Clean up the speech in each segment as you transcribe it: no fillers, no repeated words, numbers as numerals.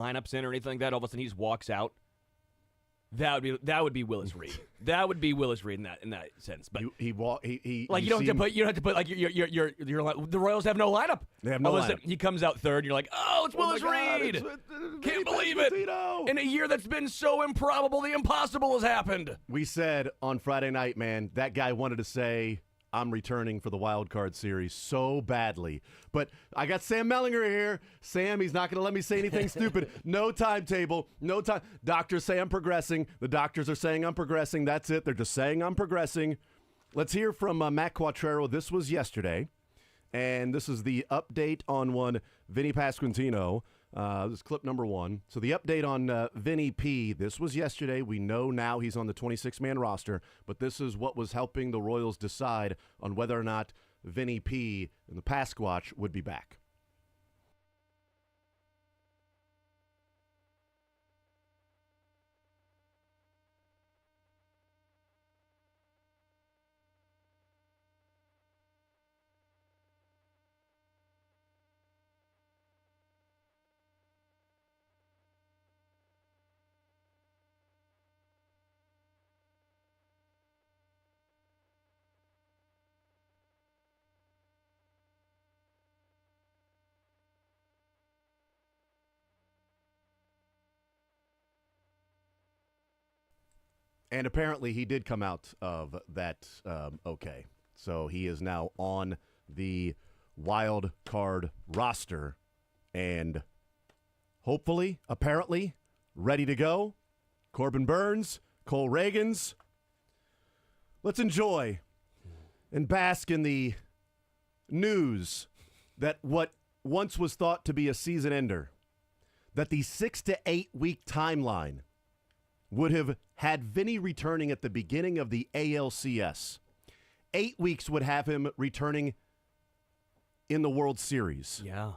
lineups in or anything like that. All of a sudden, he just walks out. That would be Willis Reed. That would be Willis Reed in that sense. But he like you don't have to put like the Royals have no lineup. They have no lineup. He comes out third, and you're like, oh, it's Willis Reed. Can't believe it. In a year that's been so improbable, the impossible has happened. We said on Friday night, man, that guy wanted to say, I'm returning for the wild card series so badly. But I got Sam Mellinger here. Sam, he's not going to let me say anything stupid. No timetable. No time. Doctors say I'm progressing. The doctors are saying I'm progressing. That's it. They're just saying I'm progressing. Let's hear from Matt Quattrero. This was yesterday. And this is the update on one Vinny Pasquantino. This is clip number 1. So the update on Vinny P. This was yesterday. We know now he's on the 26-man roster, but this is what was helping the Royals decide on whether or not Vinny P. and the Pasquatch would be back. And apparently he did come out of that okay. So he is now on the wild card roster and hopefully, apparently, ready to go. Corbin Burns, Cole Reagans. Let's enjoy and bask in the news that what once was thought to be a season ender, that the 6 to 8 week timeline would have had Vinny returning at the beginning of the ALCS. 8 weeks would have him returning in the World Series. Yeah.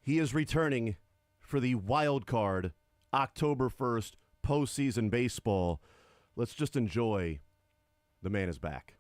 He is returning for the wild card October 1st postseason baseball. Let's just enjoy the man is back.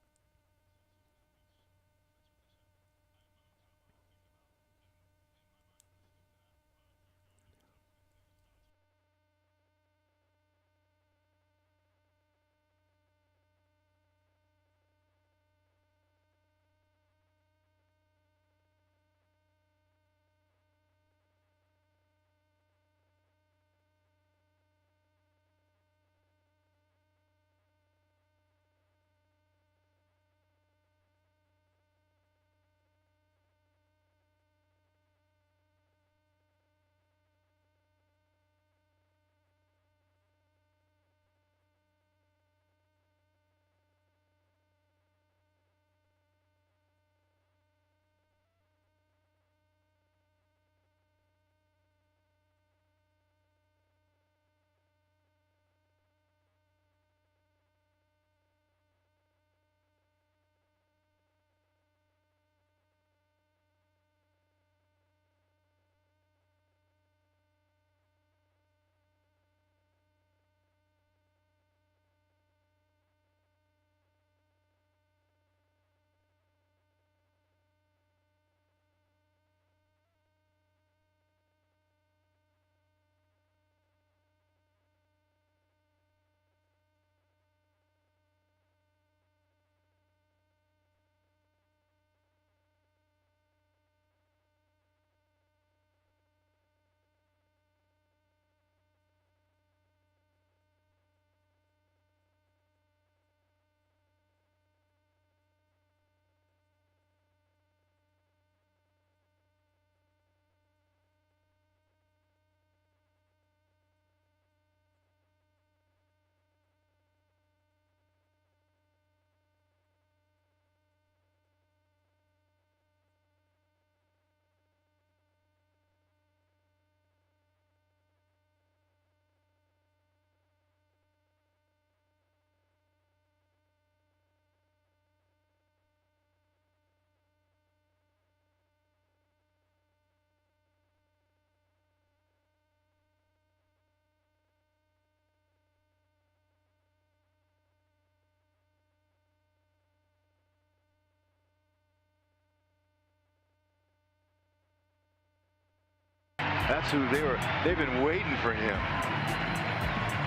That's who they've been waiting for him.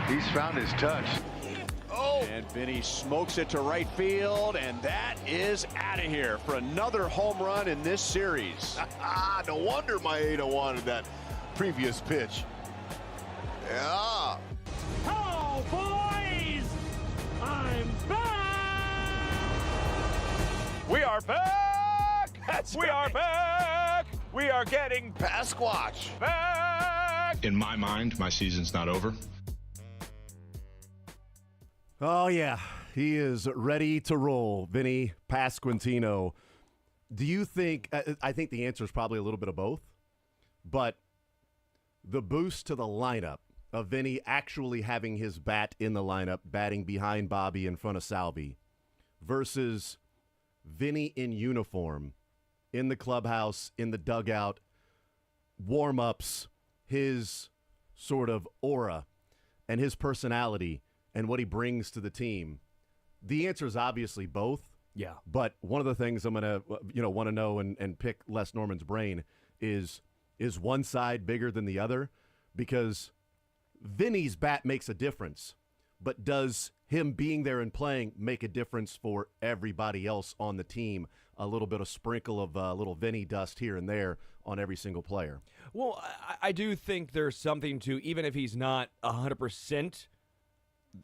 He's found his touch. Oh! And Vinny smokes it to right field, and that is out of here for another home run in this series. No wonder Maeda wanted that previous pitch. Yeah. Oh, boys! I'm back! We are back! We are back! We are getting Pasquatch. back! In my mind, my season's not over. Oh, yeah. He is ready to roll, Vinny Pasquantino. Do you think – I think the answer is probably a little bit of both. But the boost to the lineup of Vinny actually having his bat in the lineup, batting behind Bobby in front of Salvi, versus Vinny in uniform, in the clubhouse, in the dugout, warm-ups, his sort of aura and his personality and what he brings to the team. The answer is obviously both. Yeah. But one of the things I'm going to want to know and pick Les Norman's brain is one side bigger than the other? Because Vinny's bat makes a difference, but does him being there and playing make a difference for everybody else on the team? A little bit of sprinkle of little Vinny dust here and there on every single player. Well, I do think there's something to, even if he's not 100%,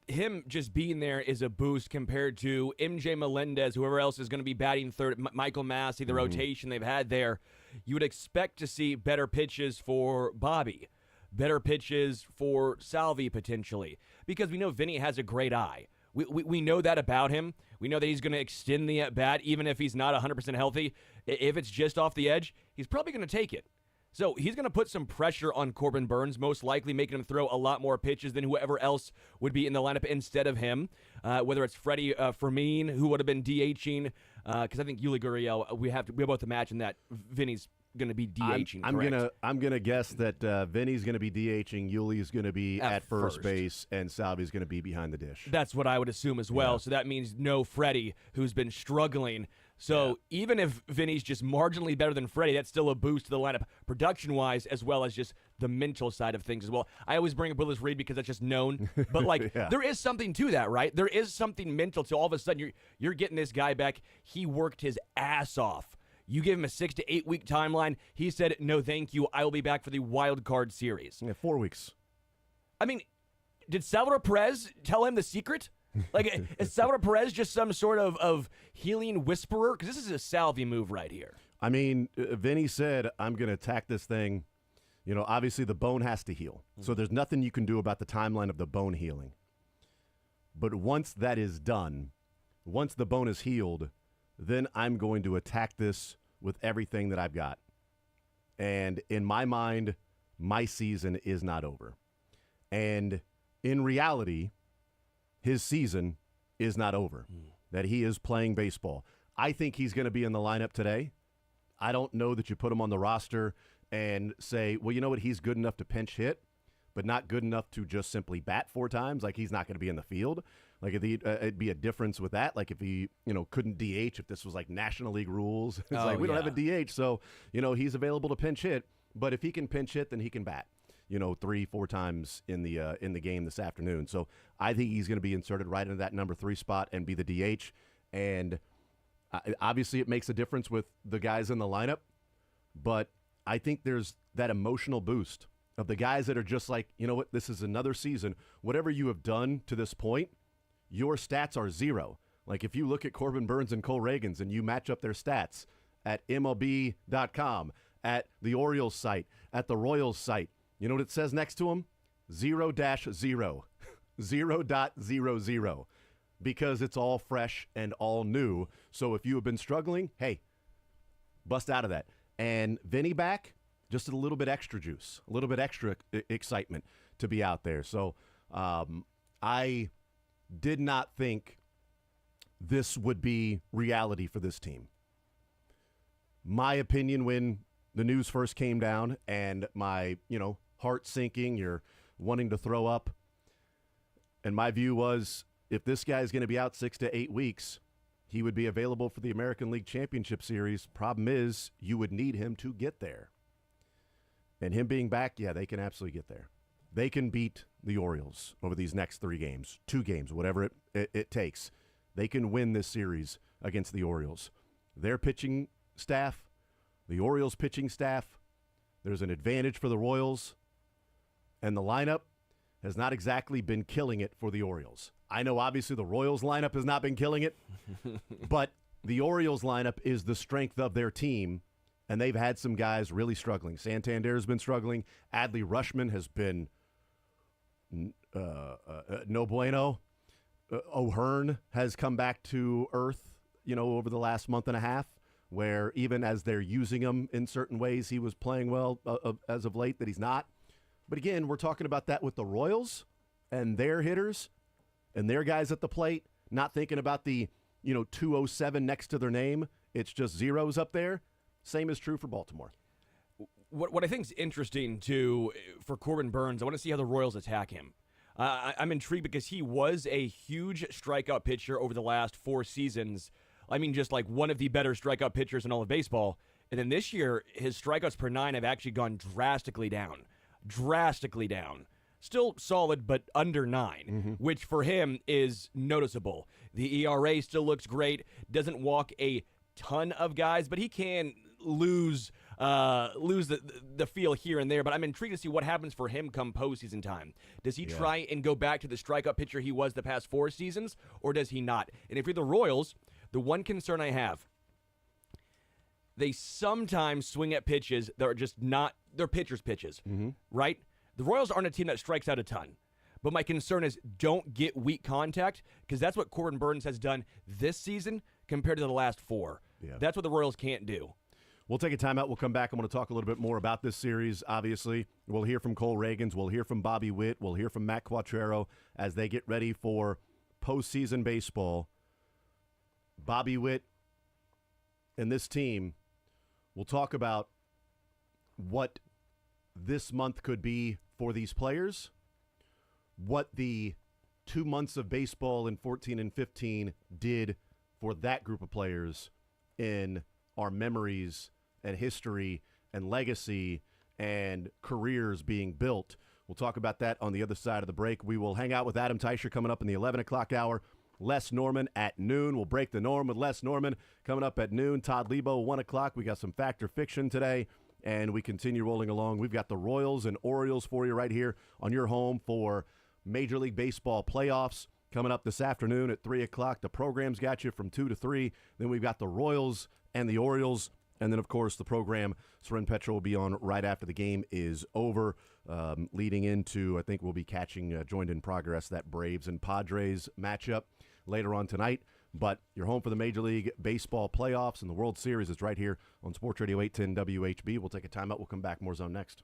him just being there is a boost compared to MJ Melendez, whoever else is going to be batting third, Michael Massey, the rotation they've had there. You would expect to see better pitches for Bobby, better pitches for Salvi potentially, because we know Vinny has a great eye. We know that about him. We know that he's going to extend the at-bat even if he's not 100% healthy. If it's just off the edge, he's probably going to take it. So he's going to put some pressure on Corbin Burns, most likely making him throw a lot more pitches than whoever else would be in the lineup instead of him, whether it's Freddie Fermin, who would have been DHing, because I think Yuli Gurriel, we both imagine that Vinny's going to be DHing. I'm gonna guess that Vinny's going to be DHing, Yuli's going to be at first base, and Salvi's going to be behind the dish. That's what I would assume as well. Yeah. So that means no Freddie, who's been struggling. So even if Vinny's just marginally better than Freddie, that's still a boost to the lineup production-wise, as well as just the mental side of things as well. I always bring up Willis Reed because that's just known. But, there is something to that, right? There is something mental to all of a sudden you're getting this guy back. He worked his ass off. You give him a 6 to 8 week timeline. He said, no, thank you. I will be back for the wild card series. Yeah, 4 weeks. I mean, did Salvador Perez tell him the secret? Is Salvador Perez just some sort of healing whisperer? Because this is a Salvi move right here. I mean, Vinny said, I'm going to attack this thing. Obviously the bone has to heal. So there's nothing you can do about the timeline of the bone healing. But once that is done, once the bone is healed, then I'm going to attack this with everything that I've got. And in my mind, my season is not over. And in reality, his season is not over, that he is playing baseball. I think he's going to be in the lineup today. I don't know that you put him on the roster and say, well, you know what, he's good enough to pinch hit, but not good enough to just simply bat 4 times. Like, he's not going to be in the field. Like, it'd be a difference with that. Like, if he, couldn't DH, if this was like National League rules. It's we don't have a DH, so, he's available to pinch hit. But if he can pinch hit, then he can bat, 3-4 times in the game this afternoon. So I think he's going to be inserted right into that number 3 spot and be the DH. And obviously it makes a difference with the guys in the lineup. But I think there's that emotional boost of the guys that are just like, you know what, this is another season. Whatever you have done to this point, your stats are 0. Like, if you look at Corbin Burns and Cole Reagans and you match up their stats at MLB.com, at the Orioles site, at the Royals site, you know what it says next to them? 0-0. 0.00. Because it's all fresh and all new. So if you have been struggling, hey, bust out of that. And Vinny back, just a little bit extra juice, a little bit extra excitement to be out there. So I did not think this would be reality for this team. My opinion when the news first came down and my, heart sinking, you're wanting to throw up. And my view was, if this guy is going to be out 6 to 8 weeks, he would be available for the American League Championship Series. Problem is, you would need him to get there. And him being back, yeah, they can absolutely get there. They can beat the Orioles over these next 3 games, 2 games, whatever it takes. They can win this series against the Orioles. Their pitching staff, the Orioles pitching staff, there's an advantage for the Royals. And the lineup has not exactly been killing it for the Orioles. I know obviously the Royals lineup has not been killing it, but the Orioles lineup is the strength of their team, and they've had some guys really struggling. Santander's been struggling. Adley Rutschman has been no bueno. O'Hearn has come back to earth, over the last month and a half, where even as they're using him in certain ways, he was playing well as of late, that he's not. But again, we're talking about that with the Royals and their hitters and their guys at the plate, not thinking about the 207 next to their name. It's just zeros up there. Same is true for Baltimore. What I think is interesting, too, for Corbin Burnes, I want to see how the Royals attack him. I'm intrigued because he was a huge strikeout pitcher over the last 4 seasons. I mean, just like one of the better strikeout pitchers in all of baseball. And then this year, his strikeouts per 9 have actually gone drastically down. Still solid, but under 9, which for him is noticeable. The ERA still looks great. Doesn't walk a ton of guys, but he can lose the feel here and there. But I'm intrigued to see what happens for him come postseason time. Does he try and go back to the strikeout pitcher he was the past 4 seasons, or does he not? And if you're the Royals, the one concern I have, they sometimes swing at pitches that are just not, they're pitchers' pitches, right? The Royals aren't a team that strikes out a ton. But my concern is don't get weak contact, because that's what Corbin Burnes has done this season compared to the last 4. Yeah. That's what the Royals can't do. We'll take a timeout. We'll come back. I'm going to talk a little bit more about this series, obviously. We'll hear from Cole Reagans. We'll hear from Bobby Witt. We'll hear from Matt Quattrero as they get ready for postseason baseball. Bobby Witt and this team will talk about what this month could be for these players, what the 2 months of baseball in 14 and 15 did for that group of players in our memories and history and legacy and careers being built. We'll talk about that on the other side of the break. We will hang out with Adam Teicher coming up in the 11 o'clock hour. Les Norman at noon. We'll break the norm with Les Norman coming up at noon. Todd Lebo, 1 o'clock. We got some Fact or Fiction today, and we continue rolling along. We've got the Royals and Orioles for you right here on your home for Major League Baseball playoffs coming up this afternoon at 3 o'clock. The program's got you from 2 to 3. Then we've got the Royals and the Orioles. And then, of course, the program, Soren Petra will be on right after the game is over, leading into, I think we'll be catching, joined in progress, that Braves and Padres matchup later on tonight. But you're home for the Major League Baseball playoffs and the World Series. It's right here on Sports Radio 810 WHB. We'll take a timeout. We'll come back. More Zone next.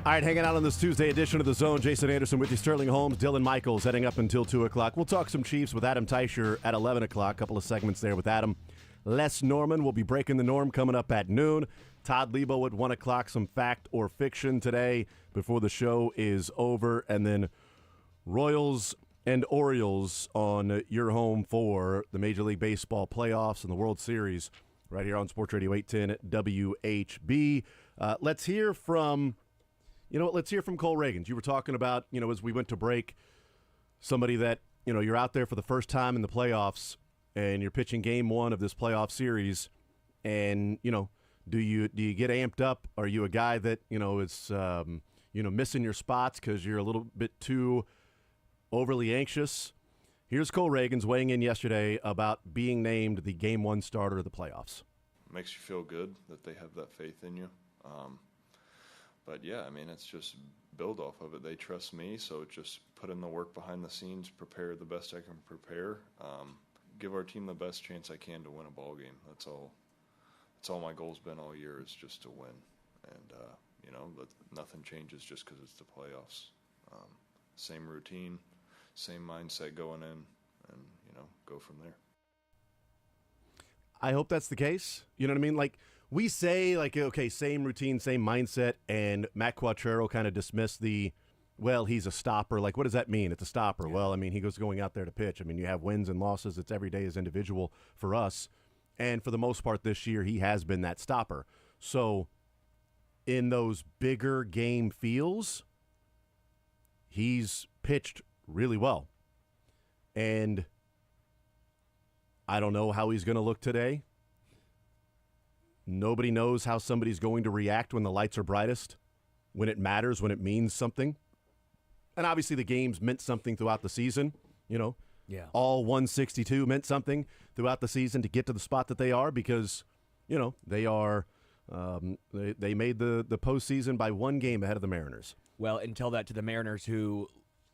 All right, hanging out on this Tuesday edition of The Zone. Jason Anderson with you, Sterling Holmes, Dylan Michaels, heading up until 2 o'clock. We'll talk some Chiefs with Adam Teicher at 11 o'clock. A couple of segments there with Adam. Les Norman will be breaking the norm coming up at noon. Todd Lebo at 1 o'clock, some fact or fiction today before the show is over. And then Royals and Orioles on your home for the Major League Baseball playoffs and the World Series right here on Sports Radio 810 WHB. Let's hear from... let's hear from Cole Reagans. You were talking about, as we went to break, somebody that, you're out there for the first time in the playoffs and you're pitching game one of this playoff series and, do you get amped up? Are you a guy that, is, missing your spots because you're a little bit too overly anxious? Here's Cole Reagans weighing in yesterday about being named the game one starter of the playoffs. Makes you feel good that they have that faith in you. But yeah, I mean, it's just build off of it. They trust me, so just put in the work behind the scenes, prepare the best I can prepare, give our team the best chance I can to win a ball game. That's all my goal's been all year, is just to win. And, nothing changes just because it's the playoffs. Same routine, same mindset going in, and, go from there. I hope that's the case. You know what I mean? Like, we say, okay, same routine, same mindset, and Matt Quattrero kind of dismissed he's a stopper. Like, what does that mean? It's a stopper. Yeah. Well, I mean, he goes going out there to pitch. I mean, you have wins and losses. It's every day is individual for us. And for the most part this year, he has been that stopper. So in those bigger game feels, he's pitched really well. And I don't know how he's going to look today. Nobody knows how somebody's going to react when the lights are brightest, when it matters, when it means something. And obviously the games meant something throughout the season. Yeah. All 162 meant something throughout the season to get to the spot that they are because, they are they made the postseason by one game ahead of the Mariners. Well, and tell that to the Mariners who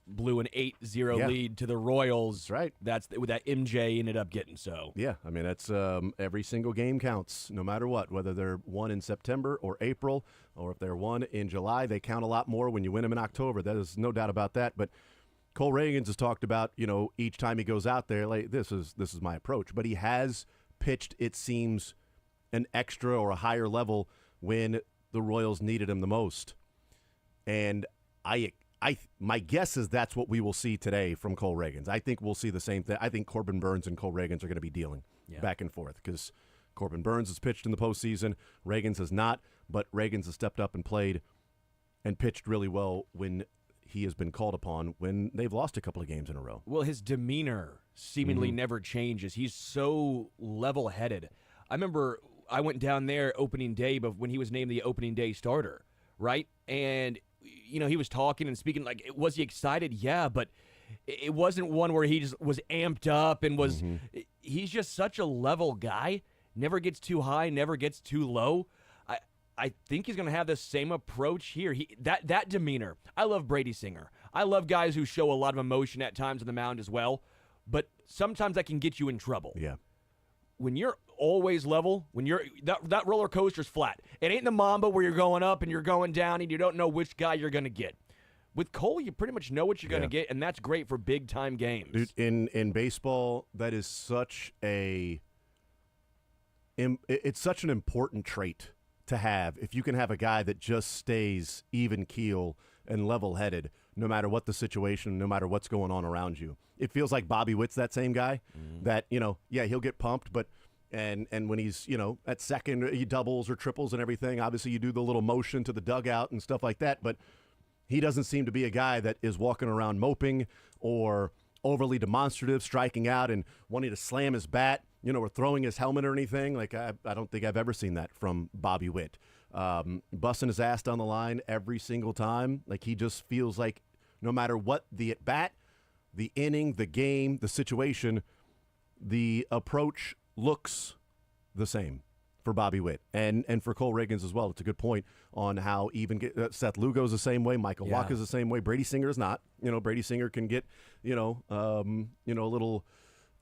blew an 8-0 lead to the Royals. That's right. That's what that MJ ended up getting. So yeah, I mean, that's every single game counts, no matter what, whether they're won in September or April, or if they're won in July. They count a lot more when you win them in October. There's no doubt about that. But Cole Reagans has talked about, each time he goes out there, like this is my approach. But he has pitched, it seems, an extra or a higher level when the Royals needed him the most. And my guess is that's what we will see today from Cole Reagans. I think we'll see the same thing. I think Corbin Burns and Cole Reagans are going to be dealing back and forth because Corbin Burns has pitched in the postseason. Reagans has not, but Reagans has stepped up and played and pitched really well when he has been called upon when they've lost a couple of games in a row. Well, his demeanor seemingly never changes. He's so level-headed. I remember I went down there opening day, but when he was named the opening day starter, right? And he was talking and speaking like, was he excited? Yeah, but it wasn't one where he just was amped up and was. He's just such a level guy. Never gets too high, never gets too low. I think he's going to have the same approach here. That demeanor. I love Brady Singer. I love guys who show a lot of emotion at times on the mound as well, but sometimes that can get you in trouble. Yeah. When you're always level, when you're that roller coaster's flat. It ain't the Mamba where you're going up and you're going down and you don't know which guy you're going to get. With Cole, you pretty much know what you're going to get, and that's great for big-time games. Dude, in baseball, that is such it's such an important trait to have. If you can have a guy that just stays even keel and level-headed, no matter what the situation, no matter what's going on around you. It feels like Bobby Witt's that same guy that, he'll get pumped, but and when he's, at second, he doubles or triples and everything. Obviously, you do the little motion to the dugout and stuff like that, but he doesn't seem to be a guy that is walking around moping or overly demonstrative, striking out and wanting to slam his bat, or throwing his helmet or anything. Like, I don't think I've ever seen that from Bobby Witt. Busting his ass down the line every single time. Like, he just feels like no matter what the at-bat, the inning, the game, the situation, the approach looks the same for Bobby Witt and for Cole Reagans as well. It's a good point on how even Seth Lugo's the same way, Michael Wacha's the same way. Brady Singer is not. Brady Singer can get a little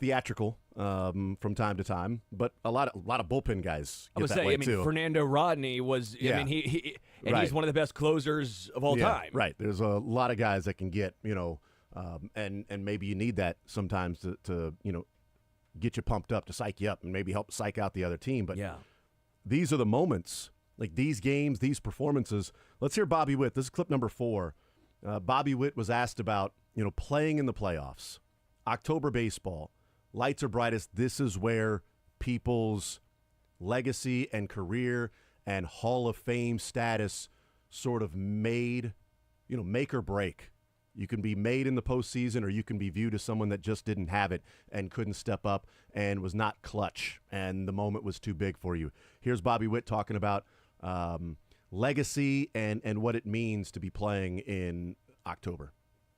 theatrical from time to time, but a lot of bullpen guys get that way too. Fernando Rodney was. I mean, and Right. he's one of the best closers of all time. Right. There's a lot of guys that can get, and maybe you need that sometimes to get you pumped up, to psych you up, and maybe help psych out the other team. But Yeah. these are the moments, like these games, these performances. Let's hear Bobby Witt. This is clip number 4. Bobby Witt was asked about, playing in the playoffs, October baseball, lights are brightest. This is where people's legacy and career and Hall of Fame status sort of make or break. You can be made in the postseason, or you can be viewed as someone that just didn't have it and couldn't step up and was not clutch, and the moment was too big for you. Here's Bobby Witt talking about legacy and what it means to be playing in October.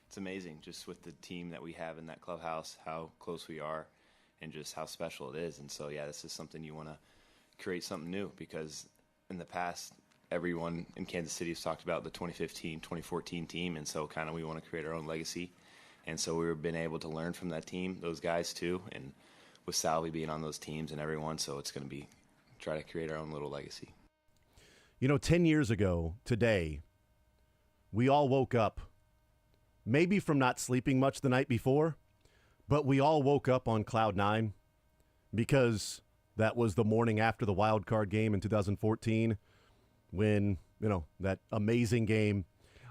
It's amazing just with the team that we have in that clubhouse, how close we are, and just how special it is. And so, yeah, this is something you want to create something new, because in the past, everyone in Kansas City has talked about the 2015, 2014 team, and so kind of we want to create our own legacy. And so we've been able to learn from that team, those guys too, and with Salvi being on those teams and everyone, so it's going to be try to create our own little legacy. 10 years ago today, we all woke up, maybe from not sleeping much the night before, but we all woke up on cloud 9 because that was the morning after the wild card game in 2014 when, that amazing game.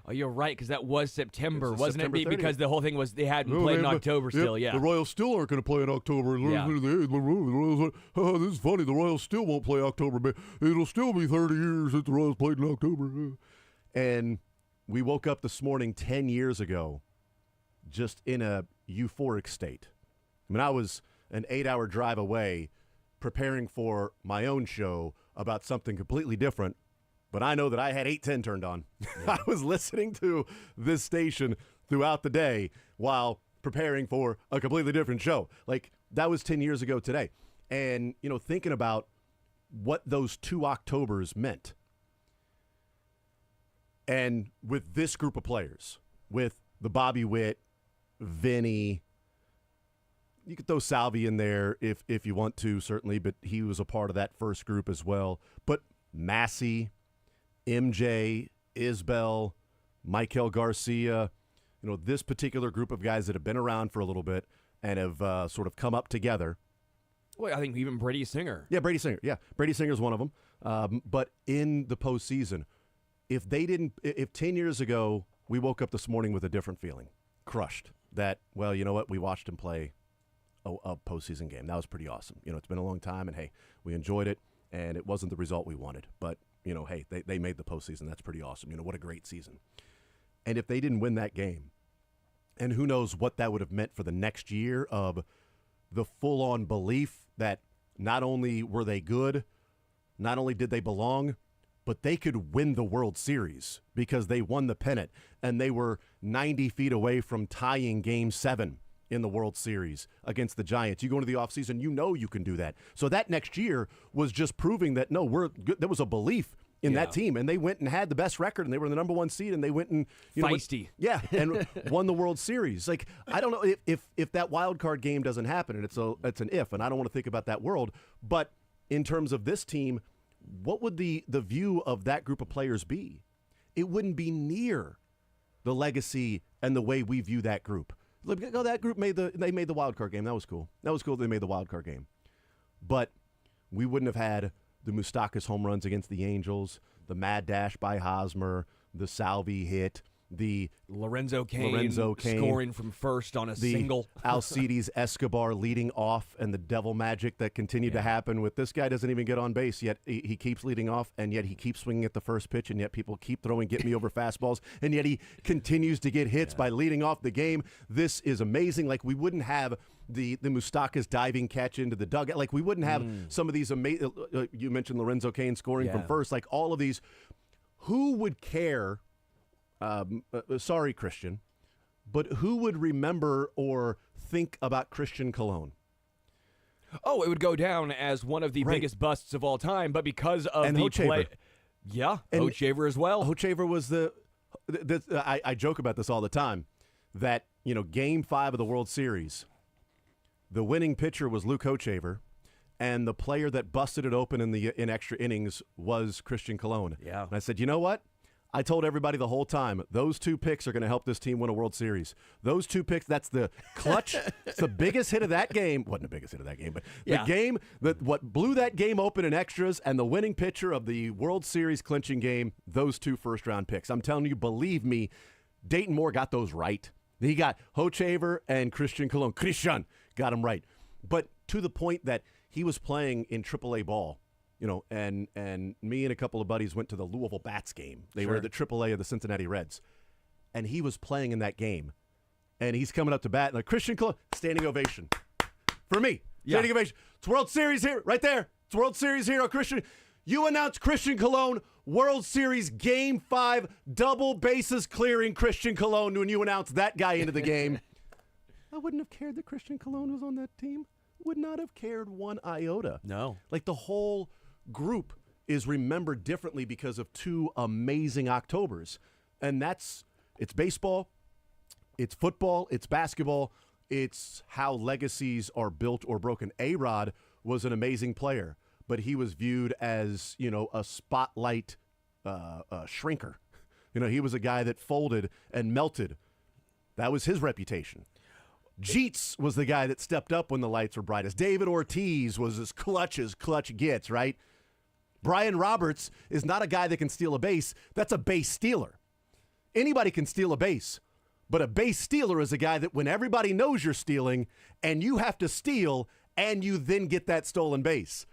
Oh, you're right, because that was September, wasn't September it? 30th. Because the whole thing was they hadn't played in October still, yeah. The Royals still aren't going to play in October. Yeah. This is funny. The Royals still won't play October, but it'll still be 30 years since the Royals played in October. And we woke up this morning 10 years ago just in a euphoric state. I mean, I was an 8-hour drive away preparing for my own show about something completely different, but I know that I had 810 turned on. I was listening to this station throughout the day while preparing for a completely different show. Like, that was 10 years ago today. And, thinking about what those 2 Octobers meant. And with this group of players, with the Bobby Witt, Vinny, you could throw Salvi in there if you want to, certainly, but he was a part of that first group as well. But Massey, MJ, Isbell, Michael Garcia, this particular group of guys that have been around for a little bit and have sort of come up together. Well, I think even Brady Singer. Yeah, Brady Singer. Yeah, Brady Singer's one of them. But in the postseason, if 10 years ago we woke up this morning with a different feeling, crushed, that, well, you know what, we watched him play a postseason game. That was pretty awesome. It's been a long time, and hey, we enjoyed it, and it wasn't the result we wanted. But, hey, they made the postseason. That's pretty awesome. What a great season. And if they didn't win that game, and who knows what that would have meant for the next year of the full-on belief that not only were they good, not only did they belong, but they could win the World Series because they won the pennant, and they were 90 feet away from tying Game 7 in the World Series against the Giants. You go into the offseason, you can do that. So that next year was just proving that, no, we're good. There was a belief in that team, and they went and had the best record, and they were the number 1 seed, and they went and feisty. And won the World Series. Like, I don't know if that wild card game doesn't happen, and it's an if, and I don't want to think about that world. But in terms of this team, what would the view of that group of players be? It wouldn't be near the legacy and the way we view that group. Look, that group made the wild card game. That was cool. They made the wild card game, but we wouldn't have had the Moustakas home runs against the Angels, the mad dash by Hosmer, the Salvi hit, the Lorenzo Cain scoring from first on a single. Alcides Escobar leading off, and the devil magic that continued to happen with this guy doesn't even get on base, yet he keeps leading off, and yet he keeps swinging at the first pitch, and yet people keep throwing get-me-over fastballs, and yet he continues to get hits by leading off the game. This is amazing. Like, we wouldn't have the Moustakas diving catch into the dugout. Like, we wouldn't have some of these amazing you mentioned Lorenzo Cain scoring from first. Like, all of these. Who would care? Sorry, Christian, but who would remember or think about Christian Colon? Oh, it would go down as one of the biggest busts of all time, but because of and the Hochaver. play. Yeah, Hochaver as well. Hochaver was I joke about this all the time, that, Game 5 of the World Series, the winning pitcher was Luke Hochaver, and the player that busted it open in extra innings was Christian Colon. Yeah. And I said, you know what? I told everybody the whole time, those 2 picks are going to help this team win a World Series. Those 2 picks, that's the clutch. It's the biggest hit of that game. Wasn't the biggest hit of that game, but the game, what blew that game open in extras and the winning pitcher of the World Series clinching game, those 2 first-round picks. I'm telling you, believe me, Dayton Moore got those right. He got Hochevar and Christian Colon. Christian got him right. But to the point that he was playing in AAA ball, and me and a couple of buddies went to the Louisville Bats game. They were the AAA of the Cincinnati Reds. And he was playing in that game. And he's coming up to bat, and like, Christian Colon, standing ovation. For me, standing ovation. It's World Series here, right there. It's World Series hero, Christian. You announced Christian Colon, World Series Game 5, double bases clearing Christian Colon when you announced that guy into the game. I wouldn't have cared that Christian Colon was on that team. Would not have cared one iota. No. Like the whole group is remembered differently because of 2 amazing Octobers. And it's baseball, it's football, it's basketball, it's how legacies are built or broken. A-Rod was an amazing player, but he was viewed as, a spotlight shrinker. He was a guy that folded and melted. That was his reputation. Jeets was the guy that stepped up when the lights were brightest. David Ortiz was as clutch gets, right? Brian Roberts is not a guy that can steal a base. That's a base stealer. Anybody can steal a base, but a base stealer is a guy that when everybody knows you're stealing and you have to steal and you then get that stolen base.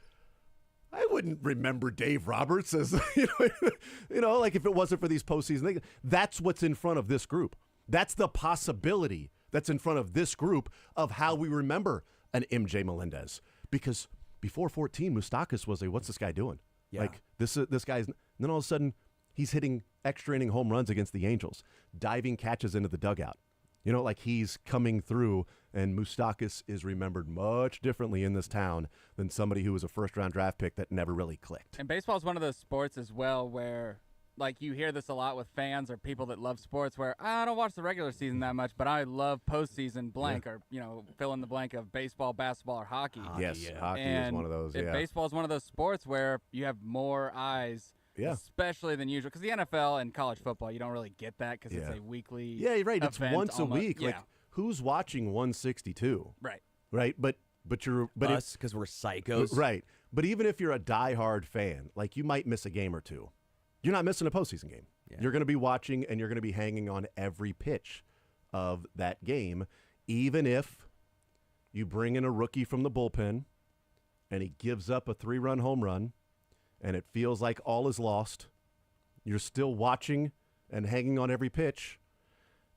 I wouldn't remember Dave Roberts as, like if it wasn't for these postseason. That's what's in front of this group. That's the possibility that's in front of this group of how we remember an MJ Melendez. Because before 14, Moustakas was what's this guy doing? Yeah. Like, this guy's, and then all of a sudden, he's hitting extra inning home runs against the Angels, diving catches into the dugout. Like he's coming through, and Moustakas is remembered much differently in this town than somebody who was a first-round draft pick that never really clicked. And baseball is one of those sports as well where, like, you hear this a lot with fans or people that love sports where, I don't watch the regular season that much, but I love postseason blank or, fill in the blank of baseball, basketball, or hockey. Yes, hockey is one of those, Baseball is one of those sports where you have more eyes, especially than usual. Because the NFL and college football, you don't really get that because it's a weekly you're right. It's once almost. a week. Yeah. Like, who's watching 162? Right. Right, but us, because we're psychos. Right. But even if you're a diehard fan, like you might miss a game or two. You're not missing a postseason game. Yeah. You're going to be watching and you're going to be hanging on every pitch of that game, even if you bring in a rookie from the bullpen and he gives up a 3-run home run and it feels like all is lost. You're still watching and hanging on every pitch,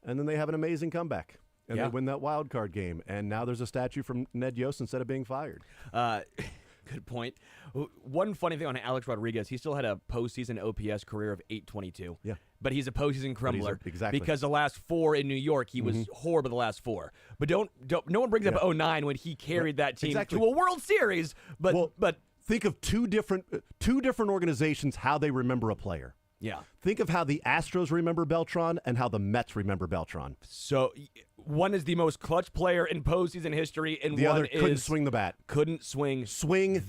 and then they have an amazing comeback. And they win that wild card game, and now there's a statue from Ned Yost instead of being fired. Good point. One funny thing on Alex Rodriguez, he still had a postseason OPS career of 822. Yeah. But he's a postseason crumbler. Exactly. Because the last 4 in New York, he was horrible the last 4. But no one brings up 09 when he carried that team to a World Series. But think of two different organizations, how they remember a player. Yeah. Think of how the Astros remember Beltran and how the Mets remember Beltran. So one is the most clutch player in postseason history, and the one other couldn't swing the bat. Couldn't swing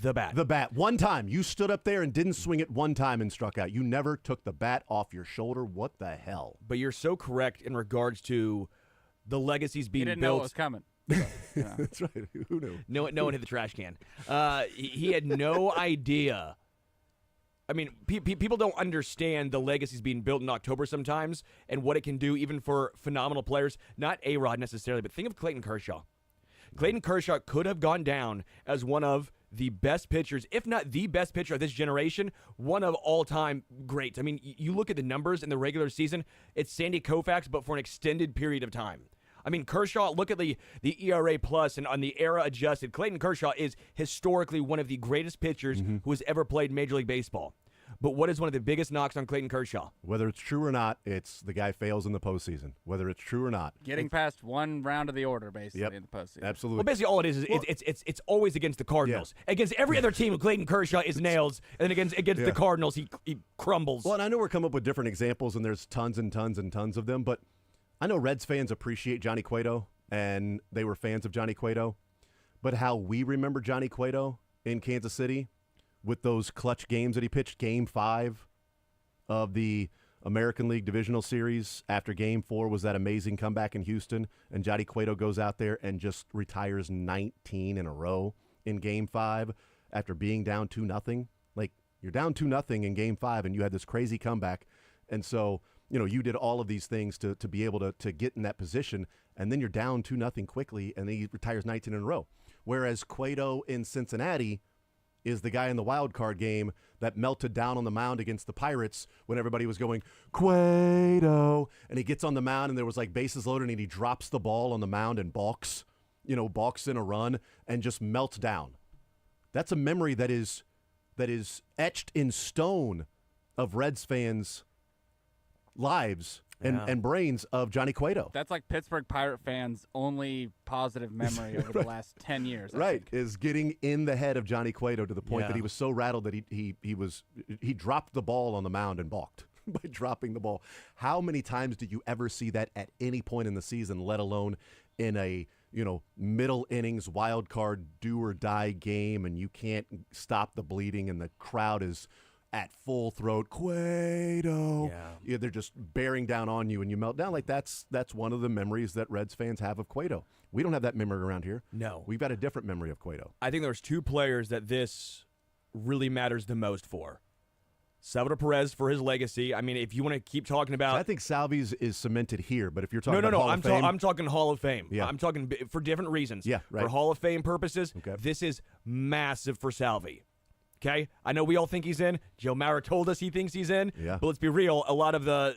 the bat. The bat. One time. You stood up there and didn't swing it one time and struck out. You never took the bat off your shoulder. What the hell? But you're so correct in regards to the legacies being built. You didn't know it was coming. That's right. Who knew? No one hit the trash can. He had no idea. I mean, people don't understand the legacies being built in October sometimes and what it can do even for phenomenal players. Not A-Rod necessarily, but think of Clayton Kershaw. Clayton Kershaw could have gone down as one of the best pitchers, if not the best pitcher of this generation, one of all-time greats. I mean, you look at the numbers in the regular season, it's Sandy Koufax, but for an extended period of time. I mean, Kershaw, look at the ERA plus and on the era adjusted. Clayton Kershaw is historically one of the greatest pitchers who has ever played Major League Baseball. But what is one of the biggest knocks on Clayton Kershaw? Whether it's true or not, it's the guy fails in the postseason. Whether it's true or not. Getting past one round of the order, basically, in the postseason. Absolutely. Well, basically all it is it's always against the Cardinals. Yeah. Against every other team, Clayton Kershaw is nails, and then against the Cardinals, he crumbles. Well, and I know we're coming up with different examples, and there's tons and tons and tons of them, but I know Reds fans appreciate Johnny Cueto, and they were fans of Johnny Cueto. But how we remember Johnny Cueto in Kansas City with those clutch games that he pitched, Game 5 of the American League Divisional Series. After Game 4 was that amazing comeback in Houston, and Johnny Cueto goes out there and just retires 19 in a row in Game 5 after being down 2-0. Like, you're down 2-0 in Game 5, and you had this crazy comeback. And so, you did all of these things to be able to get in that position, and then you're down 2-0 quickly, and then he retires 19 in a row. Whereas Cueto in Cincinnati is the guy in the wild card game that melted down on the mound against the Pirates when everybody was going, Cueto, and he gets on the mound and there was like bases loaded and he drops the ball on the mound and balks in a run and just melts down. That's a memory that is etched in stone of Reds fans' lives and brains of Johnny Cueto. That's like Pittsburgh Pirate fans' only positive memory over the last 10 years. I think. Is getting in the head of Johnny Cueto to the point that he was so rattled that he dropped the ball on the mound and balked by dropping the ball. How many times do you ever see that at any point in the season, let alone in a middle innings wild card do or die game, and you can't stop the bleeding and the crowd is at full throat, Cueto. Yeah, they're just bearing down on you and you melt down. Like that's one of the memories that Reds fans have of Cueto. We don't have that memory around here. No. We've got a different memory of Cueto. I think there's two players that this really matters the most for. Salvador Perez for his legacy. I mean, if you want to keep talking about... I think Salvi's is cemented here, but if you're talking about Hall of Fame... I'm talking Hall of Fame. Yeah. I'm talking for different reasons. Yeah, right. For Hall of Fame purposes, Okay. This is massive for Salvi. Okay? I know we all think he's in. Joe Mauer told us he thinks he's in. Yeah. But let's be real, a lot of the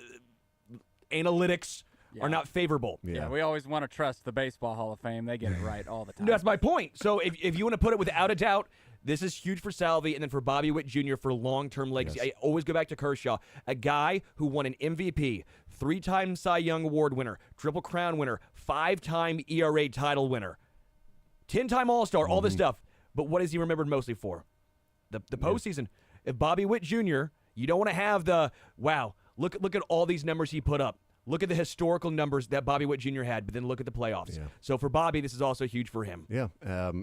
analytics are not favorable. Yeah, we always want to trust the Baseball Hall of Fame. They get it right all the time. That's my point. So if you want to put it without a doubt, this is huge for Salvi, and then for Bobby Witt Jr. for long-term legacy. Yes. I always go back to Kershaw, a guy who won an MVP, 3-time Cy Young Award winner, Triple Crown winner, 5-time ERA title winner, 10-time All-Star, all this stuff. But what is he remembered mostly for? The postseason. If Bobby Witt Jr., you don't want to have the, wow, look at all these numbers he put up. Look at the historical numbers that Bobby Witt Jr. had, but then look at the playoffs. Yeah. So for Bobby, this is also huge for him. Yeah,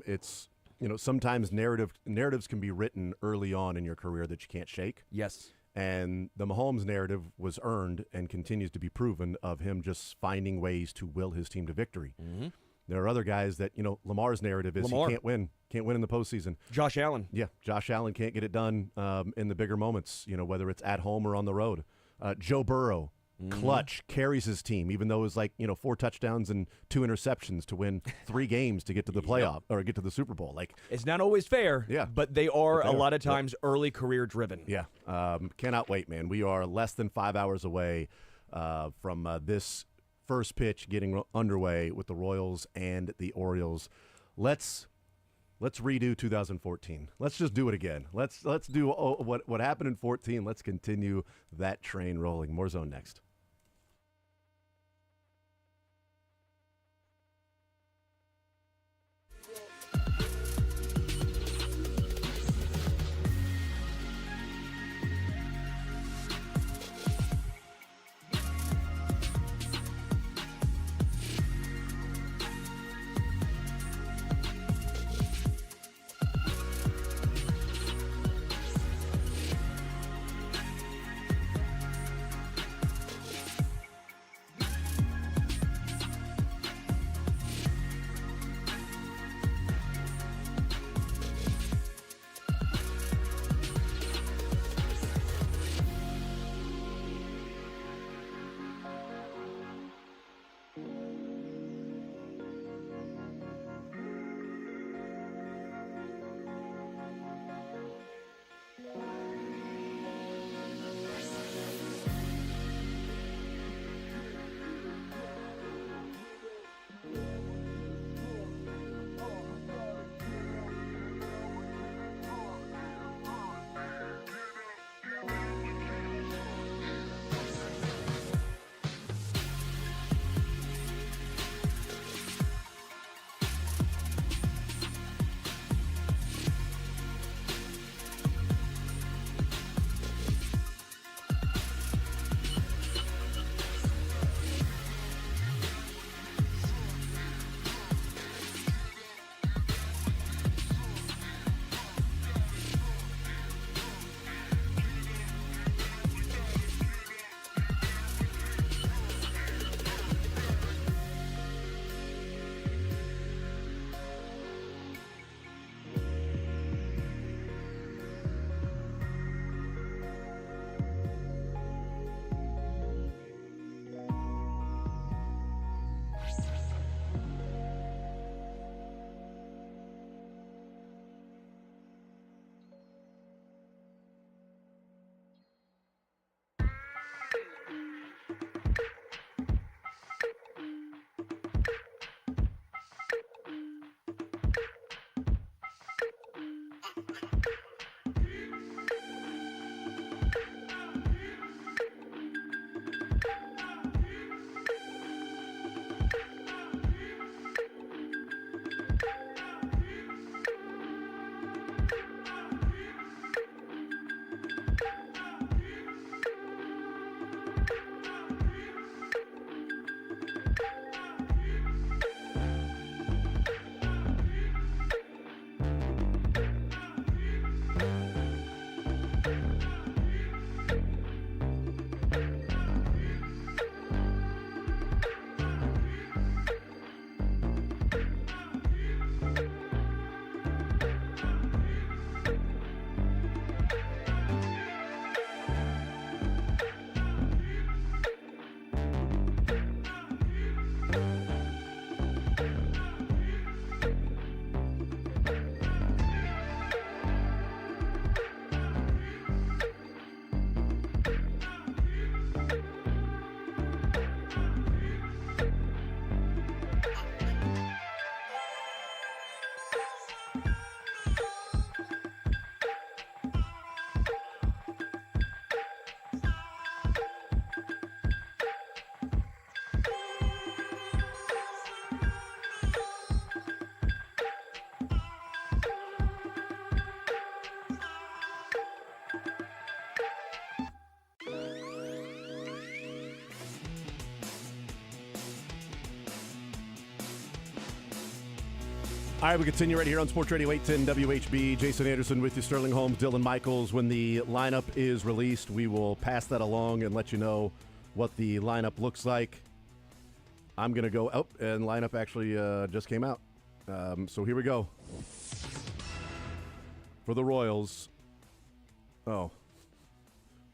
it's sometimes narratives can be written early on in your career that you can't shake. Yes. And the Mahomes narrative was earned and continues to be proven of him just finding ways to will his team to victory. Mm-hmm. There are other guys that, Lamar's narrative is he can't win in the postseason. Josh Allen. Yeah, Josh Allen can't get it done in the bigger moments, whether it's at home or on the road. Joe Burrow, clutch, carries his team, even though it was 4 touchdowns and 2 interceptions to win 3 games to get to the playoff or get to the Super Bowl. It's not always fair, but they are a lot of times early career driven. Yeah, cannot wait, man. We are less than 5 hours away from this first pitch getting underway with the Royals and the Orioles. Let's redo 2014. Let's just do it again. Let's do what happened in 14. Let's continue that train rolling. More Zone next. All right, we continue right here on Sports Radio 810 WHB. Jason Anderson with you, Sterling Holmes, Dylan Michaels. When the lineup is released, we will pass that along and let you know what the lineup looks like. I'm going to go out, and lineup actually just came out. So here we go. For the Royals. Oh.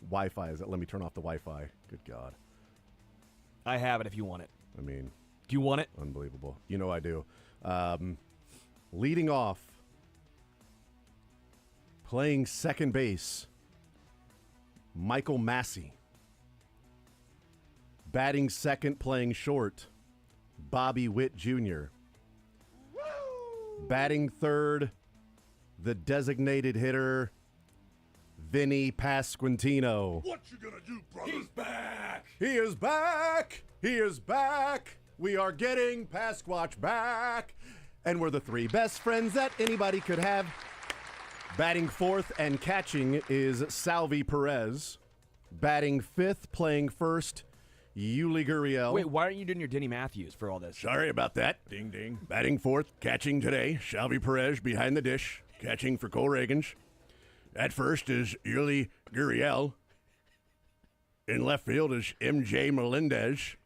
Wi-Fi. Let me turn off the Wi-Fi. Good God. I have it if you want it. I mean. Do you want it? Unbelievable. You know I do. Leading off, playing second base, Michael Massey. Batting second, playing short, Bobby Witt Jr. Batting third, the designated hitter, Vinny Pasquantino. What you gonna do, brother? He's back! He is back! He is back! We are getting Pasquatch back! And we're the three best friends that anybody could have. Batting fourth and catching is Salvi Perez. Batting fifth, playing first, Yuli Gurriel. Wait, why aren't you doing your Denny Matthews for all this? Sorry about that. Ding, ding. Batting fourth, catching today, Salvi Perez behind the dish, catching for Cole Reagans. At first is Yuli Gurriel. In left field is MJ Melendez.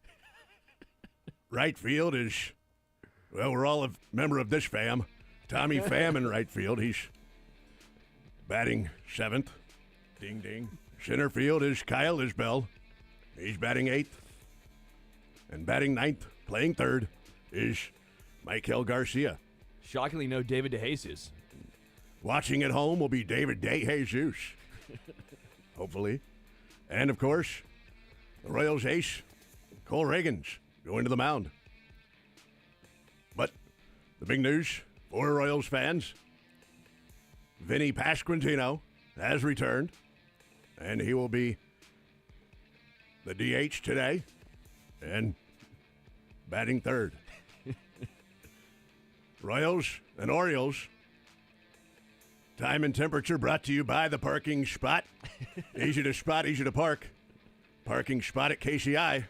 Right field is... Well, we're all a member of this fam. Tommy Pham in right field. He's batting seventh. Ding, ding. Center field is Kyle Isbell. He's batting eighth. And batting ninth, playing third, is Michael Garcia. Shockingly, no David DeJesus. Watching at home will be David DeJesus. Hopefully. And, of course, the Royals ace, Cole Reagans, going to the mound. But the big news for Royals fans, Vinny Pasquantino has returned, and he will be the DH today and batting third. Royals and Orioles, time and temperature brought to you by the parking spot. Easy to spot, easy to park. Parking spot at KCI.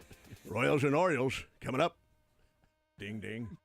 Royals and Orioles coming up. Ding, ding.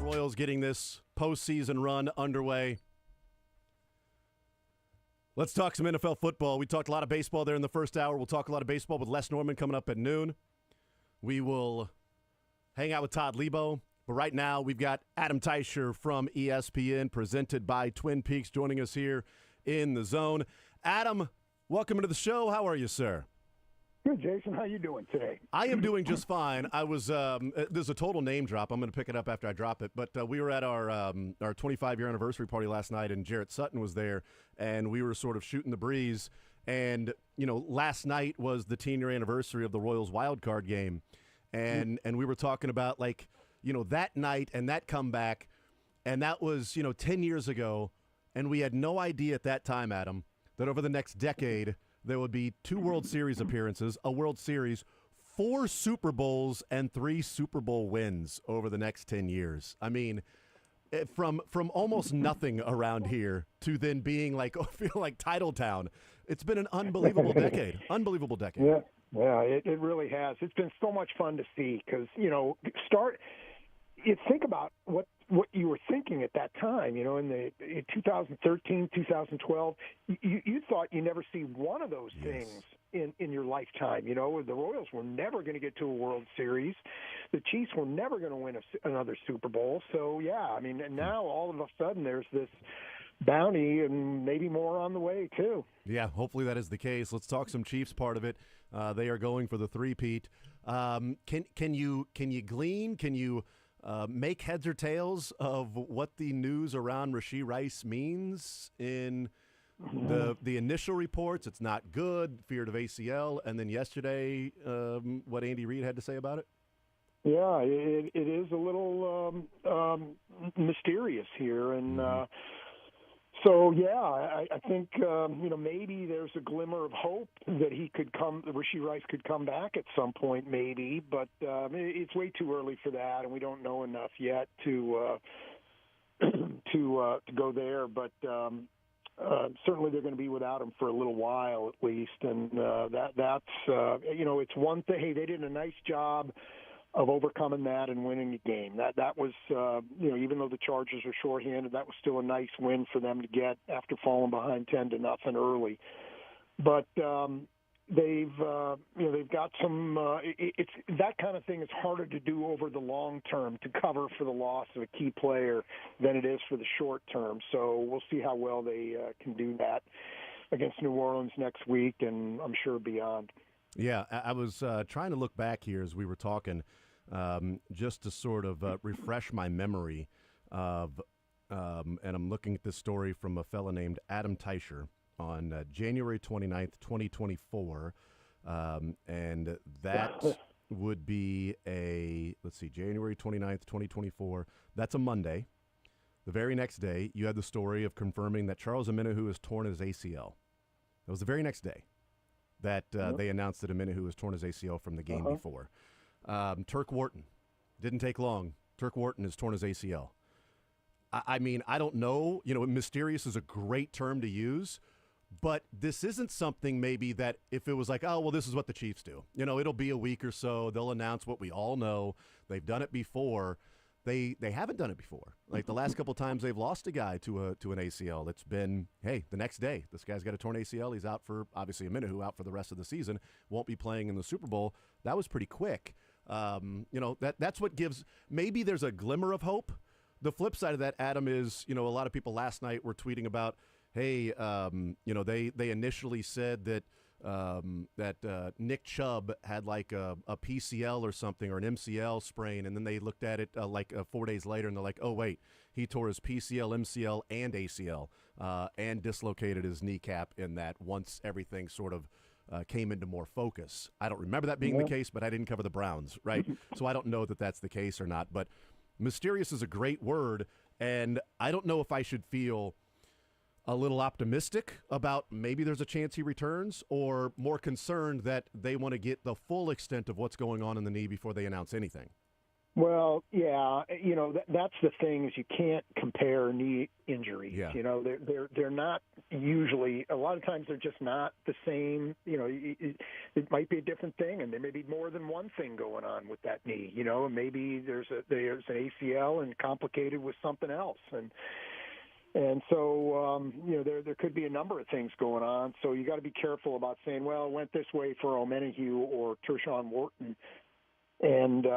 Royals getting this postseason run underway. Let's talk some NFL football. We talked a lot of baseball there in the first hour. We'll talk a lot of baseball with Les Norman coming up at noon. We will hang out with Todd Lebo. But right now, we've got Adam Teicher from ESPN, presented by Twin Peaks, joining us here in the zone. Adam, welcome to the show. How are you, sir? Good, Jason. How you doing today? I am doing just fine. I was there's a total name drop. I'm going to pick it up after I drop it. But we were at our 25-year anniversary party last night, and Jarrett Sutton was there, and we were sort of shooting the breeze. And last night was the 10-year anniversary of the Royals wild card game, and we were talking about that night and that comeback, and that was 10 years ago, and we had no idea at that time, Adam, that over the next decade there would be 2 World Series appearances, a World Series, 4 Super Bowls, and 3 Super Bowl wins over the next 10 years. I mean, from almost nothing around here to then being feel like Titletown. It's been an unbelievable decade. Unbelievable decade. Yeah, it really has. It's been so much fun to see because, think about what you were thinking at that time, in 2013, 2012, you thought you never see one of those things in your lifetime. The Royals were never going to get to a World Series. The Chiefs were never going to win another Super Bowl. So, and now all of a sudden there's this bounty and maybe more on the way, too. Yeah, hopefully that is the case. Let's talk some Chiefs part of it. They are going for the three-peat. Can you glean? Can you make heads or tails of what the news around Rashee Rice means in the initial reports? It's not good, feared of ACL, and then yesterday, what Andy Reid had to say about it? Yeah, it is a little mysterious here, and so I think maybe there's a glimmer of hope that Rashee Rice could come back at some point, maybe, but it's way too early for that, and we don't know enough yet to go there. But certainly they're going to be without him for a little while at least, and that's it's one thing. Hey, they did a nice job of overcoming that and winning the game. That was, even though the Chargers are shorthanded, that was still a nice win for them to get after falling behind 10-0 early. But they've got some. It's that kind of thing is harder to do over the long term, to cover for the loss of a key player, than it is for the short term. So we'll see how well they can do that against New Orleans next week, and I'm sure beyond. Yeah, I was trying to look back here as we were talking, just to sort of refresh my memory of, and I'm looking at this story from a fellow named Adam Teicher on January 29th, 2024, and that would be January 29th, 2024. That's a Monday. The very next day, you had the story of confirming that Charles Omenihu has torn his ACL. That was the very next day that they announced that Omenihu has torn his ACL from the game before. Turk Wharton. Didn't take long. Turk Wharton has torn his ACL. I mean, I don't know. Mysterious is a great term to use, but this isn't something maybe that if it was like, oh, well, this is what the Chiefs do. It'll be a week or so. They'll announce what we all know. They've done it before. They haven't done it before. Like the last couple times they've lost a guy to an ACL, it's been, hey, the next day, this guy's got a torn ACL. He's out for, obviously, Omenihu out for the rest of the season. Won't be playing in the Super Bowl. That was pretty quick. That's what gives, maybe there's a glimmer of hope. The flip side of that, Adam, is, a lot of people last night were tweeting about, hey, they initially said that Nick Chubb had like a PCL or something, or an MCL sprain, and then they looked at it 4 days later, and they're like, oh, wait, he tore his PCL, MCL, and ACL, and dislocated his kneecap in that once everything sort of came into more focus. I don't remember that being the case, but I didn't cover the Browns, right? So I don't know that that's the case or not, but mysterious is a great word, and I don't know if I should feel a little optimistic about maybe there's a chance he returns, or more concerned that they want to get the full extent of what's going on in the knee before they announce anything. Well, yeah, that's the thing is you can't compare knee injuries. Yeah. They're not usually. A lot of times they're just not the same. It might be a different thing, and there may be more than one thing going on with that knee. Maybe there's an ACL and complicated with something else, and so there could be a number of things going on. So you got to be careful about saying, well, it went this way for O'Menahue or Tershawn Wharton, and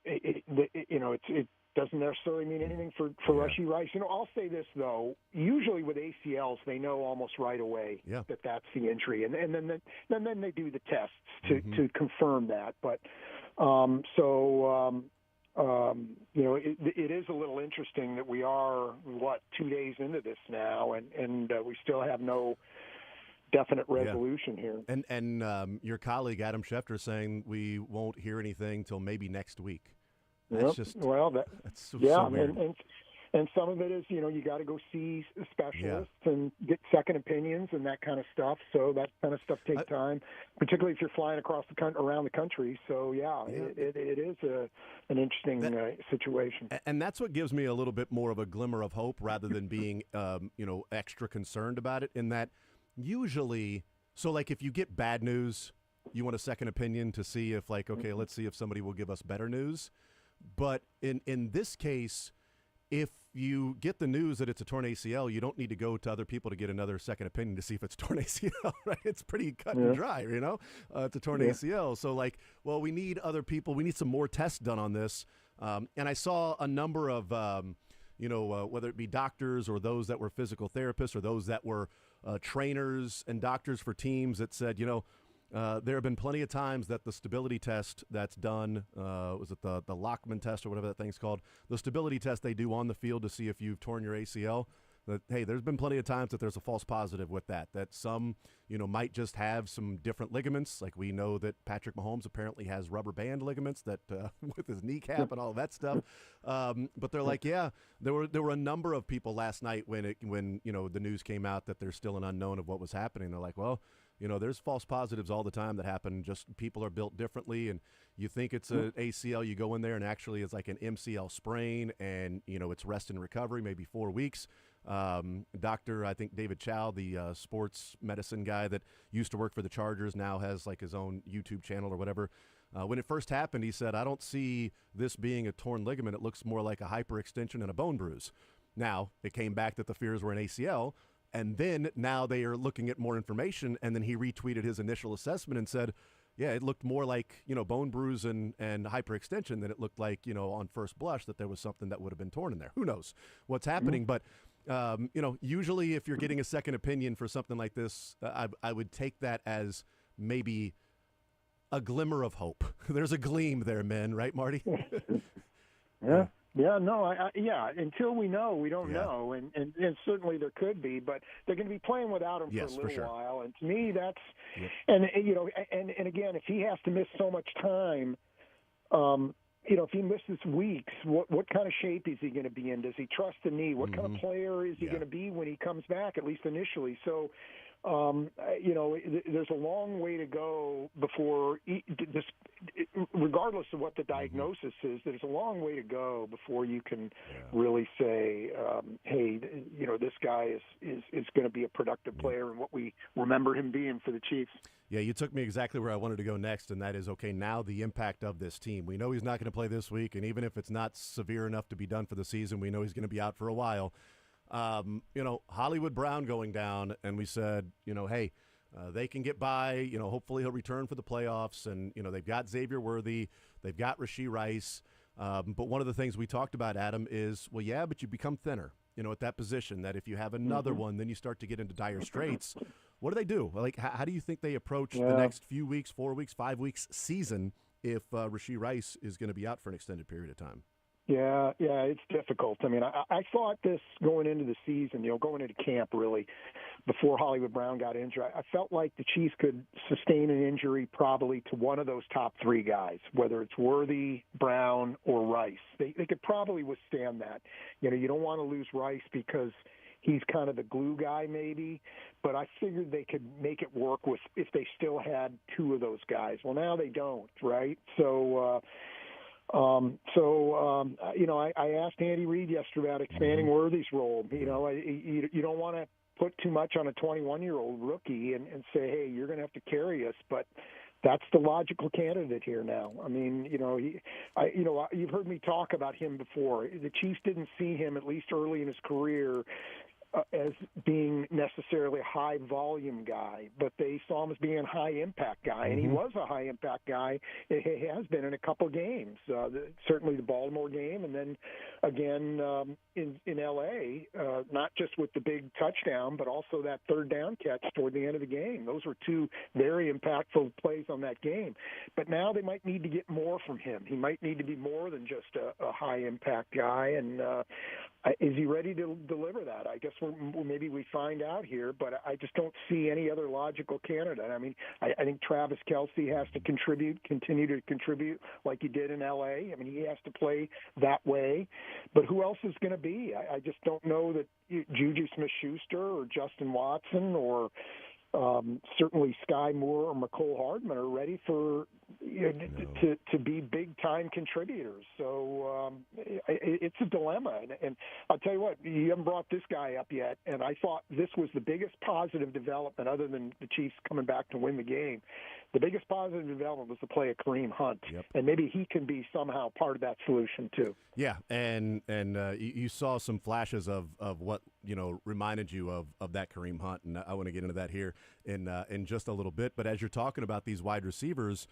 it doesn't necessarily mean anything for Rashee Rice. I'll say this though: usually with ACLs, they know almost right away that that's the injury, and then they do the tests to confirm that. But it is a little interesting that we are 2 days into this now, and we still have no definite resolution here. And your colleague Adam Schefter saying we won't hear anything till maybe next week. That's that's so weird. And some of it is you got to go see specialists and get second opinions and that kind of stuff. So that kind of stuff takes time, particularly if you're flying across around the country. So it is an interesting situation. And that's what gives me a little bit more of a glimmer of hope rather than being extra concerned about it. In that. Usually, so like if you get bad news, you want a second opinion to see if okay, let's see if somebody will give us better news. But in this case, if you get the news that it's a torn ACL, you don't need to go to other people to get another second opinion to see if it's torn ACL, right? It's pretty cut and dry, it's a torn ACL. So we need other people. We need some more tests done on this. And I saw a number of, whether it be doctors or those that were physical therapists or those that were trainers and doctors for teams that said, there have been plenty of times that the stability test that's done, was it the Lockman test or whatever that thing's called, the stability test they do on the field to see if you've torn your ACL, that, hey, there's been plenty of times that there's a false positive with that some, might just have some different ligaments. Like we know that Patrick Mahomes apparently has rubber band ligaments that with his kneecap and all that stuff. But they're like, there were a number of people last night when the news came out that there's still an unknown of what was happening. They're like, well, there's false positives all the time that happen. Just people are built differently, and you think it's an ACL, you go in there, and actually it's like an MCL sprain, and it's rest and recovery, maybe 4 weeks. Dr. I think David Chow, the sports medicine guy that used to work for the Chargers, now has like his own YouTube channel or whatever. When it first happened, he said, I don't see this being a torn ligament. It looks more like a hyperextension and a bone bruise. Now, it came back that the fears were an ACL. And then now they are looking at more information, and then he retweeted his initial assessment and said, it looked more like, bone bruise and hyperextension than it looked like, on first blush that there was something that would have been torn in there. Who knows what's happening? But, usually if you're getting a second opinion for something like this, I would take that as maybe a glimmer of hope. There's a gleam there, men, right, Marty? Yeah. Yeah, no, until we know, we don't know, and certainly there could be, but they're going to be playing without him for a little while, and to me that's, and again, if he has to miss so much time, if he misses weeks, what kind of shape is he going to be in? Does he trust the knee? What kind of player is he going to be when he comes back, at least initially? So, there's a long way to go before this, regardless of what the diagnosis is, there's a long way to go before you can really say, hey, this guy is going to be a productive player and what we remember him being for the Chiefs. Yeah, you took me exactly where I wanted to go next, and that is, okay, now the impact of this team. We know he's not going to play this week, and even if it's not severe enough to be done for the season, we know he's going to be out for a while. Hollywood Brown going down, and we said, hey, they can get by. Hopefully he'll return for the playoffs, and they've got Xavier Worthy, they've got Rashee Rice. But one of the things we talked about, Adam, is but you become thinner. At that position. That if you have another one, then you start to get into dire straits. What do they do? Like, how do you think they approach the next few weeks, 4 weeks, 5 weeks season if Rashee Rice is going to be out for an extended period of time? Yeah, it's difficult. I mean, I thought this going into the season, going into camp really, before Hollywood Brown got injured, I felt like the Chiefs could sustain an injury probably to one of those top three guys, whether it's Worthy, Brown, or Rice. They could probably withstand that. You don't want to lose Rice because he's kind of the glue guy maybe, but I figured they could make it work if they still had two of those guys. Well, now they don't, right? So I asked Andy Reid yesterday about expanding Worthy's role. You don't want to put too much on a 21-year-old rookie and say, hey, you're going to have to carry us, but that's the logical candidate here now. I mean, you've heard me talk about him before. The Chiefs didn't see him, at least early in his career, as being necessarily a high-volume guy, but they saw him as being a high-impact guy, and he was a high-impact guy. He has been in a couple games, certainly the Baltimore game, and then again in L.A., not just with the big touchdown, but also that third down catch toward the end of the game. Those were two very impactful plays on that game. But now they might need to get more from him. He might need to be more than just a high-impact guy, and is he ready to deliver that? I guess maybe we find out here, but I just don't see any other logical candidate. I mean, I think Travis Kelce has to continue to contribute like he did in L.A. I mean, he has to play that way. But who else is going to be? I just don't know that Juju Smith-Schuster or Justin Watson or certainly Sky Moore or McCole Hardman are ready for to be big time contributors. So it's a dilemma, and I'll tell you what, you haven't brought this guy up yet, and I thought this was the biggest positive development other than the Chiefs coming back to win the game. The biggest positive development was the play of Kareem Hunt, and maybe he can be somehow part of that solution too. Yeah, and you saw some flashes of what reminded you of that Kareem Hunt, and I want to get into that here in just a little bit. But as you're talking about these wide receivers,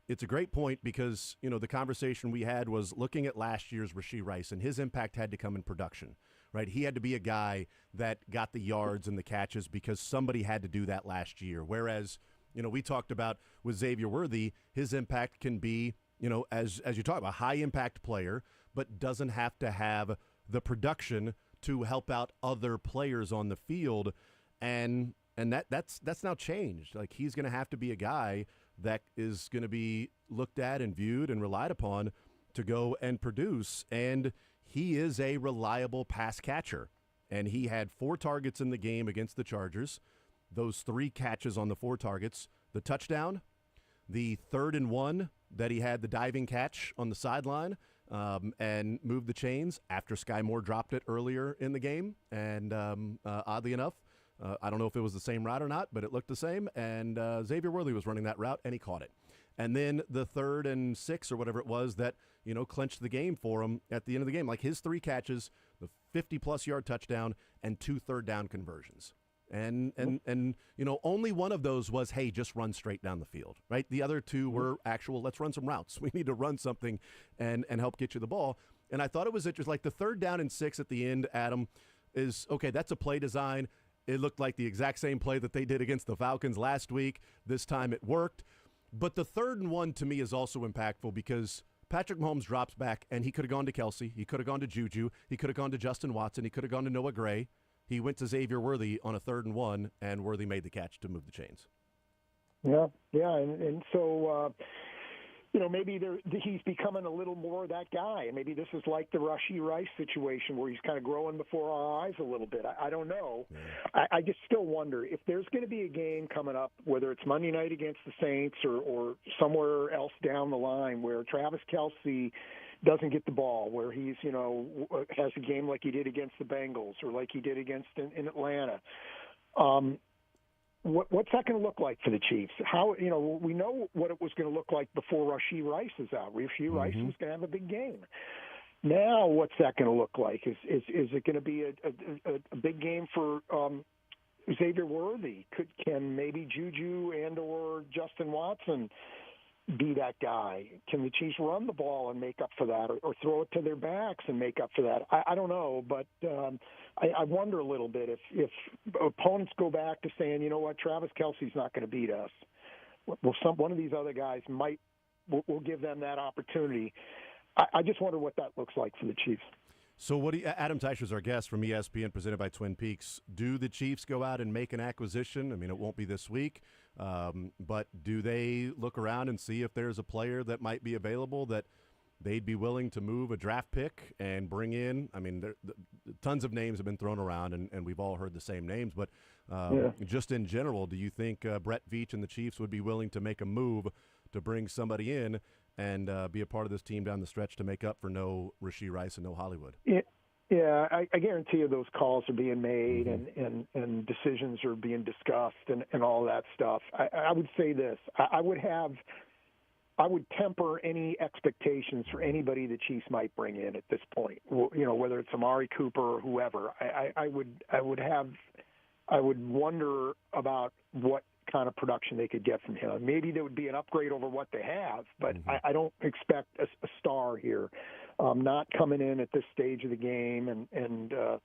it's a great point because the conversation we had was looking at last year's Rashee Rice, and his impact had to come in production, right? He had to be a guy that got the yards and the catches because somebody had to do that last year. Whereas we talked about with Xavier Worthy, his impact can be, as you talk about, a high-impact player, but doesn't have to have the production to help out other players on the field. And that's now changed. Like, he's going to have to be a guy that is going to be looked at and viewed and relied upon to go and produce. And he is a reliable pass catcher. And he had 4 targets in the game against the Chargers. Those 3 catches on the 4 targets, the touchdown, the 3rd and 1 that he had the diving catch on the sideline and moved the chains after Sky Moore dropped it earlier in the game. And oddly enough, I don't know if it was the same route or not, but it looked the same. And Xavier Worthy was running that route, and he caught it. And then the 3rd and 6 or whatever it was that, clinched the game for him at the end of the game. Like, his 3 catches, the 50-plus yard touchdown, and 2 third-down conversions. And only one of those was, hey, just run straight down the field, right? The other 2 were actual, let's run some routes. We need to run something and help get you the ball. And I thought it was interesting. Like, the 3rd down and 6 at the end, Adam, is, okay, that's a play design. It looked like the exact same play that they did against the Falcons last week. This time it worked. But the 3rd and 1 to me is also impactful because Patrick Mahomes drops back, and he could have gone to Kelce. He could have gone to Juju. He could have gone to Justin Watson. He could have gone to Noah Gray. He went to Xavier Worthy on a 3rd and 1, and Worthy made the catch to move the chains. Yeah, and so maybe he's becoming a little more that guy. And maybe this is like the Rashee Rice situation where he's kind of growing before our eyes a little bit. I don't know. Yeah. I just still wonder if there's going to be a game coming up, whether it's Monday night against the Saints or somewhere else down the line where Travis Kelce doesn't get the ball, where he's, has a game like he did against the Bengals or like he did against in Atlanta. What's that going to look like for the Chiefs? How we know what it was going to look like before Rashee Rice is out. Rashee Rice was going to have a big game. Now, what's that going to look like? Is it going to be a big game for Xavier Worthy? Can maybe Juju and or Justin Watson be that guy? Can the Chiefs run the ball and make up for that, or throw it to their backs and make up for that? I don't know, but I wonder a little bit if opponents go back to saying, you know what, Travis Kelce's not going to beat us. Well, one of these other guys will give them that opportunity. I just wonder what that looks like for the Chiefs. So Adam Teicher's our guest from ESPN, presented by Twin Peaks. Do the Chiefs go out and make an acquisition? I mean, it won't be this week, but do they look around and see if there's a player that might be available that they'd be willing to move a draft pick and bring in? I mean, tons of names have been thrown around, and we've all heard the same names. But just in general, do you think Brett Veach and the Chiefs would be willing to make a move to bring somebody in and be a part of this team down the stretch to make up for no Rashee Rice and no Hollywood. Yeah, I guarantee you those calls are being made and decisions are being discussed and all that stuff. I would say this. I would temper any expectations for anybody the Chiefs might bring in at this point. Whether it's Amari Cooper or whoever. I would wonder about what kind of production they could get from him. Maybe there would be an upgrade over what they have, but I don't expect a star here. Not coming in at this stage of the game and a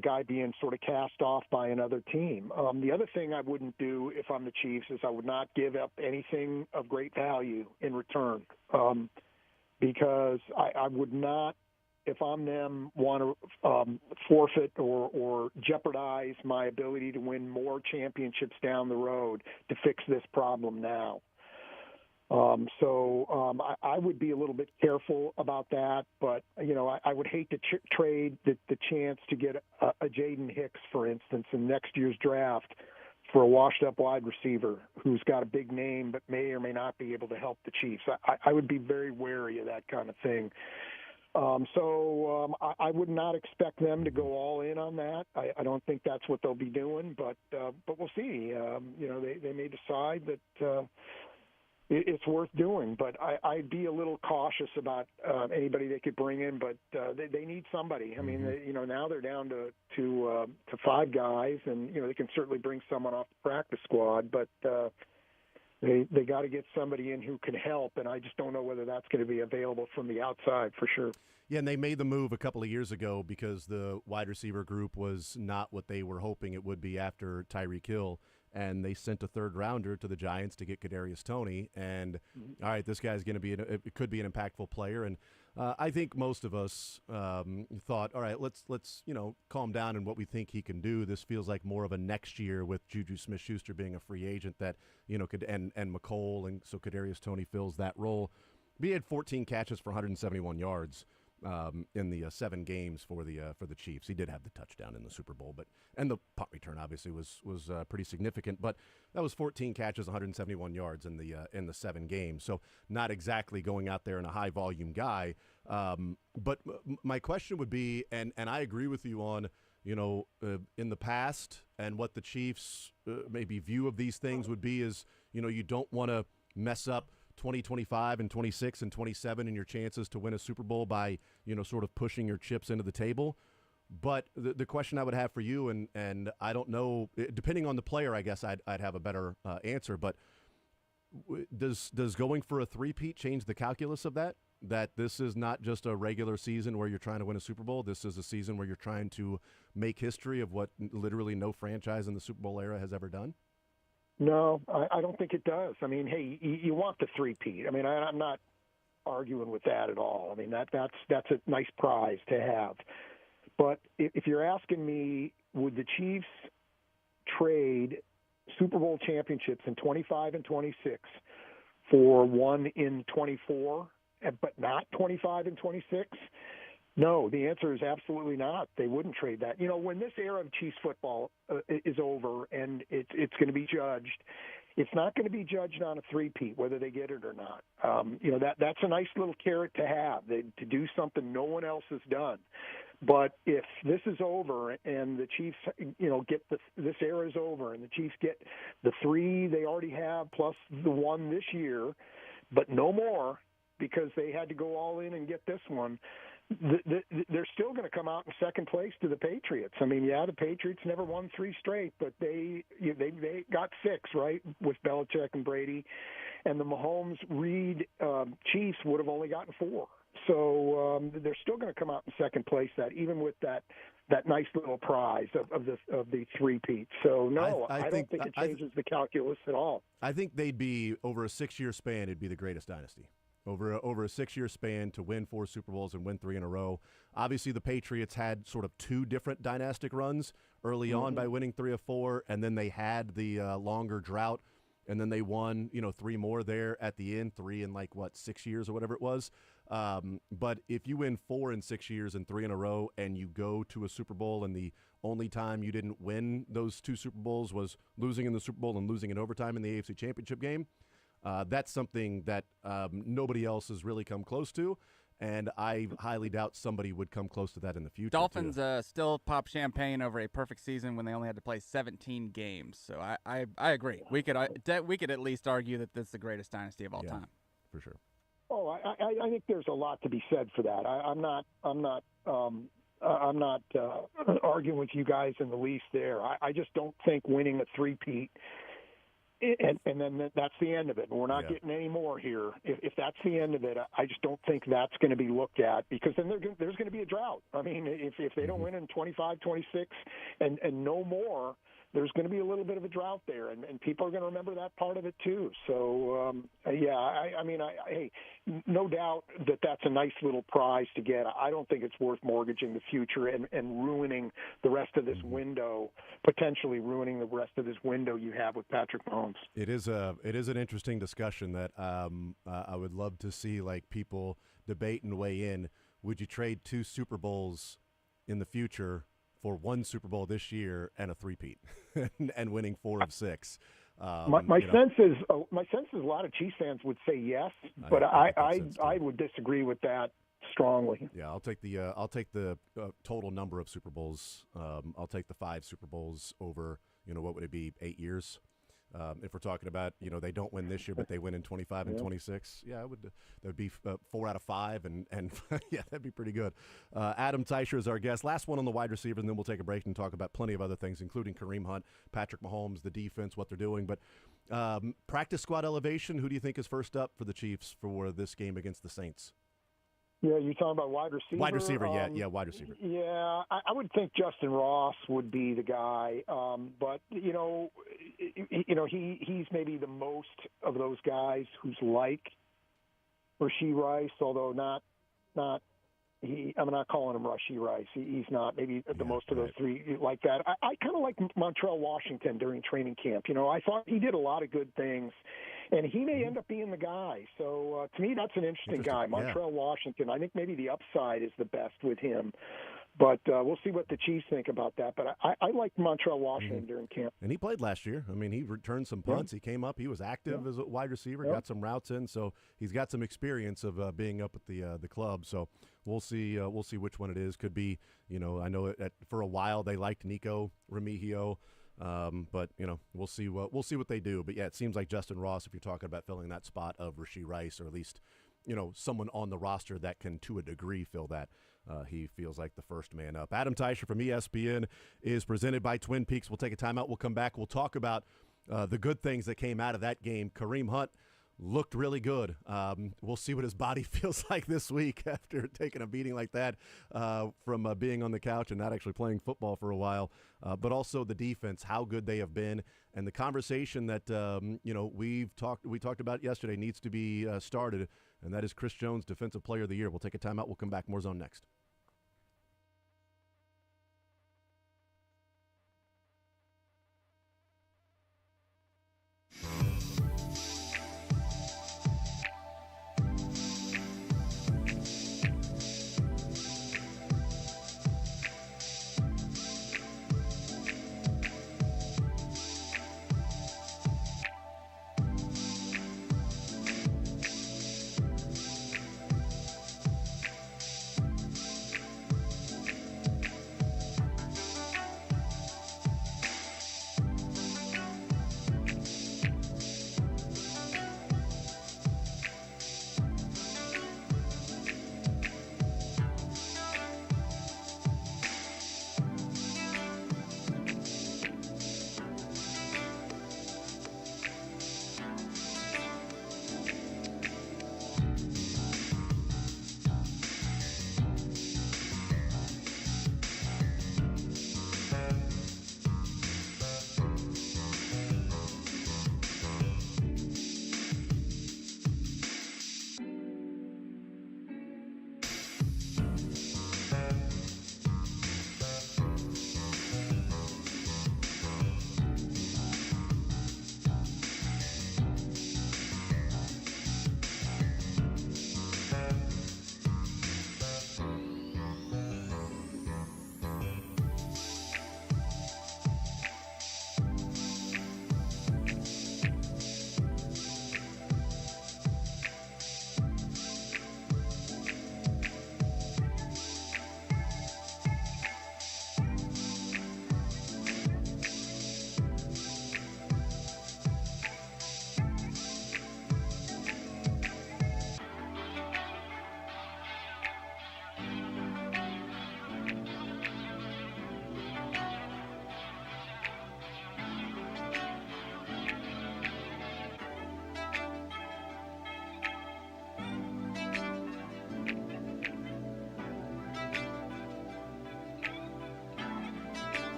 guy being sort of cast off by another team. The other thing I wouldn't do if I'm the Chiefs is I would not give up anything of great value in return, because I would not, if I'm them, want to forfeit or jeopardize my ability to win more championships down the road to fix this problem now. I would be a little bit careful about that, but I would hate to trade the chance to get a Jaden Hicks, for instance, in next year's draft for a washed-up wide receiver who's got a big name but may or may not be able to help the Chiefs. I would be very wary of that kind of thing. I would not expect them to go all in on that. I don't think that's what they'll be doing, but we'll see. They may decide that it's worth doing, but I'd be a little cautious about anybody they could bring in. But they need somebody. I mean, now they're down to 5 guys, and they can certainly bring someone off the practice squad, but they got to get somebody in who can help, and I just don't know whether that's going to be available from the outside for sure. Yeah, and they made the move a couple of years ago because the wide receiver group was not what they were hoping it would be after Tyreek Hill, and they sent a third-rounder to the Giants to get Kadarius Toney, and all right, this guy's going to be it could be an impactful player, and I think most of us thought, all right, let's calm down in what we think he can do. This feels like more of a next year with Juju Smith-Schuster being a free agent that could and McColl, and so Kadarius Toney fills that role. But he had 14 catches for 171 yards in the 7 games for the Chiefs. He did have the touchdown in the Super Bowl, and the punt return obviously was pretty significant. But that was 14 catches, 171 yards in the 7 games. So not exactly going out there in a high volume guy. But my question would be, and I agree with you on, in the past and what the Chiefs maybe view of these things would be is, you don't want to mess up 2025 and 26 and 27 and your chances to win a Super Bowl by, sort of pushing your chips into the table. But the question I would have for you, and I don't know, depending on the player, I guess I'd have a better answer, but does going for a three-peat change the calculus of that? That this is not just a regular season where you're trying to win a Super Bowl. This is a season where you're trying to make history of what literally no franchise in the Super Bowl era has ever done? No, I don't think it does. I mean, hey, you want the three-peat. I mean, I'm not arguing with that at all. I mean, that's a nice prize to have. But if you're asking me, would the Chiefs trade Super Bowl championships in 25 and 26 for one in 24, but not 25 and 26? No, the answer is absolutely not. They wouldn't trade that. When this era of Chiefs football is over and it's going to be judged, it's not going to be judged on a three-peat, whether they get it or not. That's a nice little carrot to have, to do something no one else has done. But if this is over and the Chiefs, get this era is over and the Chiefs get the 3 they already have plus the 1 this year, but no more because they had to go all in and get this one, they're still going to come out in second place to the Patriots. I mean, the Patriots never won 3 straight, but they got 6, right, with Belichick and Brady, and the Mahomes-Reed Chiefs would have only gotten 4. So they're still going to come out in second place, even with that nice little prize of the three-peat. So no, I don't think it changes the calculus at all. I think they'd be over a 6-year span. It'd be the greatest dynasty. Over a 6-year span to win 4 Super Bowls and win 3 in a row. Obviously, the Patriots had sort of 2 different dynastic runs early on by winning 3 of 4, and then they had the longer drought, and then they won 3 more there at the end, 3 in 6 years or whatever it was. But if you win 4 in 6 years and 3 in a row, and you go to a Super Bowl, and the only time you didn't win those 2 Super Bowls was losing in the Super Bowl and losing in overtime in the AFC Championship game. That's something that nobody else has really come close to, and I highly doubt somebody would come close to that in the future. Dolphins still pop champagne over a perfect season when they only had to play 17 games. So I agree. We could at least argue that this is the greatest dynasty of all time. For sure. Oh, I think there's a lot to be said for that. I'm not arguing with you guys in the least there. I just don't think winning a three-peat and then that's the end of it. And we're not getting any more here. If that's the end of it, I just don't think that's going to be looked at, because then there's going to be a drought. I mean, if they don't win in 25, 26 and no more, there's going to be a little bit of a drought there, and people are going to remember that part of it too. So, hey, no doubt that's a nice little prize to get. I don't think it's worth mortgaging the future and ruining the rest of this window, potentially ruining the rest of this window you have with Patrick Mahomes. It is an interesting discussion that I would love to see, like, people debate and weigh in. Would you trade 2 Super Bowls in the future for 1 Super Bowl this year and a three-peat and winning 4 of 6? My sense is a lot of Chiefs fans would say yes, but I would disagree with that strongly. Yeah, I'll take the total number of Super Bowls. I'll take the 5 Super Bowls over, what would it be, 8 years? If we're talking about, they don't win this year, but they win in 25 and 26. Yeah, that would be 4 out of 5, and yeah, that'd be pretty good. Adam Teicher is our guest. Last one on the wide receivers, and then we'll take a break and talk about plenty of other things, including Kareem Hunt, Patrick Mahomes, the defense, what they're doing. But practice squad elevation, who do you think is first up for the Chiefs for this game against the Saints? Yeah, you're talking about wide receiver? Wide receiver, yeah, wide receiver. Yeah, I would think Justin Ross would be the guy, but he's maybe the most of those guys who's like Rashee Rice, although not. I'm not calling him Rashee Rice. He's not maybe the most of those three like that. I kind of like Montrell Washington during training camp. I thought he did a lot of good things, and he may end up being the guy. So to me, that's an interesting guy, Montrell Washington. I think maybe the upside is the best with him. But we'll see what the Chiefs think about that. But I like Montrell Washington during camp. And he played last year. I mean, he returned some punts. He came up. He was active as a wide receiver, got some routes in. So he's got some experience of being up at the club. So we'll see which one it is. Could be, I know for a while they liked Nico Remigio. But we'll see what they do. But yeah, it seems like Justin Ross, if you're talking about filling that spot of Rashee Rice, or at least someone on the roster that can to a degree fill that. He feels like the first man up. Adam Teicher from ESPN is presented by Twin Peaks. We'll take a timeout. We'll come back. We'll talk about the good things that came out of that game. Kareem Hunt looked really good. We'll see what his body feels like this week after taking a beating like that from being on the couch and not actually playing football for a while. But also the defense, how good they have been, and the conversation that we talked about yesterday needs to be started, and that is Chris Jones, Defensive Player of the Year. We'll take a timeout. We'll come back. More Zone next.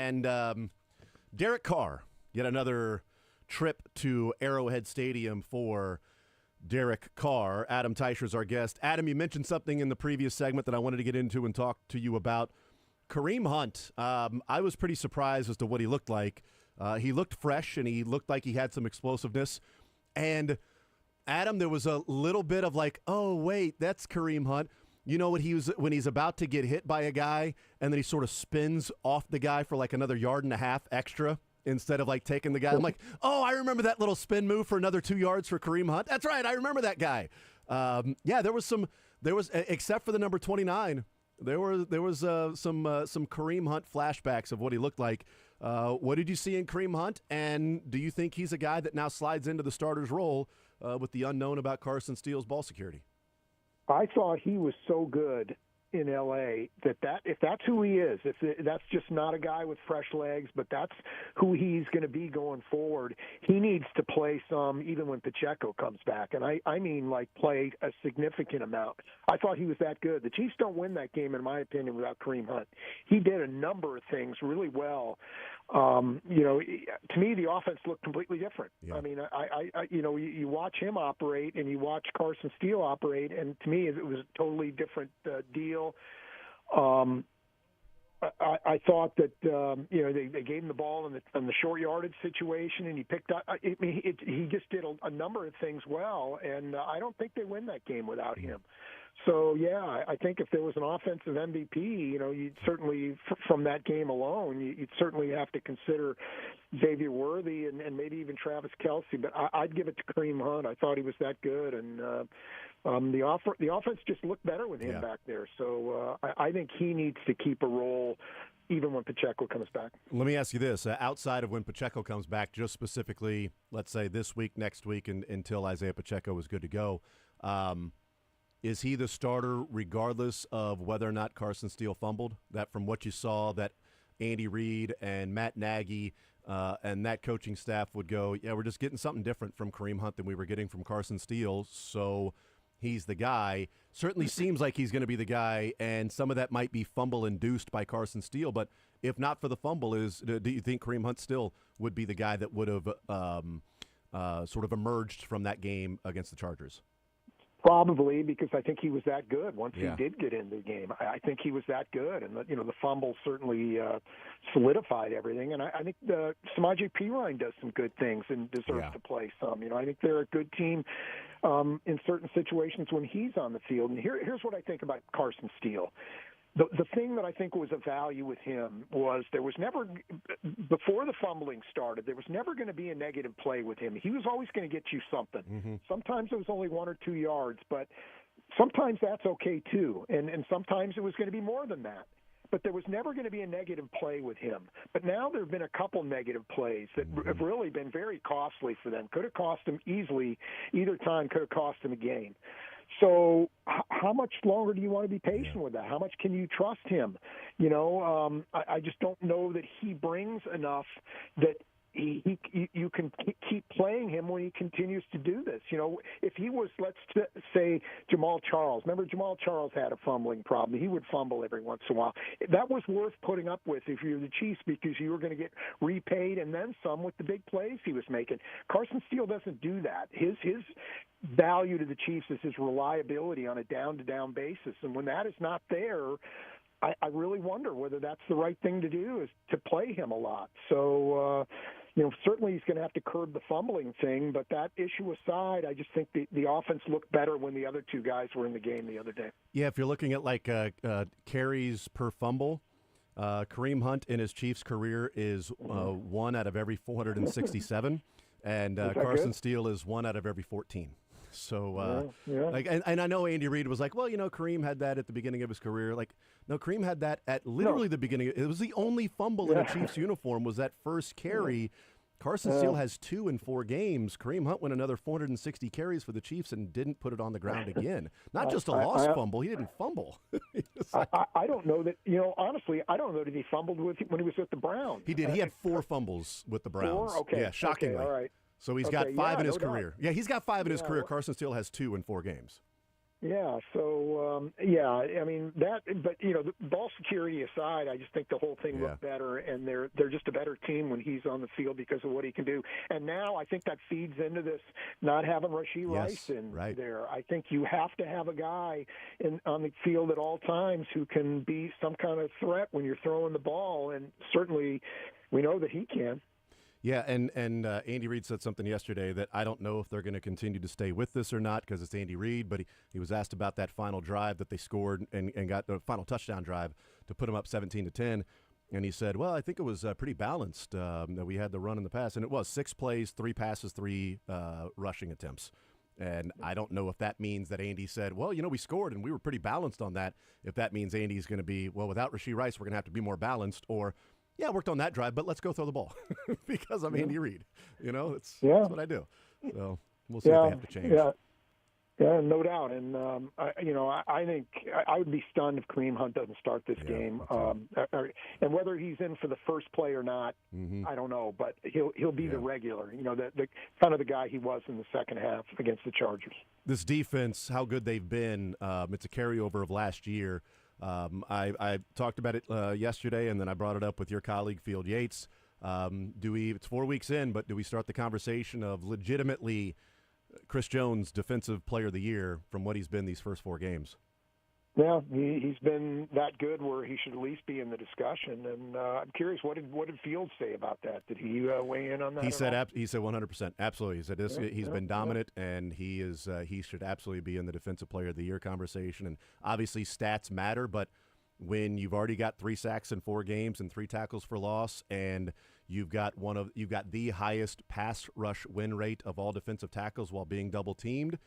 And Derek Carr, yet another trip to Arrowhead Stadium for Derek Carr. Adam Teicher's our guest. Adam, you mentioned something in the previous segment that I wanted to get into and talk to you about. Kareem Hunt, I was pretty surprised as to what he looked like. He looked fresh, and he looked like he had some explosiveness. And, Adam, there was a little bit of like, oh, wait, that's Kareem Hunt. You know what when he's about to get hit by a guy, and then he sort of spins off the guy for like another 1.5 yards extra instead of like taking the guy. I'm like, oh, I remember that little spin move for another 2 yards for Kareem Hunt. That's right, I remember that guy. There was except for the number 29. There was some Kareem Hunt flashbacks of what he looked like. What did you see in Kareem Hunt, and do you think he's a guy that now slides into the starter's role with the unknown about Carson Steele's ball security? I thought he was so good in L.A. that if that's who he is, if that's just not a guy with fresh legs, but that's who he's going to be going forward, he needs to play some even when Pacheco comes back. And I mean, like, play a significant amount. I thought he was that good. The Chiefs don't win that game, in my opinion, without Kareem Hunt. He did a number of things really well. To me, the offense looked completely different. Yeah. I mean, you watch him operate and you watch Carson Steele operate, and to me, it was a totally different deal. I thought that they gave him the ball in the short yardage situation, and he picked up. He just did a number of things well, and I don't think they win that game without him. So, yeah, I think if there was an offensive MVP, you'd certainly, from that game alone, you'd certainly have to consider Xavier Worthy and maybe even Travis Kelce. But I'd give it to Kareem Hunt. I thought he was that good. And the offense just looked better with him back there. So I think he needs to keep a role even when Pacheco comes back. Let me ask you this. Outside of when Pacheco comes back, just specifically, let's say this week, next week, and until Isaiah Pacheco is good to go, is he the starter regardless of whether or not Carson Steele fumbled? That from what you saw, that Andy Reid and Matt Nagy and that coaching staff would go, yeah, we're just getting something different from Kareem Hunt than we were getting from Carson Steele, so he's the guy. Certainly seems like he's going to be the guy, and some of that might be fumble-induced by Carson Steele, but if not for the fumble, do you think Kareem Hunt still would be the guy that would have sort of emerged from that game against the Chargers? Probably, because I think he was that good once he did get in the game. I think he was that good, and the fumble certainly solidified everything. And I think Samaje Perine does some good things and deserves to play some. I think they're a good team in certain situations when he's on the field. And here's what I think about Carson Steele. The thing that I think was a value with him was there was never, before the fumbling started, there was never going to be a negative play with him. He was always going to get you something. Mm-hmm. Sometimes it was only 1 or 2 yards, but sometimes that's okay too. And sometimes it was going to be more than that. But there was never going to be a negative play with him. But now there have been a couple negative plays that have really been very costly for them. Could have cost them easily. Either time could have cost them a game. So how much longer do you want to be patient with that? How much can you trust him? I just don't know that he brings enough that you can keep playing him when he continues to do this. If he was, let's say, Jamal Charles. Remember, Jamal Charles had a fumbling problem. He would fumble every once in a while. That was worth putting up with if you're the Chiefs, because you were going to get repaid and then some with the big plays he was making. Carson Steele doesn't do that. His value to the Chiefs is his reliability on a down-to-down basis. And when that is not there, I really wonder whether that's the right thing to do, is to play him a lot. So, certainly he's going to have to curb the fumbling thing, but that issue aside, I just think the offense looked better when the other two guys were in the game the other day. Yeah, if you're looking at like carries per fumble, Kareem Hunt in his Chiefs career is 1 out of every 467, and Carson Steele is 1 out of every 14. So, and I know Andy Reid was like, well, Kareem had that at the beginning of his career. Like, no, Kareem had that at literally the beginning. It was the only fumble in a Chiefs uniform was that first carry. Carson Steele has 2 in 4 games. Kareem Hunt went another 460 carries for the Chiefs and didn't put it on the ground again. Not just a lost fumble. He didn't fumble. I don't know that, honestly, I don't know that he fumbled when he was with the Browns. He did. He had 4 fumbles with the Browns. 4? Okay. Yeah, shockingly. Okay, all right. So he's got 5 in his career. Yeah, he's got 5 in his career. Carson Steele has 2 in 4 games. Yeah. So, yeah, I mean that, but the ball security aside, I just think the whole thing looked better, and they're just a better team when he's on the field because of what he can do. And now I think that feeds into this not having Rashee Rice in there. I think you have to have a guy on the field at all times who can be some kind of threat when you're throwing the ball, and certainly we know that he can. Yeah, and Andy Reid said something yesterday that I don't know if they're going to continue to stay with this or not because it's Andy Reid, but he was asked about that final drive that they scored and got the final touchdown drive to put them up 17-10, and he said, well, I think it was pretty balanced that we had the run and the pass, and it was 6 plays, 3 passes, 3 rushing attempts. And I don't know if that means that Andy said, well, we scored and we were pretty balanced on that. If that means Andy's going to be, well, without Rashee Rice, we're going to have to be more balanced, or yeah, I worked on that drive, but let's go throw the ball because I'm Andy Reid. That's what I do. So we'll see if they have to change. Yeah, no doubt. And I think I would be stunned if Kareem Hunt doesn't start this game. And whether he's in for the first play or not, I don't know. But he'll be the regular. The kind of the guy he was in the second half against the Chargers. This defense, how good they've been. It's a carryover of last year. I talked about it yesterday, and then I brought it up with your colleague Field Yates. It's 4 weeks in, but do we start the conversation of legitimately Chris Jones Defensive Player of the Year from what he's been these first 4 games? Yeah, he's been that good where he should at least be in the discussion. And I'm curious, what did Fields say about that? Did he weigh in on that? He said 100%, absolutely. He said he's been dominant, and he should absolutely be in the Defensive Player of the Year conversation. And obviously, stats matter, but when you've already got 3 sacks in 4 games and 3 tackles for loss, and you've got the highest pass rush win rate of all defensive tackles while being double teamed,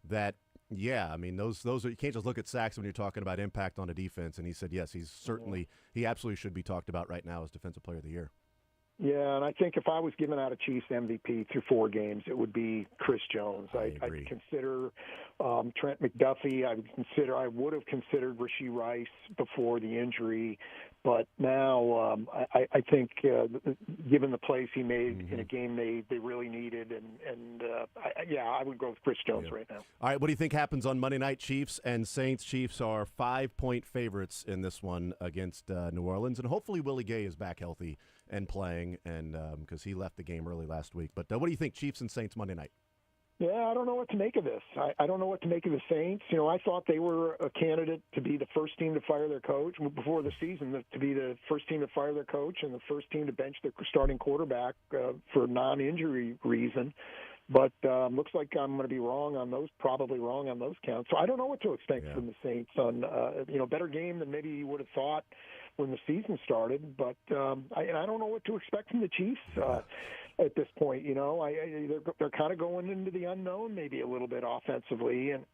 that. Yeah, I mean those are, you can't just look at sacks when you're talking about impact on a defense. And he said yes, he absolutely should be talked about right now as Defensive Player of the Year. Yeah, and I think if I was giving out a Chiefs MVP through 4 games, it would be Chris Jones. I'd consider Trent McDuffie. I would have considered Rashee Rice before the injury, but now I think given the plays he made in a game they really needed, I would go with Chris Jones right now. All right, what do you think happens on Monday night? Chiefs and Saints. Chiefs are 5-point favorites in this one against New Orleans, and hopefully Willie Gay is back healthy and playing, and because he left the game early last week. But what do you think, Chiefs and Saints Monday night? Yeah, I don't know what to make of this. I don't know what to make of the Saints. I thought they were a candidate to be the first team to fire their coach before the season, to be the first team to fire their coach and the first team to bench their starting quarterback for non-injury reason. But looks like I'm going to be probably wrong on those counts. So I don't know what to expect from the Saints on better game than maybe you would have thought when the season started. But I don't know what to expect from the Chiefs at this point. They're kind of going into the unknown maybe a little bit offensively, and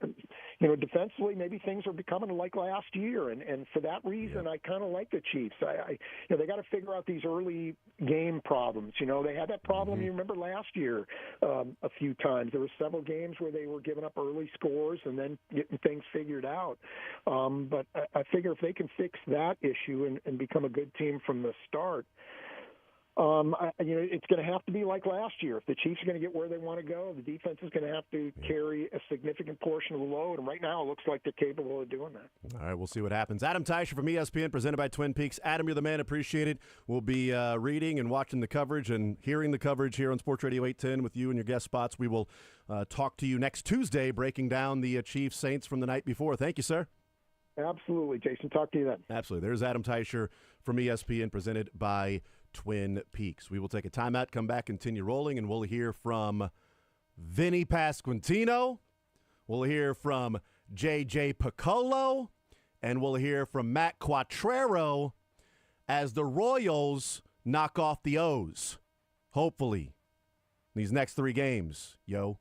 defensively maybe things are becoming like last year. And for that reason, I kind of like the Chiefs. They got to figure out these early game problems. They had that problem. You remember last year a few times there were several games where they were giving up early scores and then getting things figured out. But I figure if they can fix that issue and become a good team from the start, it's going to have to be like last year. If the Chiefs are going to get where they want to go, the defense is going to have to carry a significant portion of the load. And right now, it looks like they're capable of doing that. All right, we'll see what happens. Adam Teicher from ESPN, presented by Twin Peaks. Adam, you're the man. Appreciate it. We'll be reading and watching the coverage and hearing the coverage here on Sports Radio 810 with you and your guest spots. We will talk to you next Tuesday, breaking down the Chiefs Saints from the night before. Thank you, sir. Absolutely, Jason. Talk to you then. Absolutely. There's Adam Teicher from ESPN, presented by Twin Peaks. We will take a timeout, come back, continue rolling, and we'll hear from Vinny Pasquantino. We'll hear from J.J. Piccolo, and we'll hear from Matt Quattrero as the Royals knock off the O's. Hopefully, these next 3 games, yo.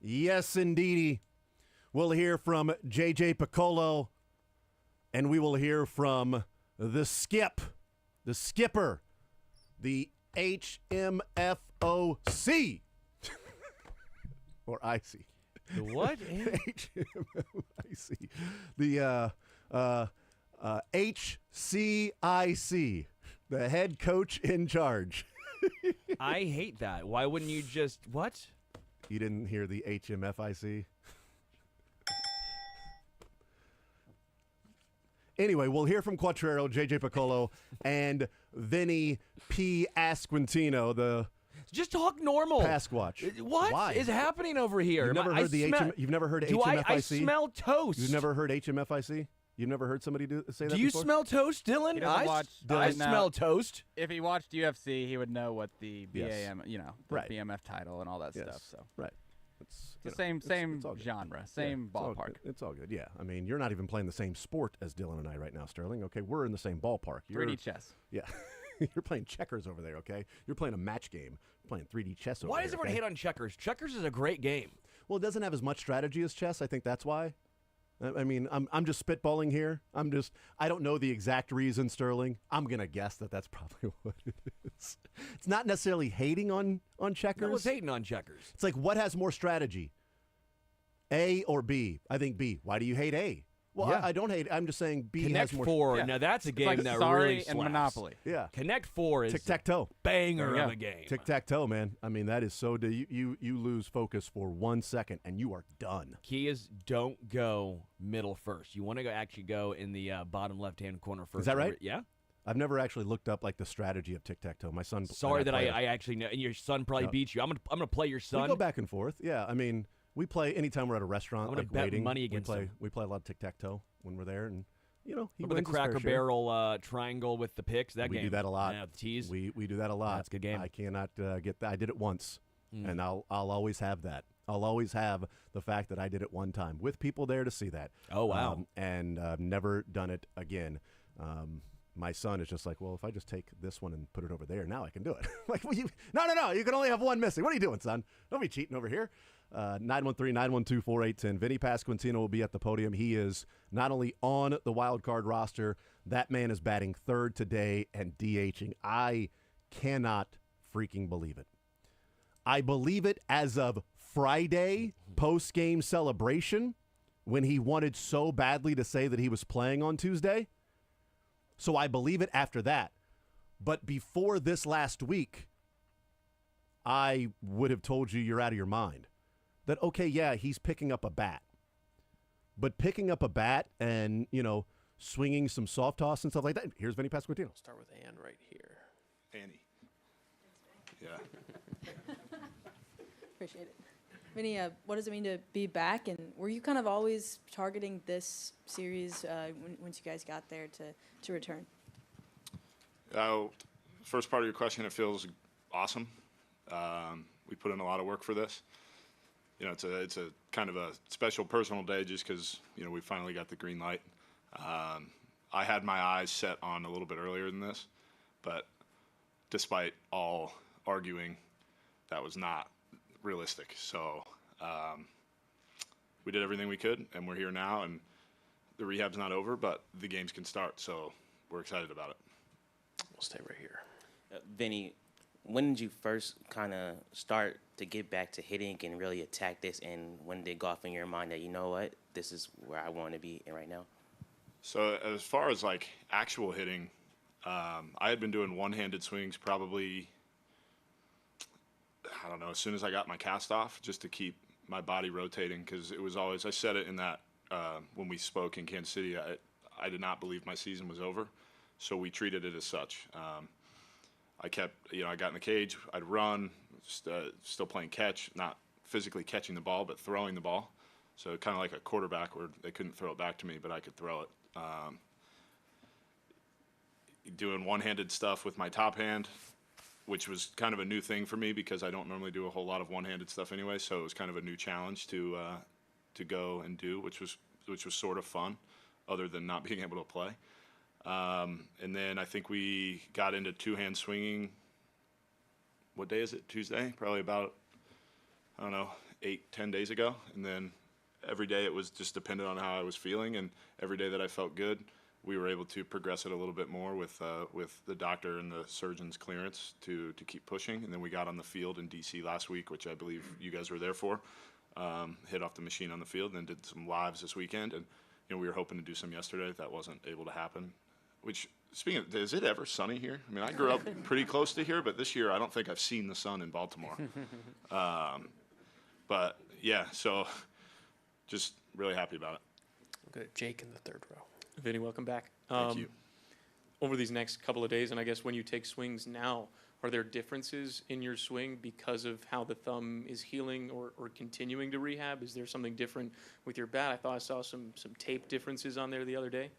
Yes, indeedy. We'll hear from J.J. Piccolo, and we will hear from the skipper, the HMFOC, or IC. The what? HMFIC. The HCIC, the head coach in charge. I hate that. Why wouldn't you just what? You didn't hear the HMFIC? Anyway, we'll hear from Quattrero, J.J. Piccolo, and Vinny P. Asquintino, the just talk normal. Pasquatch. What is happening over here? You've never heard You've never heard HMFIC? I smell toast. You've never heard HMFIC? You've never heard somebody say that Do you before? smell toast, Dylan? I smell toast. If he watched UFC, he would know what the BAM, the Right. BMF title and all that stuff. So right. It's the same genre, same ballpark. It's all good. Yeah. I mean, you're not even playing the same sport as Dylan and I right now, Sterling. Okay, we're in the same ballpark. 3D chess. Yeah. You're playing checkers over there, okay? You're playing a match game. You're playing 3D chess over there. Why does everyone hate on checkers? Checkers is a great game. Well, it doesn't have as much strategy as chess. I think that's why. I mean, I'm just spitballing here. I don't know the exact reason, Sterling. I'm going to guess that that's probably what it is. It's not necessarily hating on checkers. No one's hating on checkers. It's like, what has more strategy? A or B? I think B. Why do you hate A? Well, Yeah. I don't hate. I'm just saying B Connect has more. 4. Yeah. Now that's a game like that Sorry really and slaps. Monopoly. Yeah. Connect 4 is Tic-tac-toe. banger Yeah. of a game. Tic-tac-toe, man. I mean, that is so. You lose focus for 1 second and you are done. Key is don't go middle first. You want to actually go in the bottom left-hand corner first. Is that right? Yeah. I've never actually looked up like the strategy of tic-tac-toe. My son. Sorry that played I actually know. And your son probably beat you. I'm gonna play your son. We go back and forth. Yeah, I mean, we play anytime we're at a restaurant. I'm gonna like bet waiting. money against him. We play a lot of tic-tac-toe when we're there, and he Remember the wins his fair Cracker share. Barrel triangle with the picks? That We game. do that a lot. Yeah, the tees. We do that a lot. That's a good game. I cannot get that. I did it once, and I'll always have that. I'll always have the fact that I did it one time with people there to see that. Oh, wow. And I've never done it again. My son is just like, well, if I just take this one and put it over there, now I can do it. Like, well, no, you can only have one missing. What are you doing, son? Don't be cheating over here. 913-912-4810. Vinny Pasquantino will be at the podium. He is not only on the wild card roster, that man is batting third today and DHing. I cannot freaking believe it. I believe it as of Friday post-game celebration when he wanted so badly to say that he was playing on Tuesday. So I believe it after that. But before this last week, I would have told you you're out of your mind. That, okay, yeah, he's picking up a bat. But picking up a bat and, swinging some soft toss and stuff like that. Here's Vinny Pasquantino. Start with Ann right here. Annie. Yeah. Appreciate it. Vinny, what does it mean to be back? And were you kind of always targeting this series once you guys got there to return? First part of your question, it feels awesome. We put in a lot of work for this. It's a kind of a special personal day just because, we finally got the green light. I had my eyes set on a little bit earlier than this, but despite all arguing, that was not realistic. So we did everything we could, and we're here now, and the rehab's not over, but the games can start, so we're excited about it. We'll stay right here. Vinny, when did you first kind of start to get back to hitting and really attack this, and when did golf in your mind that, you know what, this is where I want to be right now? So as far as like actual hitting, I had been doing one-handed swings probably, I don't know, as soon as I got my cast off, just to keep my body rotating, because it was always, I said it in that, when we spoke in Kansas City, I did not believe my season was over, so we treated it as such. I kept, I got in the cage, I'd run, still playing catch, not physically catching the ball, but throwing the ball. So kind of like a quarterback where they couldn't throw it back to me, but I could throw it. Doing one-handed stuff with my top hand, which was kind of a new thing for me because I don't normally do a whole lot of one-handed stuff anyway. So it was kind of a new challenge to go and do, which was sort of fun, other than not being able to play. And then I think we got into two-hand swinging. What day is it? Tuesday? Probably about, I don't know, 8-10 days ago, and then every day it was just dependent on how I was feeling, and every day that I felt good, we were able to progress it a little bit more with the doctor and the surgeon's clearance to keep pushing. And then we got on the field in DC last week, which I believe you guys were there for. Hit off the machine on the field, and then did some lives this weekend. And we were hoping to do some yesterday. That wasn't able to happen. Which, speaking of, is it ever sunny here? I mean, I grew up pretty close to here, but this year I don't think I've seen the sun in Baltimore. But yeah, so just really happy about it. We'll go to Jake in the third row. Vinny, welcome back. Thank you. Over these next couple of days, and I guess when you take swings now, are there differences in your swing because of how the thumb is healing or continuing to rehab? Is there something different with your bat? I thought I saw some tape differences on there the other day.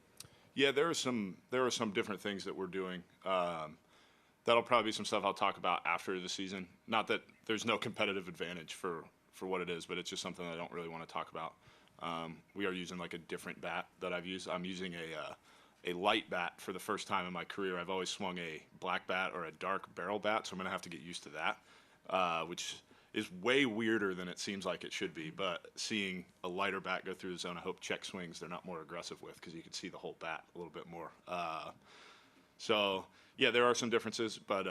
Yeah, there are some different things that we're doing. That'll probably be some stuff I'll talk about after the season. Not that there's no competitive advantage for what it is, but it's just something I don't really want to talk about. We are using like a different bat that I've used. I'm using a light bat for the first time in my career. I've always swung a black bat or a dark barrel bat, so I'm going to have to get used to that, which is way weirder than it seems like it should be. But seeing a lighter bat go through the zone, I hope check swings they're not more aggressive with, because you can see the whole bat a little bit more. So, yeah, there are some differences, but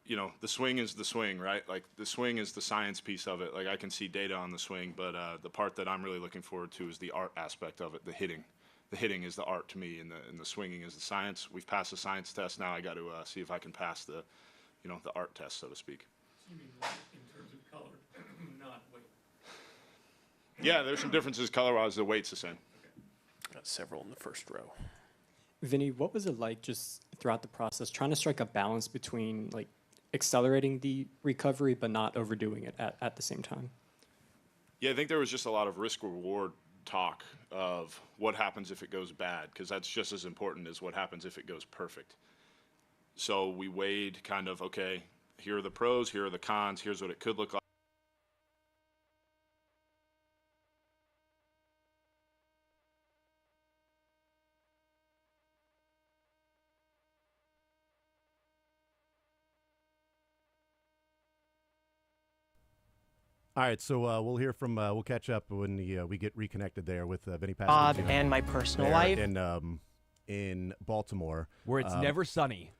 the swing is the swing, right? Like, the swing is the science piece of it. Like, I can see data on the swing, but the part that I'm really looking forward to is the art aspect of it, the hitting. The hitting is the art to me, and the swinging is the science. We've passed the science test. Now I got to see if I can pass the art test, so to speak. You mean light in terms of color, not weight? Yeah, there's some differences color-wise. The weight's the same. Got several in the first row. Vinny, what was it like just throughout the process trying to strike a balance between like accelerating the recovery but not overdoing it at the same time? Yeah, I think there was just a lot of risk-reward talk of what happens if it goes bad, because that's just as important as what happens if it goes perfect. So we weighed kind of, okay, here are the pros, here are the cons, here's what it could look like. All right, so we'll catch up when we get reconnected there with Vinny Bob Pasquantino and my personal life in Baltimore, where it's never sunny.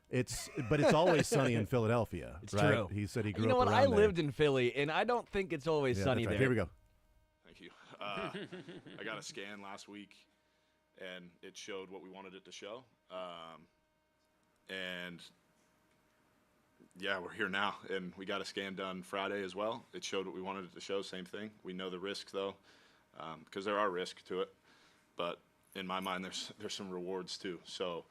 But it's always sunny in Philadelphia. It's right? true. He said he grew you know up what? around I there. lived in Philly, and I don't think it's always sunny that's right. there. Here we go. Thank you. I got a scan last week, and it showed what we wanted it to show. And yeah, we're here now, and we got a scan done Friday as well. It showed what we wanted it to show, same thing. We know the risk, though, because there are risks to it. But in my mind, there's some rewards, too. So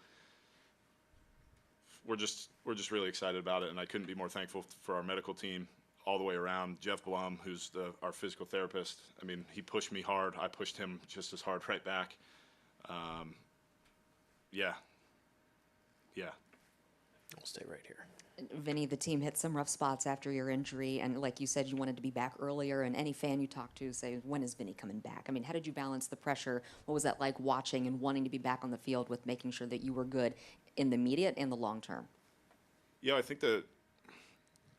we're just really excited about it, and I couldn't be more thankful for our medical team all the way around. Jeff Blum, who's our physical therapist, I mean, he pushed me hard. I pushed him just as hard right back. Yeah. We'll stay right here. Vinny, the team hit some rough spots after your injury, and like you said, you wanted to be back earlier, and any fan you talk to say, when is Vinny coming back? I mean, how did you balance the pressure? What was that like watching and wanting to be back on the field with making sure that you were good in the immediate and the long term? Yeah, I think that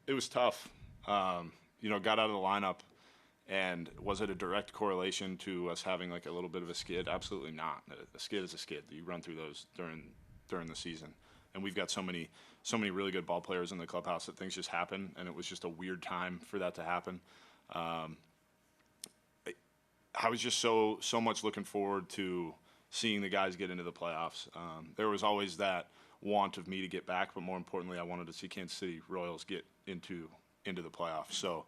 it was tough. Got out of the lineup, and was it a direct correlation to us having like a little bit of a skid? Absolutely not. A skid is a skid. You run through those during the season. And we've got so many really good ball players in the clubhouse that things just happen, and it was just a weird time for that to happen. I was just so much looking forward to seeing the guys get into the playoffs. There was always that want of me to get back, but more importantly, I wanted to see Kansas City Royals get into the playoffs. So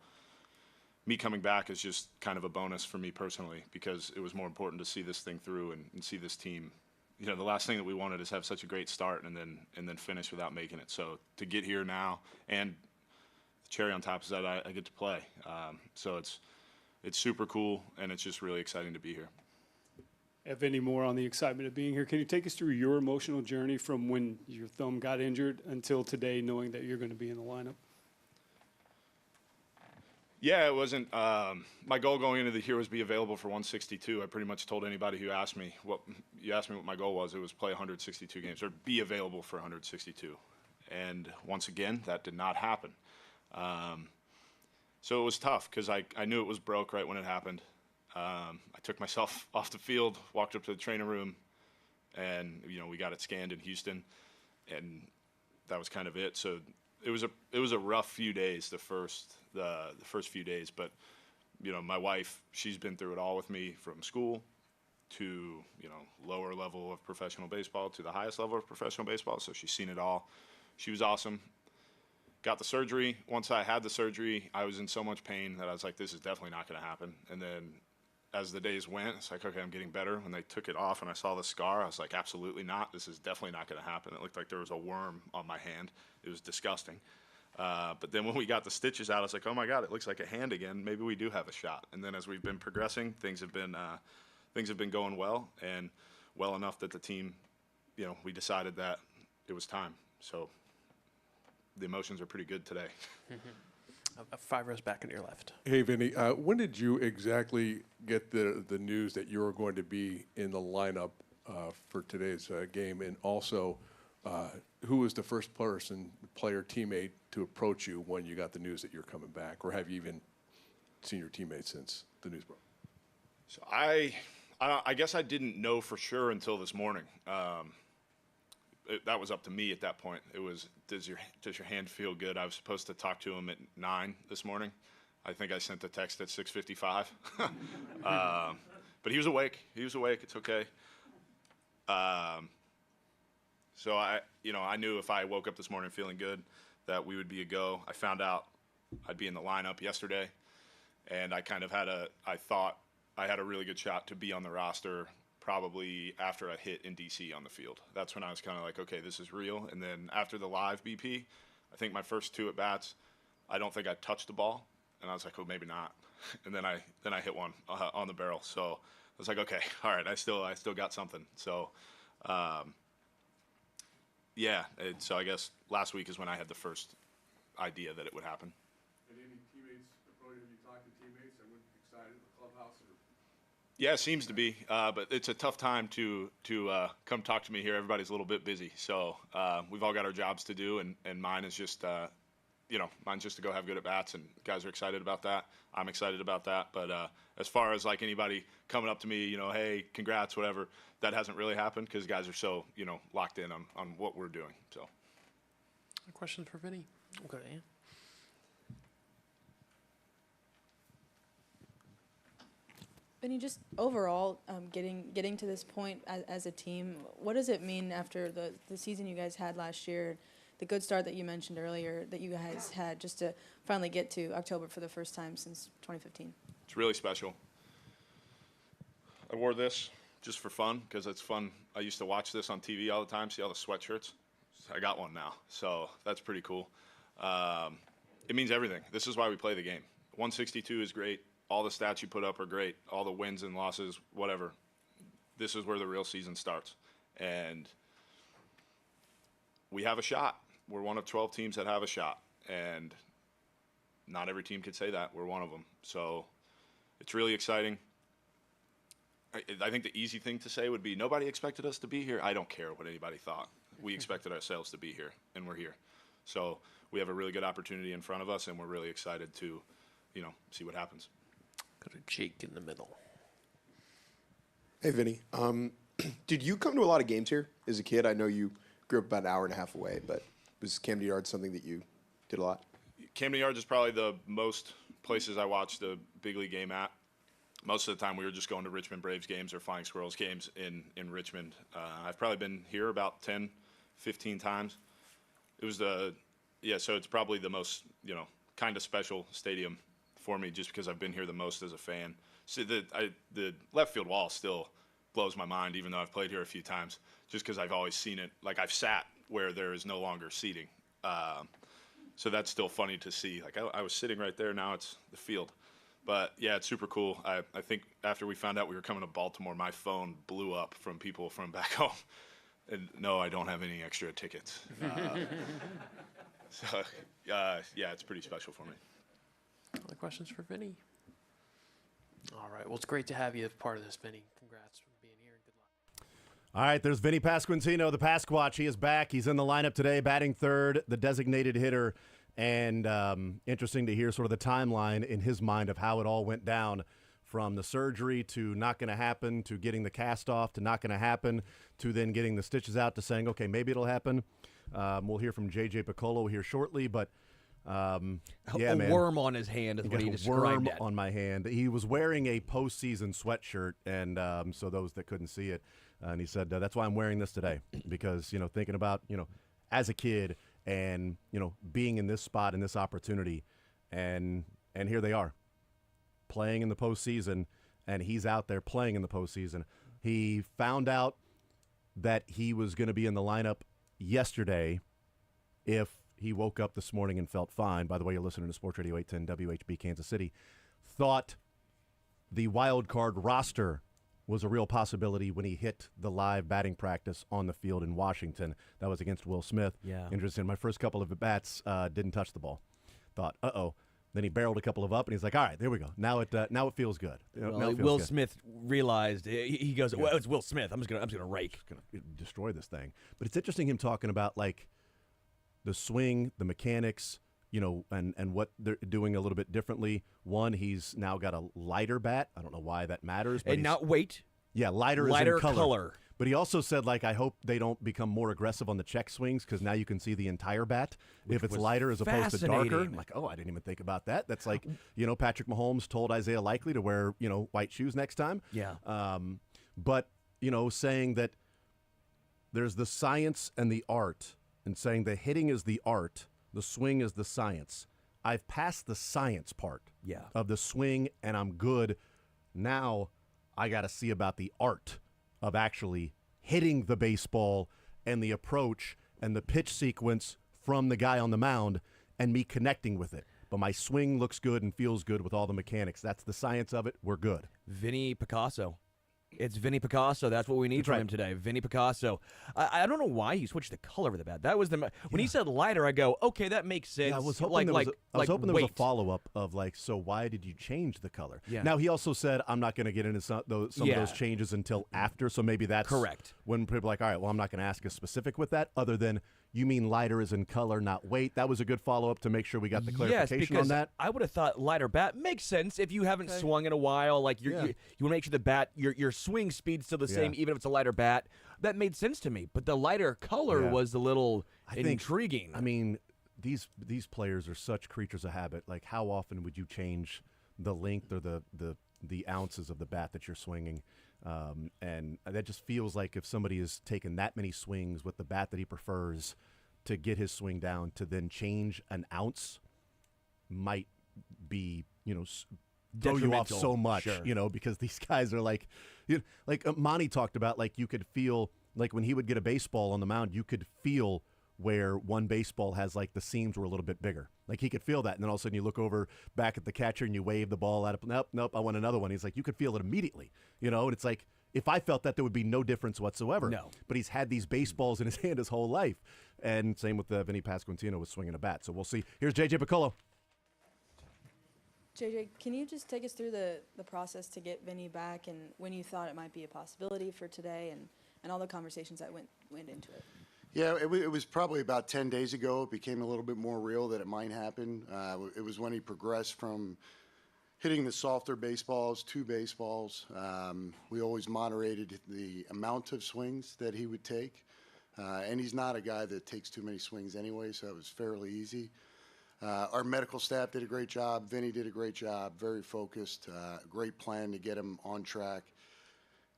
me coming back is just kind of a bonus for me personally, because it was more important to see this thing through and see this team. The last thing that we wanted is have such a great start and then finish without making it. So to get here now, and the cherry on top is that I get to play. So it's super cool, and it's just really exciting to be here. Have any more on the excitement of being here? Can you take us through your emotional journey from when your thumb got injured until today, knowing that you're going to be in the lineup? Yeah, it wasn't. My goal going into the year was be available for 162. I pretty much told anybody who asked me what my goal was. It was play 162 games or be available for 162. And once again, that did not happen. So it was tough because I knew it was broke right when it happened. I took myself off the field, walked up to the training room, and we got it scanned in Houston, and that was kind of it. So it was a rough few days, the first few days. But my wife, she's been through it all with me, from school to lower level of professional baseball to the highest level of professional baseball. So she's seen it all. She was awesome. Got the surgery. Once I had the surgery, I was in so much pain that I was like, this is definitely not going to happen. And then as the days went, it's like, okay, I'm getting better. When they took it off and I saw the scar, I was like, absolutely not. This is definitely not going to happen. It looked like there was a worm on my hand. It was disgusting. But then when we got the stitches out, I was like, oh my God, it looks like a hand again. Maybe we do have a shot. And then as we've been progressing, things have been going well, and well enough that the team, we decided that it was time. So the emotions are pretty good today. 5 rows back into your left. Hey, Vinny, when did you exactly get the news that you were going to be in the lineup for today's game? And also, who was the first player, teammate to approach you when you got the news that you're coming back? Or have you even seen your teammates since the news broke? So I guess I didn't know for sure until this morning. That was up to me at that point. It was, does your hand feel good? I was supposed to talk to him at 9 this morning. I think I sent the text at 6:55. But he was awake. It's okay. So I knew if I woke up this morning feeling good that we would be a go. I found out I'd be in the lineup yesterday, and I thought I had a really good shot to be on the roster probably after a hit in DC on the field. That's when I was kind of like, okay, this is real. And then after the live BP, I think my first 2 at-bats, I don't think I touched the ball. And I was like, oh, maybe not. And then I hit one on the barrel. So I was like, okay, all right, I still got something. So, so I guess last week is when I had the first idea that it would happen. And any teammates, have you talked to teammates that were excited in the clubhouse? Yeah, it seems to be, but it's a tough time to come talk to me here. Everybody's a little bit busy, so we've all got our jobs to do, and mine is just, mine's just to go have good at bats, and guys are excited about that. I'm excited about that, but as far as like anybody coming up to me, hey, congrats, whatever, that hasn't really happened because guys are so locked in on what we're doing. So, Questions for Vinny? Okay. Benny, just overall, getting to this point as a team, what does it mean after the season you guys had last year, the good start that you mentioned earlier that you guys had, just to finally get to October for the first time since 2015? It's really special. I wore this just for fun because it's fun. I used to watch this on TV all the time, see all the sweatshirts. I got one now, so that's pretty cool. It means everything. This is why we play the game. 162 is great. All the stats you put up are great. All the wins and losses, whatever. This is where the real season starts. And we have a shot. We're one of 12 teams that have a shot. And not every team could say that. We're one of them. So it's really exciting. I think the easy thing to say would be nobody expected us to be here. I don't care what anybody thought. We expected ourselves to be here, and we're here. So we have a really good opportunity in front of us, and we're really excited to, see what happens. Go to Jake in the middle. Hey, Vinny. Did you come to a lot of games here as a kid? I know you grew up about an hour and a half away, but was Camden Yards something that you did a lot? Camden Yards is probably the most places I watched a big league game at. Most of the time we were just going to Richmond Braves games or Flying Squirrels games in Richmond. I've probably been here about 10, 15 times. It was so it's probably the most, kind of special stadium for me just because I've been here the most as a fan. So the left field wall still blows my mind, even though I've played here a few times, just because I've always seen it. Like, I've sat where there is no longer seating. So that's still funny to see. Like, I was sitting right there. Now it's the field. But, yeah, it's super cool. I think after we found out we were coming to Baltimore, my phone blew up from people from back home. And, no, I don't have any extra tickets. It's pretty special for me. Other questions for Vinny? All right. Well, it's great to have you as part of this, Vinny. Congrats for being here. Good luck. All right, there's Vinny Pasquantino, the Pasquatch. He is back. He's in the lineup today, batting third, the designated hitter And interesting to hear sort of the timeline in his mind of how it all went down, from the surgery to not going to happen, to getting the cast off, to not going to happen, to then getting the stitches out, to saying, okay, maybe it'll happen. We'll hear from J.J. Piccolo here shortly, but yeah, a man. worm on his hand is He what got he a described worm it. on my hand. He was wearing a postseason sweatshirt, and so those that couldn't see it, and he said, that's why I'm wearing this today, because, thinking about, as a kid and, being in this spot and this opportunity, and here they are, playing in the postseason, and he's out there playing in the postseason. He found out that he was going to be in the lineup yesterday if he woke up this morning and felt fine. By the way, you're listening to Sports Radio 810 WHB Kansas City. Thought the wild card roster was a real possibility when he hit the live batting practice on the field in Washington. That was against Will Smith. Yeah. Interesting. My first couple of at-bats didn't touch the ball. Thought, uh-oh. Then he barreled a couple of up, and he's like, all right, there we go. Now it feels good. Now it feels Will good. Smith realized, he goes, well, it's Will Smith. I'm just gonna rake. Just gonna destroy this thing. But it's interesting him talking about, like, the swing, the mechanics, and what they're doing a little bit differently. One, he's now got a lighter bat. I don't know why that matters. But And not weight. Yeah, lighter Lighter is in color. But he also said, like, I hope they don't become more aggressive on the check swings, because now you can see the entire bat if it's was lighter as opposed to darker. fascinating. I'm like, oh, I didn't even think about that. That's like, Patrick Mahomes told Isaiah Likely to wear, white shoes next time. Yeah. But, saying that there's the science and the art, and saying the hitting is the art, the swing is the science. I've passed the science part of the swing, and I'm good. Now I got to see about the art of actually hitting the baseball and the approach and the pitch sequence from the guy on the mound and me connecting with it. But my swing looks good and feels good with all the mechanics. That's the science of it. We're good. Vinny Picasso. It's Vinny Picasso. That's what we need from him today. Vinny Picasso. I don't know why he switched the color of the bat. That was when he said lighter, I go, okay, that makes sense. Yeah, I was hoping there was a follow-up of, like, so why did you change the color? Yeah. Now, he also said, I'm not going to get into some of those changes until after, so maybe that's correct. When people are like, all right, well, I'm not going to ask a specific with that, other than you mean lighter is in color, not weight. That was a good follow-up to make sure we got the clarification on that. I would have thought lighter bat makes sense if you haven't swung in a while. Like you want to make sure the bat, your swing speed's still the same, even if it's a lighter bat. That made sense to me. But the lighter color was a little intriguing. I mean, these players are such creatures of habit. Like, how often would you change the length or the ounces of the bat that you're swinging? And that just feels like if somebody has taken that many swings with the bat that he prefers to get his swing down, to then change an ounce might be, throw you off so much, because these guys are like, Monty talked about, like, you could feel, like, when he would get a baseball on the mound, you could feel where one baseball has, like, the seams were a little bit bigger. Like, he could feel that, and then all of a sudden you look over back at the catcher and you wave the ball at him. Nope, I want another one. He's like, you could feel it immediately, and it's like, if I felt that, there would be no difference whatsoever. No. But he's had these baseballs in his hand his whole life. And same with Vinny Pasquantino with swinging a bat. So we'll see. Here's J.J. Piccolo. JJ, can you just take us through the process to get Vinny back, and when you thought it might be a possibility for today, and all the conversations that went into it? Yeah, it was probably about 10 days ago. It became a little bit more real that it might happen. It was when he progressed from hitting the softer baseballs to baseballs. We always moderated the amount of swings that he would take. And he's not a guy that takes too many swings anyway, so it was fairly easy. Our medical staff did a great job. Vinny did a great job, very focused, great plan to get him on track.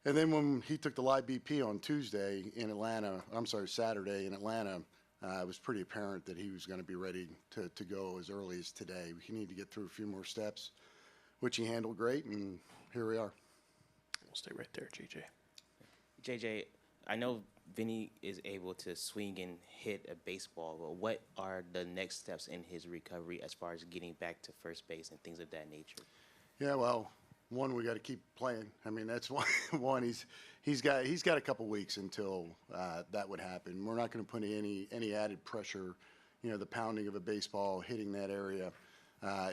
And then when he took the live BP on Saturday in Atlanta, it was pretty apparent that he was going to be ready to go as early as today. We need to get through a few more steps, which he handled great, and here we are. We'll stay right there, JJ. JJ, I know Vinny is able to swing and hit a baseball, but what are the next steps in his recovery as far as getting back to first base and things of that nature? Yeah, well, one, we got to keep playing. I mean, that's one. He's got a couple weeks until that would happen. We're not going to put any added pressure. The pounding of a baseball hitting that area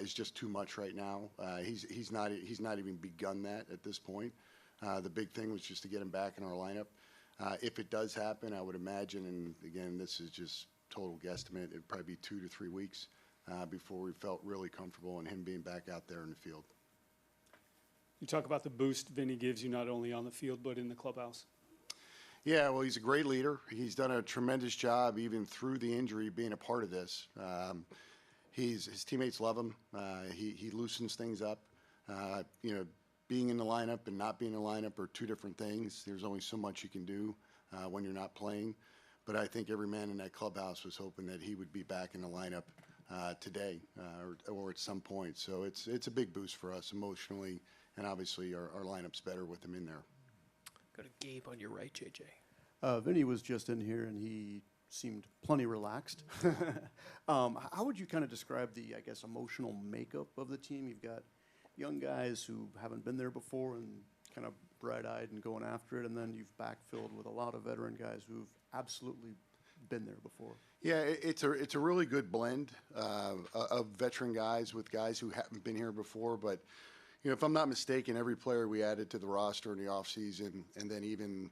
is just too much right now. He's not even begun that at this point. The big thing was just to get him back in our lineup. If it does happen, I would imagine, and again, this is just total guesstimate, it'd probably be 2 to 3 weeks before we felt really comfortable in him being back out there in the field. You talk about the boost Vinny gives you not only on the field but in the clubhouse. Yeah, well, he's a great leader. He's done a tremendous job, even through the injury, being a part of this. His teammates love him. He loosens things up. Being in the lineup and not being in the lineup are two different things. There's only so much you can do when you're not playing. But I think every man in that clubhouse was hoping that he would be back in the lineup today or at some point. So it's a big boost for us emotionally, and obviously our lineup's better with him in there. Go to Gabe on your right, JJ. Vinny was just in here, and he seemed plenty relaxed. How would you kind of describe the, I guess, emotional makeup of the team? You've got young guys who haven't been there before and kind of bright-eyed and going after it, and then you've backfilled with a lot of veteran guys who've absolutely been there before. Yeah, it's a really good blend of veteran guys with guys who haven't been here before. But if I'm not mistaken, every player we added to the roster in the offseason, and then even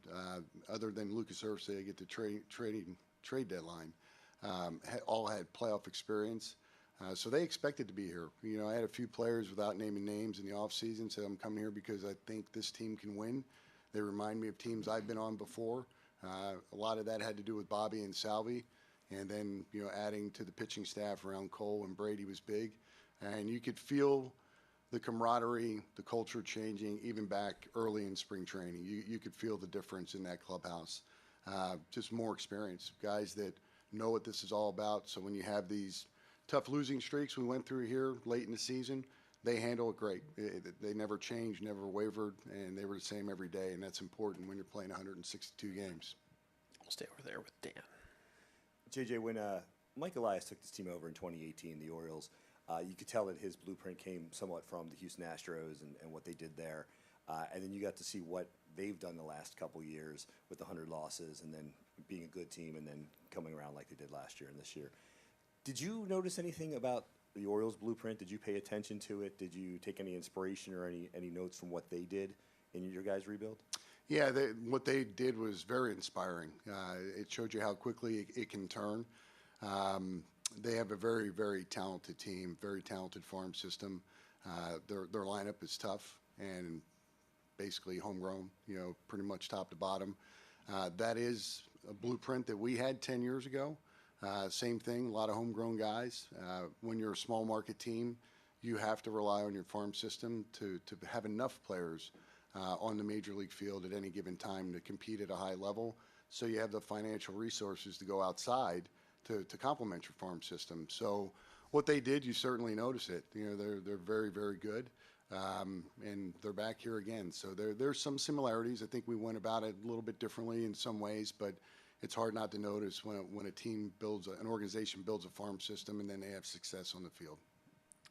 other than Lucas Ursay get the trade deadline, all had playoff experience. So they expected to be here. I had a few players without naming names in the offseason said I'm coming here because I think this team can win. They remind me of teams I've been on before. A lot of that had to do with Bobby and Salvi. And then, adding to the pitching staff around Cole and Brady was big. And you could feel the camaraderie, the culture changing even back early in spring training. You could feel the difference in that clubhouse. Just more experience, guys that know what this is all about. So when you have these tough losing streaks we went through here late in the season, they handle it great. They never changed, never wavered, and they were the same every day, and that's important when you're playing 162 games. We'll stay over there with Dan. JJ, when Mike Elias took this team over in 2018, the Orioles, you could tell that his blueprint came somewhat from the Houston Astros and what they did there. And then you got to see what they've done the last couple years with the 100 losses and then being a good team and then coming around like they did last year and this year. Did you notice anything about the Orioles blueprint? Did you pay attention to it? Did you take any inspiration or any notes from what they did in your guys' rebuild? Yeah, what they did was very inspiring. It showed you how quickly it can turn. They have a very, very talented team, very talented farm system. Their lineup is tough and basically homegrown, pretty much top to bottom. That is a blueprint that we had 10 years ago. Same thing, a lot of homegrown guys. When you're a small market team, you have to rely on your farm system to have enough players on the major league field at any given time to compete at a high level. So you have the financial resources to go outside to complement your farm system. So what they did, you certainly notice it. They're very, very good. And they're back here again. So there's some similarities. I think we went about it a little bit differently in some ways, but it's hard not to notice when a team builds, an organization builds a farm system and then they have success on the field.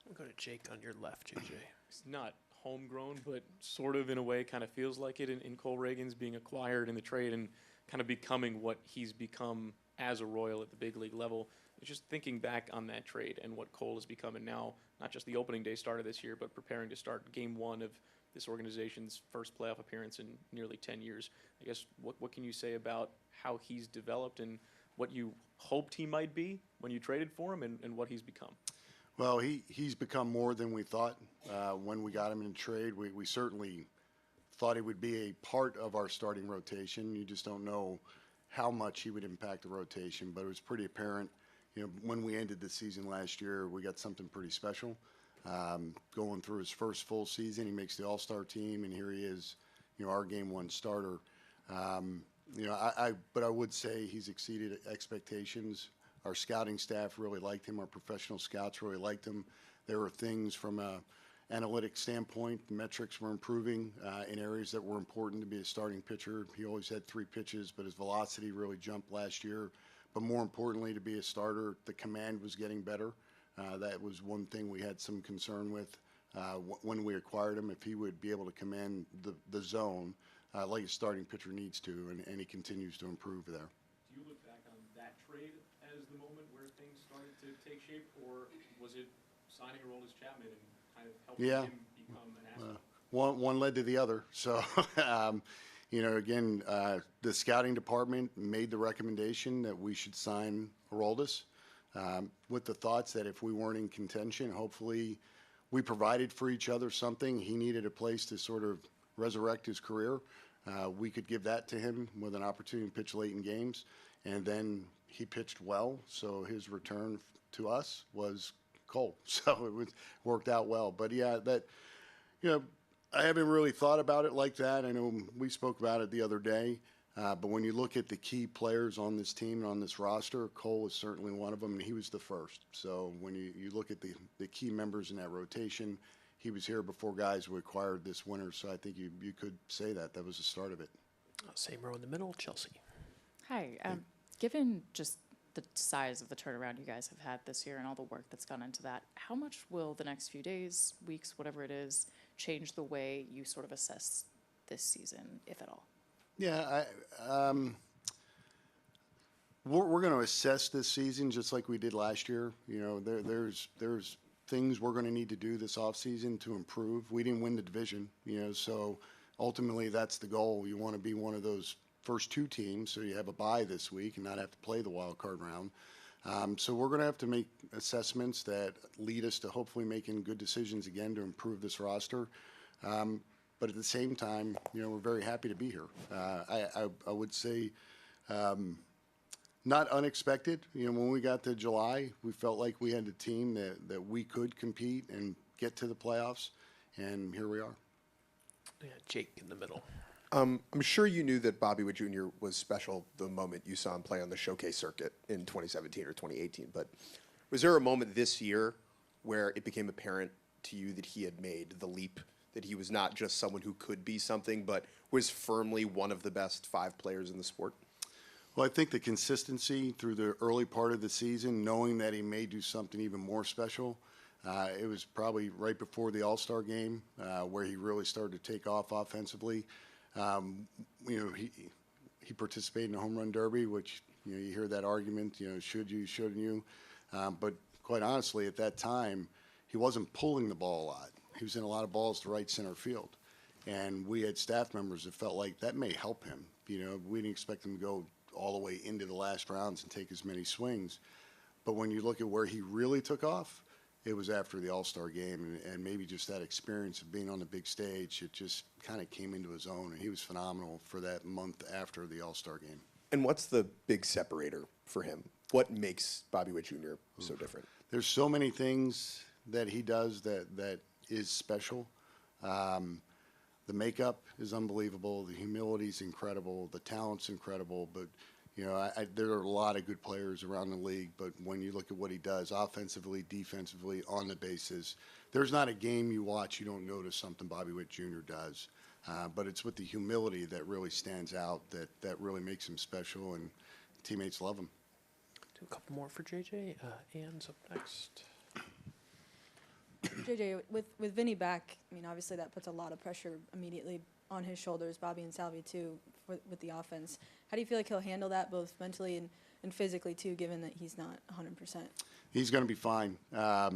We'll go to Jake on your left, JJ. It's not homegrown, but sort of in a way kind of feels like it in Cole Reagan's being acquired in the trade and kind of becoming what he's become as a Royal at the big league level. Just thinking back on that trade and what Cole has become, and now not just the opening day start of this year, but preparing to start game one of this organization's first playoff appearance in nearly 10 years. I guess what can you say about how he's developed and what you hoped he might be when you traded for him and what he's become? Well, he's become more than we thought when we got him in trade. We certainly thought he would be a part of our starting rotation. You just don't know how much he would impact the rotation, but it was pretty apparent. When we ended the season last year, we got something pretty special. Going through his first full season, he makes the All-Star team, and here he is, our game one starter. But I would say he's exceeded expectations. Our scouting staff really liked him. Our professional scouts really liked him. There were things from an analytic standpoint. The metrics were improving in areas that were important to be a starting pitcher. He always had 3 pitches, but his velocity really jumped last year. But more importantly, to be a starter, the command was getting better. That was one thing we had some concern with when we acquired him, if he would be able to command the zone like a starting pitcher needs to, and he continues to improve there. Do you look back on that trade as the moment where things started to take shape, or was it signing Aroldis Chapman and kind of helping him become an asset? One led to the other. So, the scouting department made the recommendation that we should sign Aroldis. with the thoughts that if we weren't in contention, hopefully we provided for each other something. He needed a place to sort of resurrect his career. We could give that to him with an opportunity to pitch late in games, and then he pitched well, so his return to us was Cole. So it worked out well. But yeah, I haven't really thought about it like that. I know we spoke about it the other day, but when you look at the key players on this team and on this roster, Cole is certainly one of them, and he was the first. So when you look at the key members in that rotation, he was here before guys who acquired this winter, so I think you could say that was the start of it. Same row in the middle, Chelsea. Hi. Given just the size of the turnaround you guys have had this year and all the work that's gone into that, how much will the next few days, weeks, whatever it is, change the way you sort of assess this season, if at all? Yeah, we're going to assess this season just like we did last year. There's things we're going to need to do this offseason to improve. We didn't win the division, so ultimately that's the goal. You want to be one of those first two teams, so you have a bye this week and not have to play the wild card round. So we're going to have to make assessments that lead us to hopefully making good decisions again to improve this roster. But at the same time, we're very happy to be here. I would say not unexpected. When we got to July, we felt like we had a team that we could compete and get to the playoffs, and here we are. Yeah, Jake in the middle. I'm sure you knew that Bobby Witt Jr. was special the moment you saw him play on the showcase circuit in 2017 or 2018. But was there a moment this year where it became apparent to you that he had made the leap, that he was not just someone who could be something, but was firmly one of the best 5 players in the sport? Well, I think the consistency through the early part of the season, knowing that he may do something even more special, it was probably right before the All-Star game where he really started to take off offensively. He participated in the home run derby, which you hear that argument, should you, shouldn't you? But quite honestly, at that time, he wasn't pulling the ball a lot. He was in a lot of balls to right center field, and we had staff members that felt like that may help him. We didn't expect him to go all the way into the last rounds and take as many swings. But when you look at where he really took off, it was after the All-Star game, and maybe just that experience of being on the big stage, it just kind of came into his own, and he was phenomenal for that month after the All-Star game. And what's the big separator for him? What makes Bobby Witt Jr. so different? There's so many things that he does that is special. The makeup is unbelievable. The humility is incredible. The talent's incredible. But there are a lot of good players around the league, but when you look at what he does offensively, defensively, on the bases, there's not a game you watch you don't notice something Bobby Witt Jr. does. But it's with the humility that really stands out, that really makes him special, and teammates love him. Do a couple more for JJ. Ann's up next. JJ, with Vinny back, I mean, obviously that puts a lot of pressure immediately on his shoulders, Bobby and Salvi too, with the offense. How do you feel like he'll handle that both mentally and physically too, given that he's not 100%? He's going to be fine. Our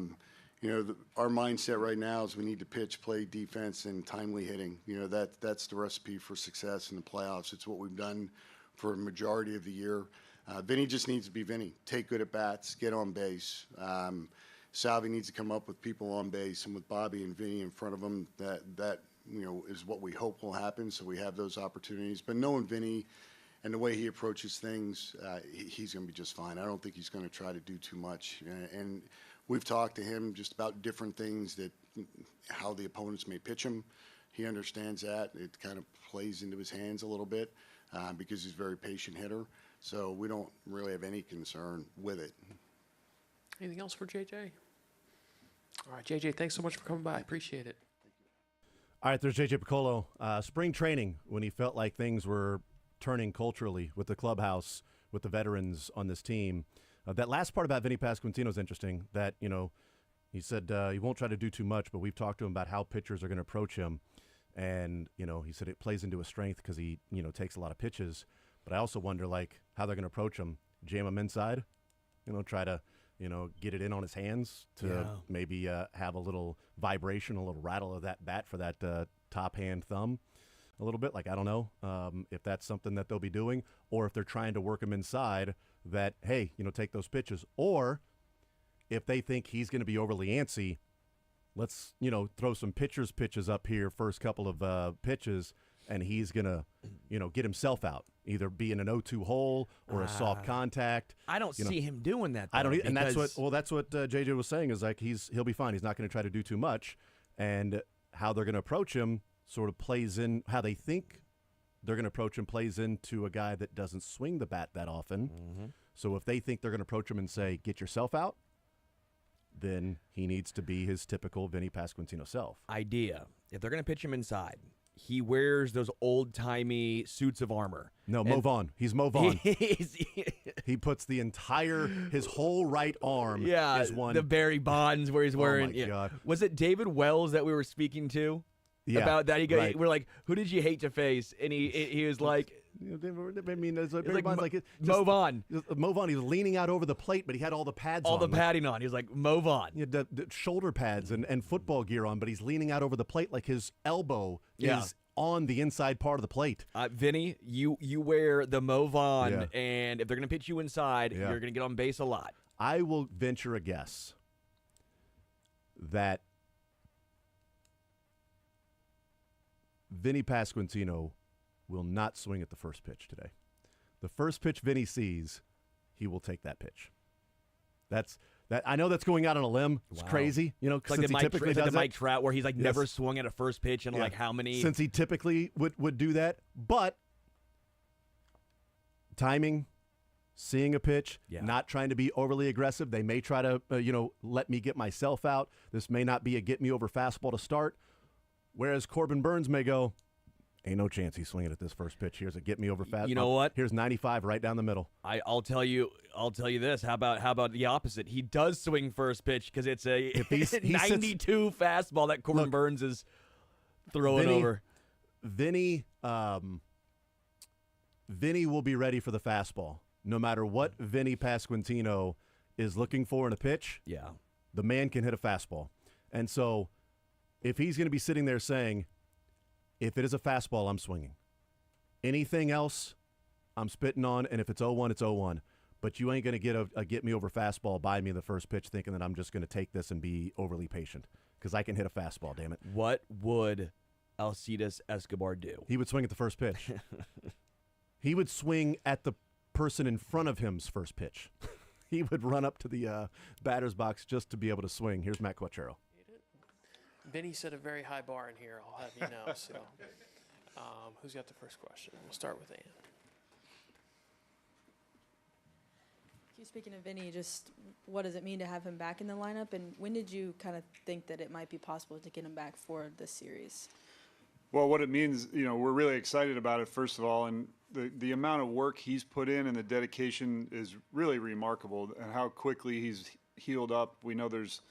mindset right now is we need to pitch, play defense, and timely hitting. That's the recipe for success in the playoffs. It's what we've done for a majority of the year. Vinny just needs to be Vinny. Take good at-bats, get on base. Salvi needs to come up with people on base, and with Bobby and Vinny in front of him, that is what we hope will happen, so we have those opportunities. But knowing Vinny and the way he approaches things, he's going to be just fine. I don't think he's going to try to do too much. And we've talked to him just about different things, how the opponents may pitch him. He understands that. It kind of plays into his hands a little bit because he's a very patient hitter. So we don't really have any concern with it. Anything else for JJ? All right, JJ, thanks so much for coming by. I appreciate it. All right, there's JJ Piccolo. Spring training, when he felt like things were turning culturally with the clubhouse, with the veterans on this team. That last part about Vinny Pasquantino is interesting, that, he said he won't try to do too much, but we've talked to him about how pitchers are going to approach him. And, he said it plays into his strength because he, takes a lot of pitches. But I also wonder, how they're going to approach him. Jam him inside, try to, get it in on his hands to maybe have a little vibration, a little rattle of that bat for that top hand thumb a little bit. I don't know if that's something that they'll be doing, or if they're trying to work him inside that, hey, take those pitches. Or if they think he's going to be overly antsy, let's, throw some pitches up here first couple of pitches, and he's going to, get himself out, either be in an 0-2 hole or a soft contact. I don't see him doing that, I don't, though, and that's because- what JJ was saying, is like he'll be fine. He's not going to try to do too much, and how they're going to approach him sort of plays in, how they think they're going to approach him plays into a guy that doesn't swing the bat that often. Mm-hmm. So if they think they're going to approach him and say, get yourself out, then he needs to be his typical Vinny Pasquantino self. Idea. If they're going to pitch him inside, he wears those old-timey suits of armor. No, Mo Vaughn. He's Mo Vaughn. He puts his whole right arm is one. The Barry Bonds where he's wearing. Oh, my God. Was it David Wells that we were speaking to? Yeah, about that, right. we're like, who did you hate to face? And he was like, I mean, there's Barry like Bonds, like Mo Vaughn. Mo Vaughn, he was leaning out over the plate, but he had all the pads all on. the padding on. He was like Mo Vaughn. He had the shoulder pads and football gear on, but he's leaning out over the plate like his elbow Yeah. is on the inside part of the plate. Vinny, you wear the Mo Vaughn, Yeah. and if they're going to pitch you inside, Yeah. you're going to get on base a lot. I will venture a guess that Vinny Pasquantino will not swing at the first pitch today. The first pitch Vinny sees, he will take that pitch. That's that. I know that's going out on a limb. It's Wow. crazy, It's like since the he typically it's like does the it. Mike Trout where he's like Yes. never swung at a first pitch in Yeah. like how many? Since he typically would do that, but timing, seeing a pitch, not trying to be overly aggressive. They may try to let me get myself out. This may not be a get me over fastball to start. Whereas Corbin Burns may go, ain't no chance he's swinging at this first pitch. Here's a get me over fastball. You know what? Here's 95 right down the middle. I'll tell you this. How about the opposite? He does swing first pitch because it's a he sits- 92 fastball that Corbin Burns is throwing over. Vinny will be ready for the fastball. No matter what Vinny Pasquantino is looking for in a pitch, the man can hit a fastball. And so if he's going to be sitting there saying, if it is a fastball, I'm swinging. Anything else, I'm spitting on, and if it's 0-1, it's 0-1. But you ain't going to get a get-me-over fastball by me in the first pitch thinking that I'm just going to take this and be overly patient because I can hit a fastball, damn it. What would Alcides Escobar do? He would swing at the first pitch. He would swing at the person in front of him's first pitch. He would run up to the batter's box just to be able to swing. Here's Matt Quachero. Benny set a very high bar in here, I'll have you know. So, who's got the first question? We'll start with Ann. Speaking of Vinny, just what does it mean to have him back in the lineup, and when did you kind of think that it might be possible to get him back for this series? Well, what it means, we're really excited about it, first of all, and the amount of work he's put in and the dedication is really remarkable, and how quickly he's healed up. We know there's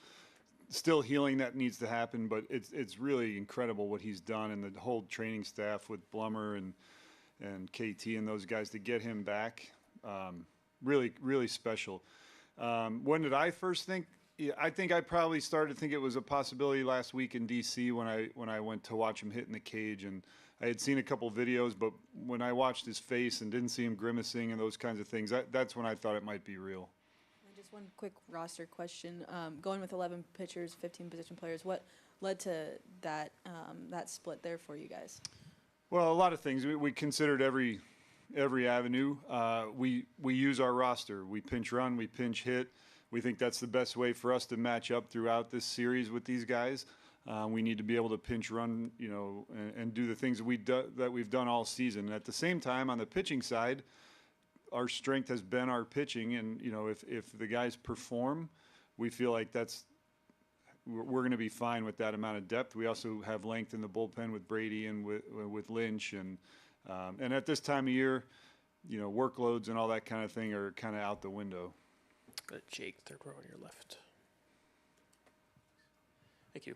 still healing that needs to happen, but it's really incredible what he's done, and the whole training staff with Blummer and KT and those guys to get him back. Really, really special. When did I first think? Yeah, I think I probably started to think it was a possibility last week in D.C. when I went to watch him hit in the cage, and I had seen a couple videos, but when I watched his face and didn't see him grimacing and those kinds of things, that's when I thought it might be real. And just one quick roster question: going with 11 pitchers, 15 position players, what led to that split there for you guys? Well, a lot of things. We considered every avenue. We use our roster. We pinch run, we pinch hit. We think that's the best way for us to match up throughout this series with these guys. We need to be able to pinch run, and do the things that we've done all season. And at the same time, on the pitching side, our strength has been our pitching. And if the guys perform, we feel like we're going to be fine with that amount of depth. We also have length in the bullpen with Brady and with Lynch, and at this time of year, workloads and all that kind of thing are kind of out the window. Jake, third row on your left. Thank you.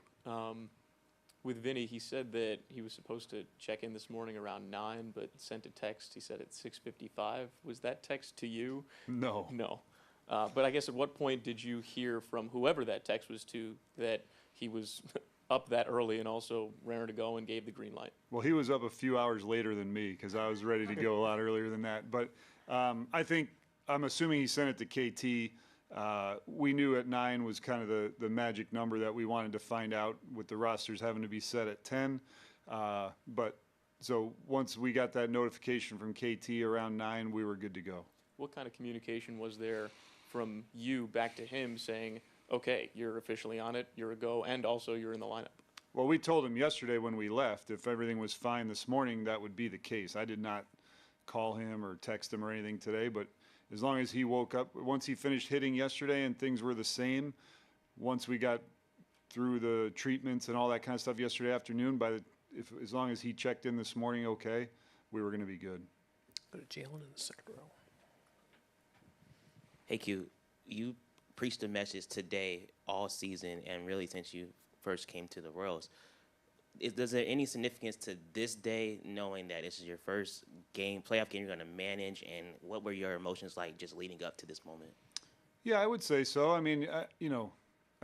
With Vinny, he said that he was supposed to check in this morning around 9, but sent a text. He said at 6:55. Was that text to you? No. No. But I guess at what point did you hear from whoever that text was to that he was up that early and also raring to go and gave the green light? Well, he was up a few hours later than me because I was ready to go a lot earlier than that. But I think I'm assuming he sent it to KT. We knew at 9 was kind of the magic number that we wanted to find out, with the rosters having to be set at 10. But so once we got that notification from KT around 9, we were good to go. What kind of communication was there from you back to him saying, okay, you're officially on it, you're a go, and also you're in the lineup? Well, we told him yesterday when we left, if everything was fine this morning, that would be the case. I did not call him or text him or anything today, but as long as he woke up, once he finished hitting yesterday and things were the same, once we got through the treatments and all that kind of stuff yesterday afternoon, as long as he checked in this morning okay, we were going to be good. Go to Jalen in the second row. Hey, Q, you preached a message today all season and really since you first came to the Royals. Is there any significance to this day, knowing that this is your first playoff game you're going to manage, and what were your emotions like just leading up to this moment? Yeah, I would say so. I mean, I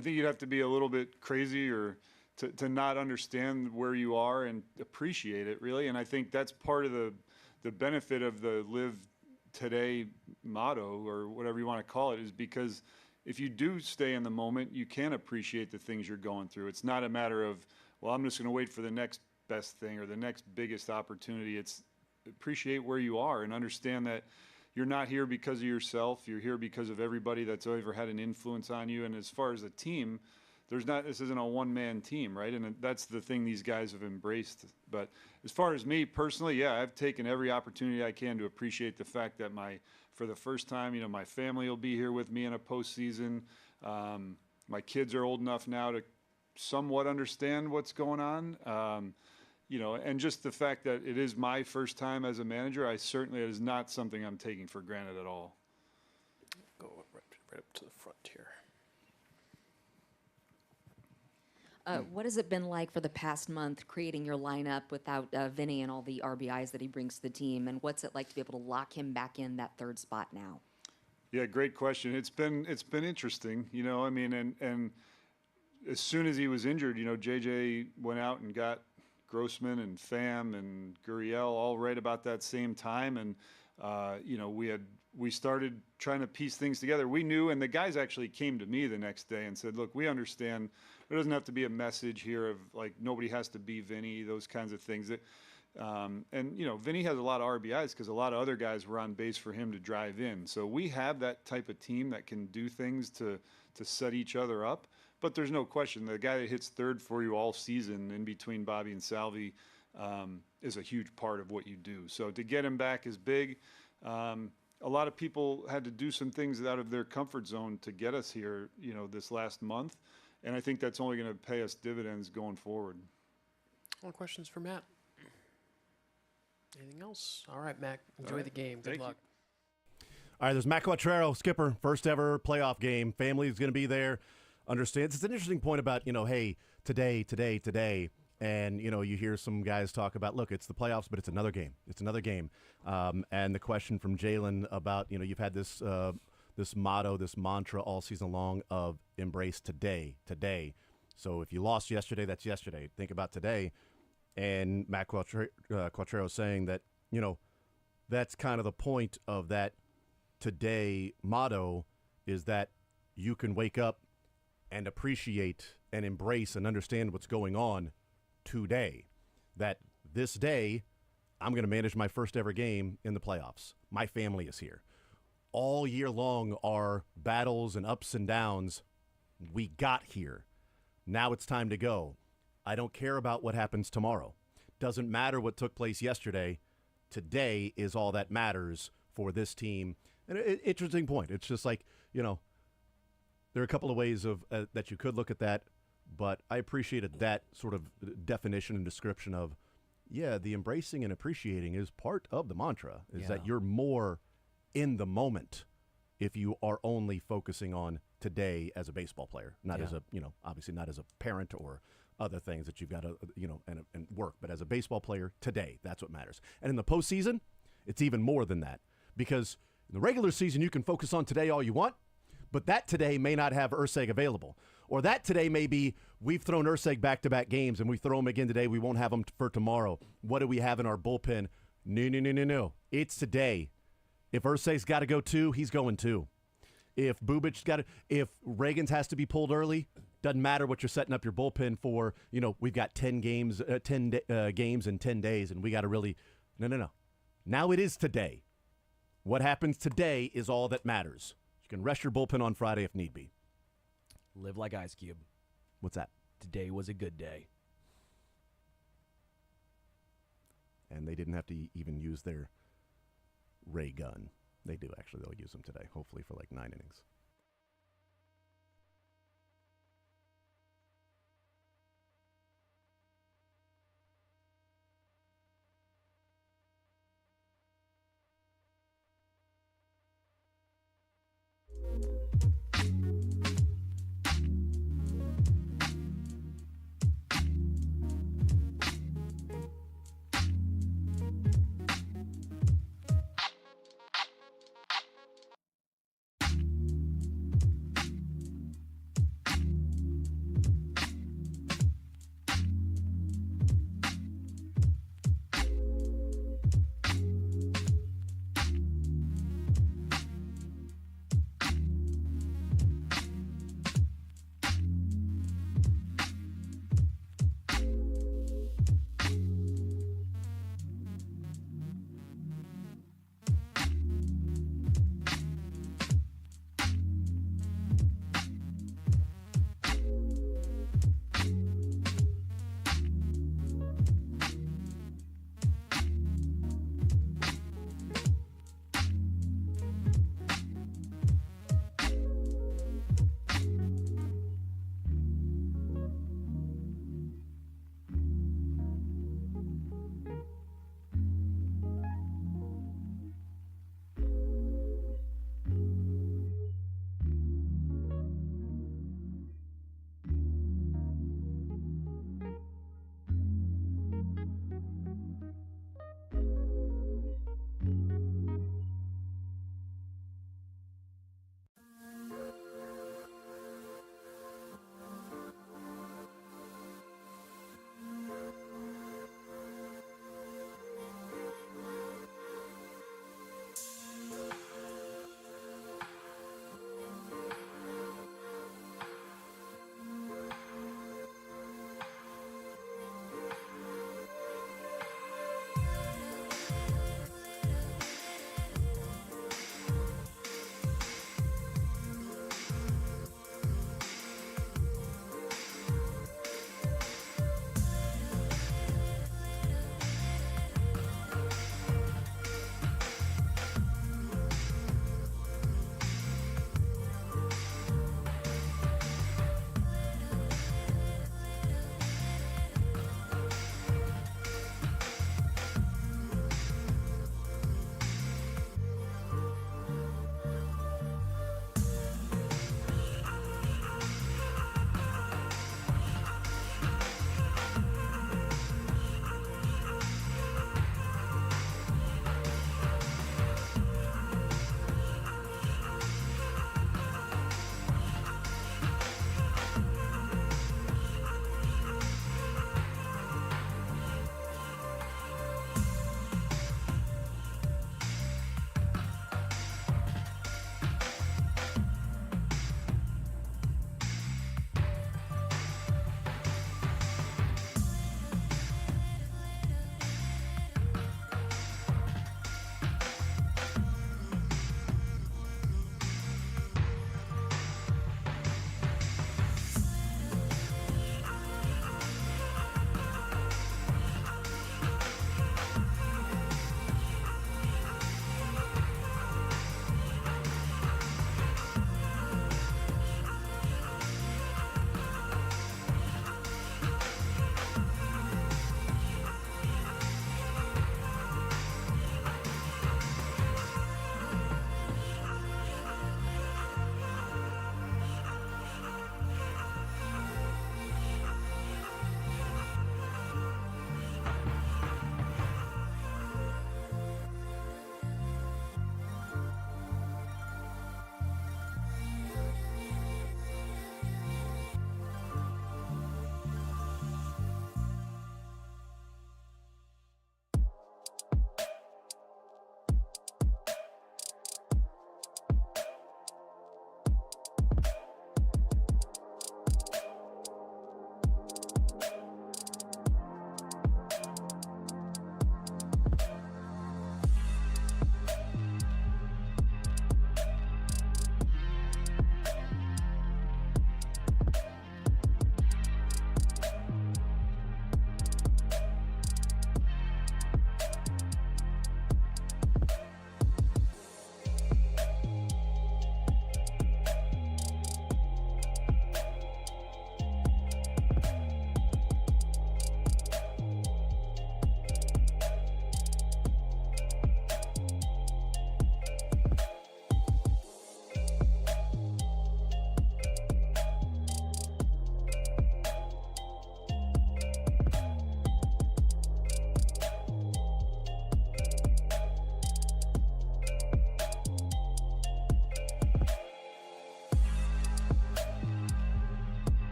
think you'd have to be a little bit crazy or to not understand where you are and appreciate it, really. And I think that's part of the benefit of the Live Today motto, or whatever you want to call it, is because if you do stay in the moment, you can appreciate the things you're going through. It's not a matter of, well, I'm just going to wait for the next best thing or the next biggest opportunity. It's appreciate where you are and understand that you're not here because of yourself. You're here because of everybody that's ever had an influence on you. And as far as a team, this isn't a one-man team, right? And that's the thing these guys have embraced. But as far as me personally, yeah, I've taken every opportunity I can to appreciate the fact that for the first time, my family will be here with me in a postseason. My kids are old enough now to somewhat understand what's going on. And just the fact that it is my first time as a manager, it is not something I'm taking for granted at all. Go right up to the front here. What has it been like for the past month creating your lineup without Vinny and all the RBIs that he brings to the team? And what's it like to be able to lock him back in that third spot now? Yeah, great question. It's been interesting, and as soon as he was injured, JJ went out and got Grossman and Pham and Gurriel all right about that same time. And, we started trying to piece things together. We knew, and the guys actually came to me the next day and said, look, we understand there doesn't have to be a message here of like, nobody has to be Vinny, those kinds of things. Vinny has a lot of RBIs because a lot of other guys were on base for him to drive in. So we have that type of team that can do things to set each other up. But there's no question, the guy that hits third for you all season in between Bobby and Salvi is a huge part of what you do. So to get him back is big. A lot of people had to do some things out of their comfort zone to get us here, this last month. And I think that's only going to pay us dividends going forward. More questions for Matt? Anything else? All right, Mac, enjoy the game. Good luck. All right, there's Matt Quattrero, skipper, first ever playoff game. Family is going to be there. Understands. It's an interesting point about, hey, today. And, you hear some guys talk about, look, it's the playoffs, but it's another game. It's another game. And the question from Jalen about, you've had this motto, this mantra all season long of embrace today. So if you lost yesterday, that's yesterday. Think about today. And Matt Quattrero saying that, that's kind of the point of that today motto, is that you can wake up and appreciate and embrace and understand what's going on today. That this day, I'm going to manage my first ever game in the playoffs. My family is here. All year long are battles and ups and downs. We got here. Now it's time to go. I don't care about what happens tomorrow. Doesn't matter what took place yesterday. Today is all that matters for this team. And an interesting point. It's just like, there are a couple of ways of that you could look at that, but I appreciated that sort of definition and description of, the embracing and appreciating is part of the mantra, is that you're more in the moment if you are only focusing on today as a baseball player, not as a, obviously not as a parent or other things that you've got to, and work, but as a baseball player today, that's what matters. And in the postseason, it's even more than that, because in the regular season, you can focus on today all you want, but that today may not have Urseg available. Or that today may be, we've thrown Urseg back-to-back games and we throw him again today. We won't have him for tomorrow. What do we have in our bullpen? No. It's today. If Irsay's got to go 2, he's going 2. If if Reagans has to be pulled early, doesn't matter what you're setting up your bullpen for. We've got 10 games, games in 10 days, and we got to really no. Now it is today. What happens today is all that matters. You can rest your bullpen on Friday if need be. Live like Ice Cube. What's that? Today was a good day. And they didn't have to even use their ray gun. They do, actually. They'll use them today, hopefully for like 9 innings.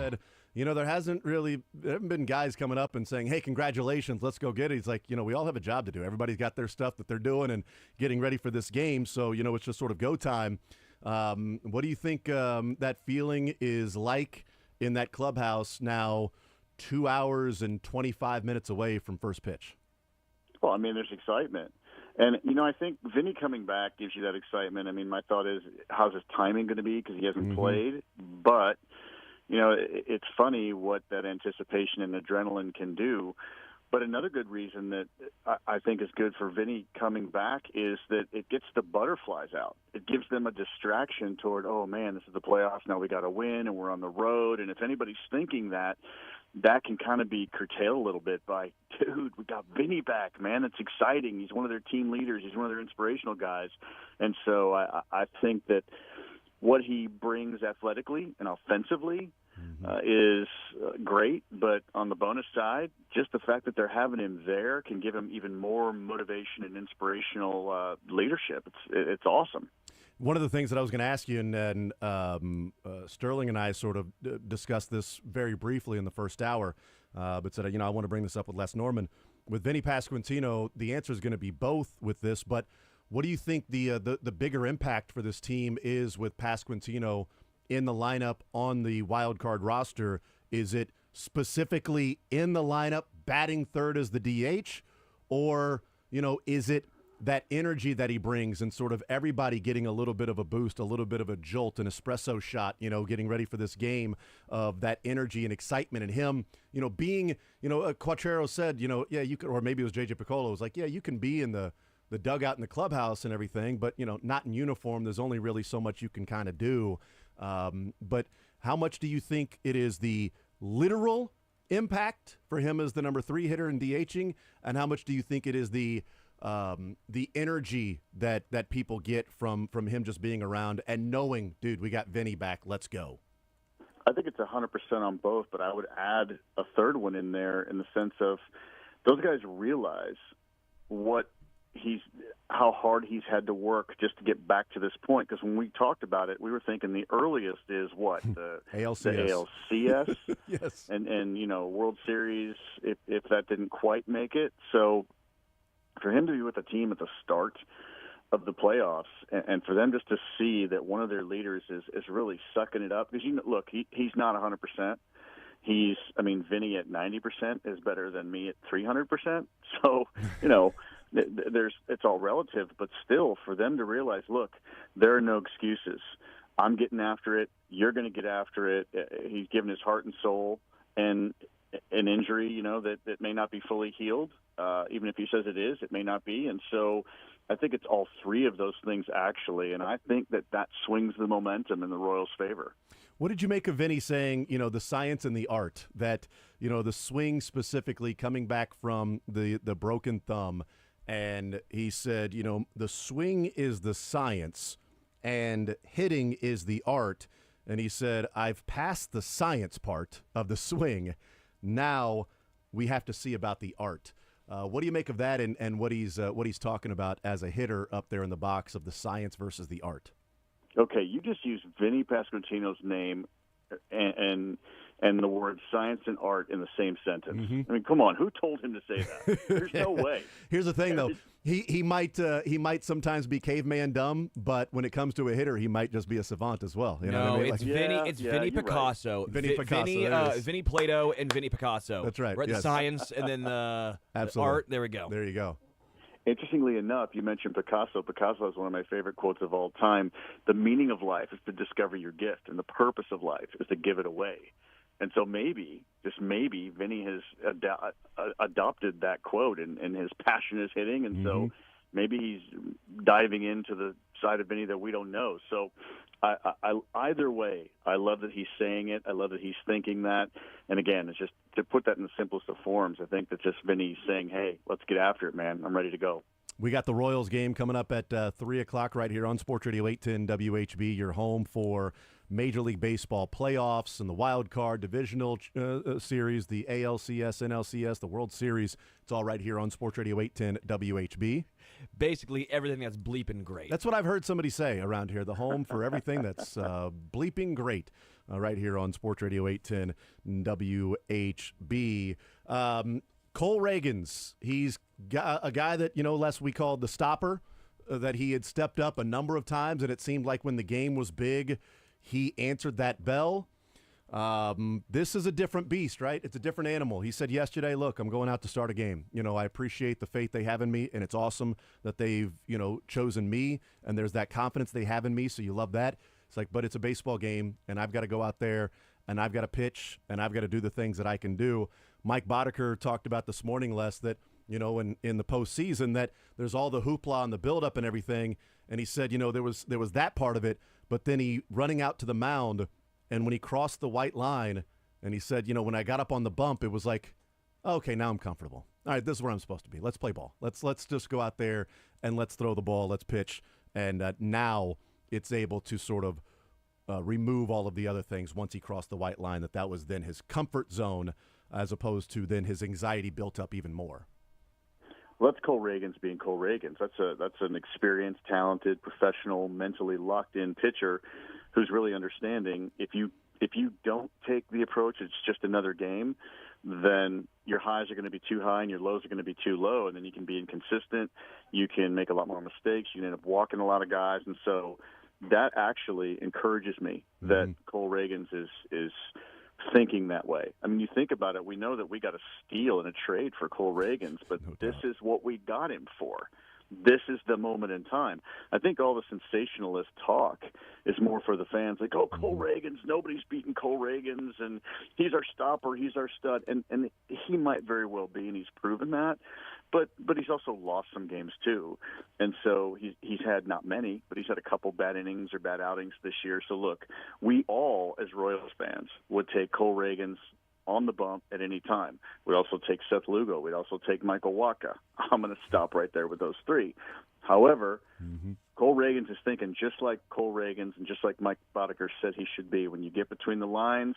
said, there haven't been guys coming up and saying, hey, congratulations, let's go get it. He's like, we all have a job to do. Everybody's got their stuff that they're doing and getting ready for this game. So, it's just sort of go time. What do you think that feeling is like in that clubhouse now 2 hours and 25 minutes away from first pitch? Well, there's excitement. And, I think Vinny coming back gives you that excitement. My thought is, how's his timing going to be because he hasn't played? But, it's funny what that anticipation and adrenaline can do. But another good reason that I think is good for Vinny coming back is that it gets the butterflies out. It gives them a distraction toward, oh, man, this is the playoffs. Now we got to win, and we're on the road. And if anybody's thinking that can kind of be curtailed a little bit by, dude, we got Vinny back, man. It's exciting. He's one of their team leaders. He's one of their inspirational guys. And so I think that what he brings athletically and offensively is great, but on the bonus side, just the fact that they're having him there can give him even more motivation and inspirational leadership. It's awesome. One of the things that I was going to ask you, and Sterling and I sort of discussed this very briefly in the first hour, but said, I want to bring this up with Les Norman. With Vinny Pasquantino, the answer is going to be both with this, but what do you think the bigger impact for this team is with Pasquantino in the lineup on the wild card roster? Is it specifically in the lineup batting third as the DH, or is it that energy that he brings and sort of everybody getting a little bit of a boost, a little bit of a jolt, an espresso shot, getting ready for this game, of that energy and excitement, and him, being, Quattrero said, yeah, you could, or maybe it was JJ Piccolo, was like, yeah, you can be in the dugout in the clubhouse and everything, but, not in uniform. There's only really so much you can kind of do. But how much do you think it is the literal impact for him as the number 3 hitter and DHing, and how much do you think it is the energy that people get from him just being around and knowing, dude, we got Vinny back, let's go? I think it's 100% on both, but I would add a third one in there in the sense of those guys realize how hard he's had to work just to get back to this point. Because when we talked about it, we were thinking the earliest is what? The ALCS. The ALCS. Yes. And World Series, if that didn't quite make it. So for him to be with the team at the start of the playoffs, and for them just to see that one of their leaders is really sucking it up. Because, look, he's not 100%. Vinny at 90% is better than me at 300%. So, it's all relative, but still, for them to realize, look, there are no excuses. I'm getting after it. You're going to get after it. He's given his heart and soul, and an injury, that may not be fully healed. Even if he says it is, it may not be. And so I think it's all three of those things, actually, and I think that swings the momentum in the Royals' favor. What did you make of Vinny saying, the science and the art, that, the swing specifically coming back from the broken thumb, and he said, the swing is the science and hitting is the art, and he said, I've passed the science part of the swing. Now we have to see about the art. What do you make of that, and what he's talking about as a hitter up there in the box of the science versus the art? Okay, you just used Vinny Pasquantino's name and the words science and art in the same sentence. Mm-hmm. Come on, who told him to say that? There's no way. Here's the thing, though. He might sometimes be caveman dumb, but when it comes to a hitter, he might just be a savant as well. You know what I mean? It's Vinny. It's Vinny Picasso. Right. Vinny Picasso. Vinny Plato and Vinny Picasso. That's right. Right. Yes. The science and then the art. There we go. There you go. Interestingly enough, you mentioned Picasso. Picasso is one of my favorite quotes of all time. The meaning of life is to discover your gift, and the purpose of life is to give it away. And so maybe, just maybe, Vinny has adopted that quote, and his passion is hitting, and so maybe he's diving into the side of Vinny that we don't know. So either way, I love that he's saying it. I love that he's thinking that. And again, it's just to put that in the simplest of forms. I think that's just Vinny saying, hey, let's get after it, man. I'm ready to go. We got the Royals game coming up at 3 o'clock right here on Sports Radio 810 WHB. Your home for Major League Baseball playoffs and the wild card divisional series, the ALCS, NLCS, the World Series. It's all right here on Sports Radio 810 WHB. Basically everything that's bleeping great. That's what I've heard somebody say around here, the home for everything that's bleeping great. right here on Sports Radio 810 WHB. Cole Reagans, he's a guy that, Les, we called the stopper, that he had stepped up a number of times, and it seemed like when the game was big, he answered that bell. This is a different beast, right? It's a different animal. He said yesterday, look, I'm going out to start a game. I appreciate the faith they have in me, and it's awesome that they've, chosen me, and there's that confidence they have in me, so you love that. It's like, but it's a baseball game, and I've got to go out there, and I've got to pitch, and I've got to do the things that I can do. Mike Boddicker talked about this morning, Les, that, in the postseason, that there's all the hoopla and the buildup and everything, and he said, there was that part of it, but then he running out to the mound, and when he crossed the white line, and he said, when I got up on the bump, it was like, okay, now I'm comfortable. All right, this is where I'm supposed to be. Let's play ball. Let's just go out there and let's throw the ball. Let's pitch. And now it's able to sort of remove all of the other things once he crossed the white line, that was then his comfort zone, as opposed to then his anxiety built up even more. Well, that's Cole Reagans being Cole Reagans. That's an experienced, talented, professional, mentally locked-in pitcher who's really understanding if you don't take the approach, it's just another game, then your highs are going to be too high and your lows are going to be too low, and then you can be inconsistent. You can make a lot more mistakes. You can end up walking a lot of guys, and so that actually encourages me that Cole Reagans is thinking that way. I mean, you think about it, we know that we got a steal in a trade for Cole Reagans, but this is what we got him for. This is the moment in time. I think all the sensationalist talk is more for the fans, like, oh, Cole Reagans, nobody's beaten Cole Reagans, and he's our stopper, he's our stud, and he might very well be, and he's proven that, but he's also lost some games too, and so he's had not many, but he's had a couple bad innings or bad outings this year. So look, we all as Royals fans would take Cole Reagans on the bump at any time. We'd also take Seth Lugo. We'd also take Michael Wacha. I'm going to stop right there with those three. However, Cole Reagans is thinking just like Cole Reagans and just like Mike Boddicker said he should be. When you get between the lines,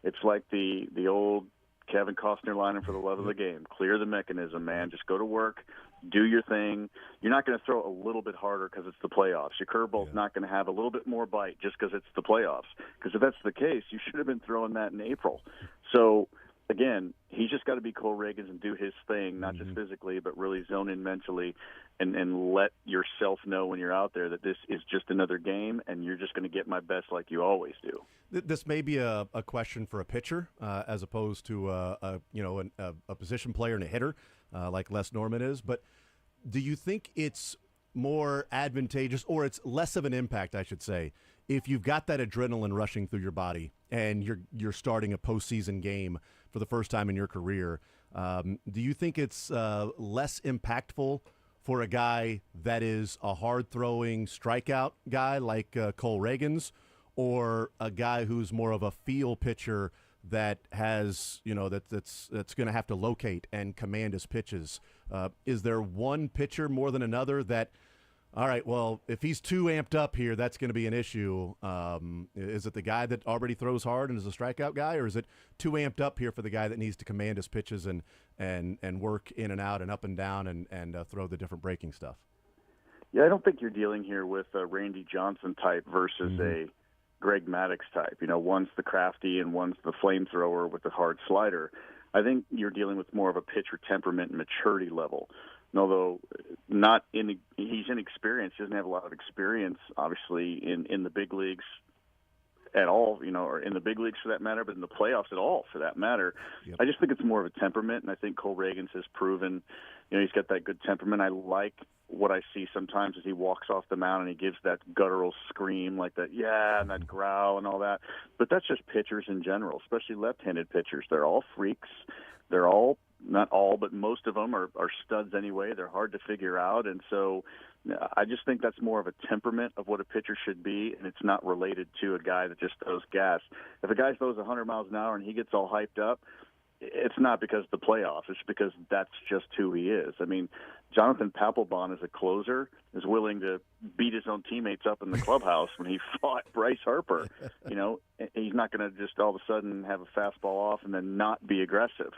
it's like the old Kevin Costner line For the Love of the Game. Clear the mechanism, man. Just go to work. Do your thing. You're not going to throw a little bit harder because it's the playoffs. Your curveball's not going to have a little bit more bite just because it's the playoffs. Because if that's the case, you should have been throwing that in April. So, again, he's just got to be Cole Reagans and do his thing, not just physically, but really zone in mentally and let yourself know when you're out there that this is just another game and you're just going to get my best like you always do. This may be a question for a pitcher as opposed to a position player and a hitter like Les Norman is, but do you think it's more advantageous, or it's less of an impact, I should say, if you've got that adrenaline rushing through your body and you're starting a postseason game for the first time in your career? Do you think it's less impactful for a guy that is a hard-throwing strikeout guy like Cole Reagans, or a guy who's more of a feel pitcher that has, that's going to have to locate and command his pitches? Is there one pitcher more than another that, all right, well, if he's too amped up here, that's going to be an issue? Is it the guy that already throws hard and is a strikeout guy, or is it too amped up here for the guy that needs to command his pitches and work in and out and up and down and throw the different breaking stuff? Yeah, I don't think you're dealing here with a Randy Johnson type versus a Greg Maddux type. One's the crafty and one's the flamethrower with the hard slider. I think you're dealing with more of a pitcher temperament and maturity level. And although he's inexperienced, he doesn't have a lot of experience, obviously, in the big leagues at all, or in the big leagues for that matter, but in the playoffs at all for that matter. Yep. I just think it's more of a temperament, and I think Cole Reagans has proven, he's got that good temperament. I like what I see sometimes as he walks off the mound and he gives that guttural scream like that, and that growl and all that. But that's just pitchers in general, especially left-handed pitchers. They're all freaks. They're all, not all, but most of them are studs anyway. They're hard to figure out. And so I just think that's more of a temperament of what a pitcher should be, and it's not related to a guy that just throws gas. If a guy throws 100 miles an hour and he gets all hyped up, it's not because of the playoffs. It's because that's just who he is. I mean, Jonathan Papelbon as a closer is willing to beat his own teammates up in the clubhouse when he fought Bryce Harper. He's not going to just all of a sudden have a fastball off and then not be aggressive.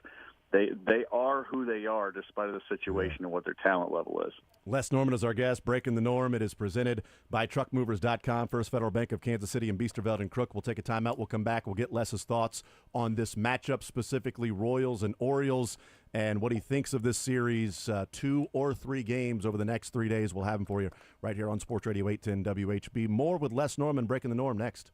they are who they are despite of the situation and what their talent level is. Les Norman is our guest. Breaking the Norm. It is presented by TruckMovers.com, First Federal Bank of Kansas City, and Biesterveld and Crook. We'll take a timeout. We'll come back. We'll get Les's thoughts on this matchup, specifically Royals and Orioles, and what he thinks of this series, 2 or 3 games over the next 3 days. We'll have them for you right here on Sports Radio 810 WHB. More with Les Norman, Breaking the Norm, next.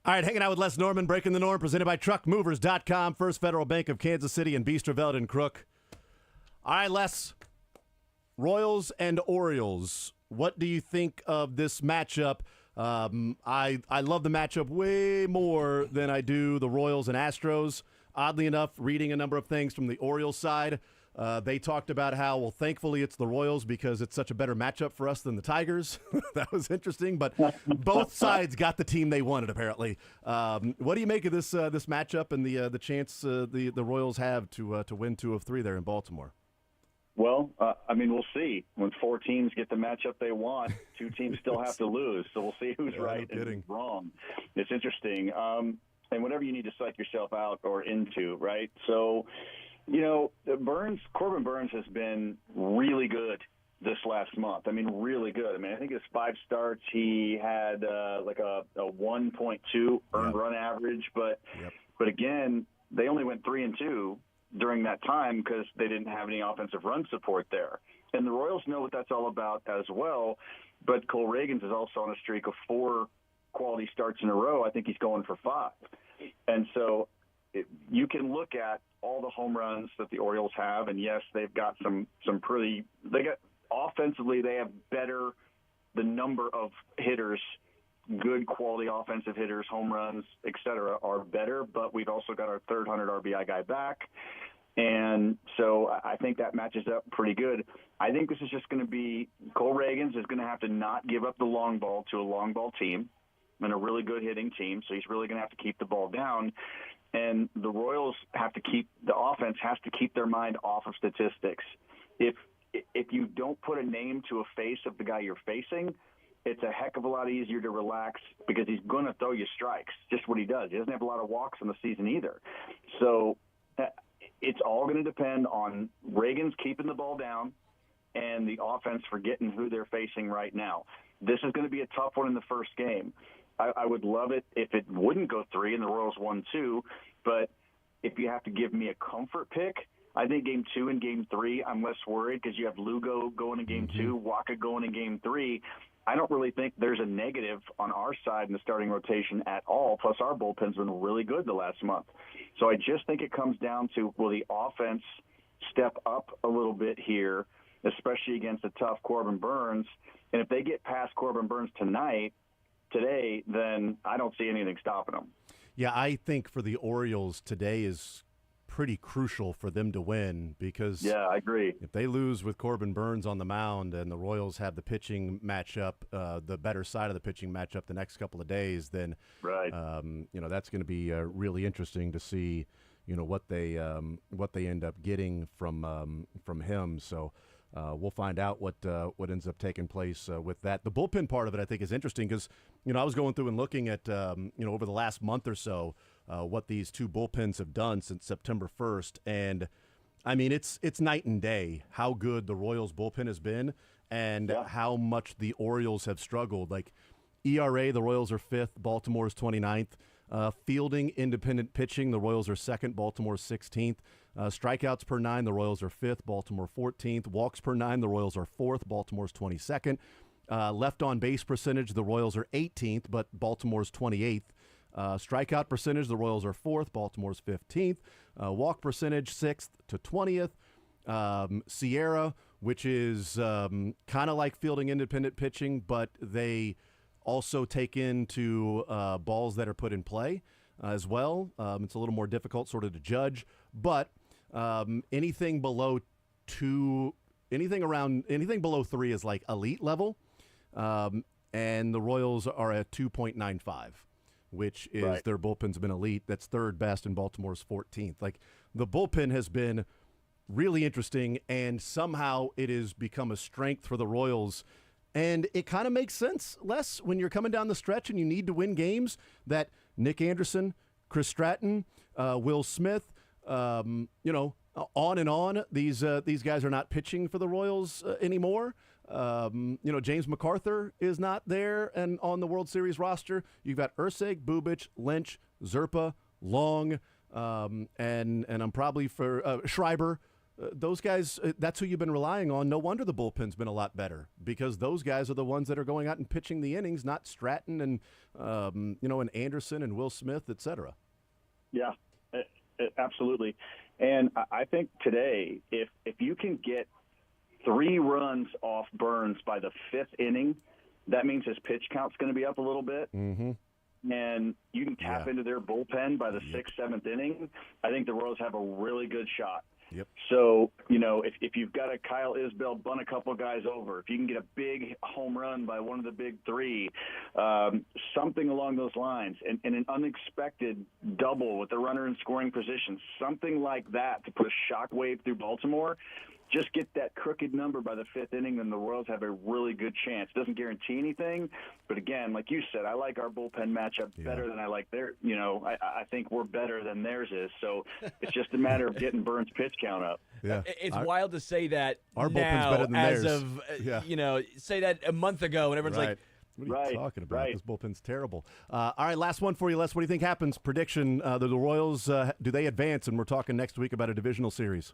All right, hanging out with Les Norman, Breaking the Norm, presented by TruckMovers.com, First Federal Bank of Kansas City, and Bistroveld and Crook. All right, Les, Royals and Orioles, what do you think of this matchup? I love the matchup way more than I do the Royals and Astros. Oddly enough, reading a number of things from the Orioles side, they talked about how, well, thankfully it's the Royals because it's such a better matchup for us than the Tigers. That was interesting, but both sides got the team they wanted, apparently. What do you make of this matchup and the chance the Royals have to win 2 of 3 there in Baltimore? Well, I mean, we'll see. When 4 teams get the matchup they want, 2 teams still have to lose. So we'll see who's right and who's wrong. It's interesting. And whatever you need to psych yourself out or into, right? So, Corbin Burns has been really good this last month. I mean, really good. I mean, I think his 5 starts, he had like a 1.2 earned run average. But again, they only went 3-2 during that time because they didn't have any offensive run support there. And the Royals know what that's all about as well. But Cole Reagans is also on a streak of 4 quality starts in a row. I think he's going for 5. And so you can look at all the home runs that the Orioles have, and yes, they've got some pretty – they got offensively, they have the number of hitters, good quality offensive hitters, home runs, et cetera, are better, but we've also got our third 100 RBI guy back. And so I think that matches up pretty good. I think this is just going to be – Cole Reagans is going to have to not give up the long ball to a long ball team and a really good hitting team, so he's really going to have to keep the ball down. And the Royals have to keep – the offense has to keep their mind off of statistics. If you don't put a name to a face of the guy you're facing, it's a heck of a lot easier to relax because he's going to throw you strikes, just what he does. He doesn't have a lot of walks in the season either. So it's all going to depend on Reagans keeping the ball down and the offense forgetting who they're facing right now. This is going to be a tough one in the first game. I would love it if it wouldn't go 3 and the Royals won 2, but if you have to give me a comfort pick, I think Game 2 and Game 3, I'm less worried because you have Lugo going in Game 2, Waka going in Game 3. I don't really think there's a negative on our side in the starting rotation at all, plus our bullpen's been really good the last month. So I just think it comes down to, will the offense step up a little bit here, especially against a tough Corbin Burns? And if they get past Corbin Burns today, then I don't see anything stopping them. Yeah, I think for the Orioles, today is pretty crucial for them to win because I agree. If they lose with Corbin Burns on the mound and the Royals have the pitching matchup, the better side of the pitching matchup the next couple of days, then that's going to be really interesting to see, what they end up getting from him. So we'll find out what ends up taking place with that. The bullpen part of it, I think, is interesting because I was going through and looking at over the last month or so what these 2 bullpens have done since September 1st, and I mean it's night and day how good the Royals bullpen has been and how much the Orioles have struggled. Like ERA, the Royals are 5th, Baltimore's 29th. Fielding, independent pitching, the Royals are 2nd, Baltimore's 16th. Strikeouts per 9, the Royals are 5th, Baltimore 14th. Walks per 9, the Royals are 4th, Baltimore's 22nd. Left on base percentage, the Royals are 18th, but Baltimore's 28th. Strikeout percentage, the Royals are 4th, Baltimore's 15th. Walk percentage, 6th to 20th. Sierra, which is kind of like fielding independent pitching, but they also take into balls that are put in play as well. It's a little more difficult sort of to judge, but anything below 3 is like elite level. And the Royals are at 2.95, which is their bullpen's been elite. That's 3rd best, and Baltimore's 14th. Like, the bullpen has been really interesting, and somehow it has become a strength for the Royals. And it kind of makes sense, Les, when you're coming down the stretch and you need to win games, that Nick Anderson, Chris Stratton, Will Smith, on and on. These guys are not pitching for the Royals anymore. James MacArthur is not there and on the World Series roster. You've got Ursig, Bubic, Lynch, Zerpa, Long, and I'm probably for Schreiber, those guys, that's who you've been relying on. No wonder the bullpen's been a lot better because those guys are the ones that are going out and pitching the innings, not Stratton and and Anderson and Will Smith, et cetera. Yeah, absolutely. And I think today, if you can get 3 runs off Burns by the 5th inning, that means his pitch count's going to be up a little bit. Mm-hmm. And you can tap into their bullpen by the 6th, 7th inning. I think the Royals have a really good shot. Yep. So, if you've got a Kyle Isbell bunt a couple guys over, if you can get a big home run by one of the big 3, something along those lines, and an unexpected double with the runner in scoring position, something like that to put a shockwave through Baltimore, just get that crooked number by the 5th inning, then the Royals have a really good chance. Doesn't guarantee anything, but again, like you said, I like our bullpen matchup better than I like their. I think we're better than theirs is. So it's just a matter of getting Burns' pitch count up. Yeah, it's wild to say that our now, bullpen's better than as theirs. of say that a month ago, and everyone's like, "What are you talking about? This bullpen's terrible." All right, last one for you, Les. What do you think happens? Prediction: the Royals do they advance? And we're talking next week about a divisional series.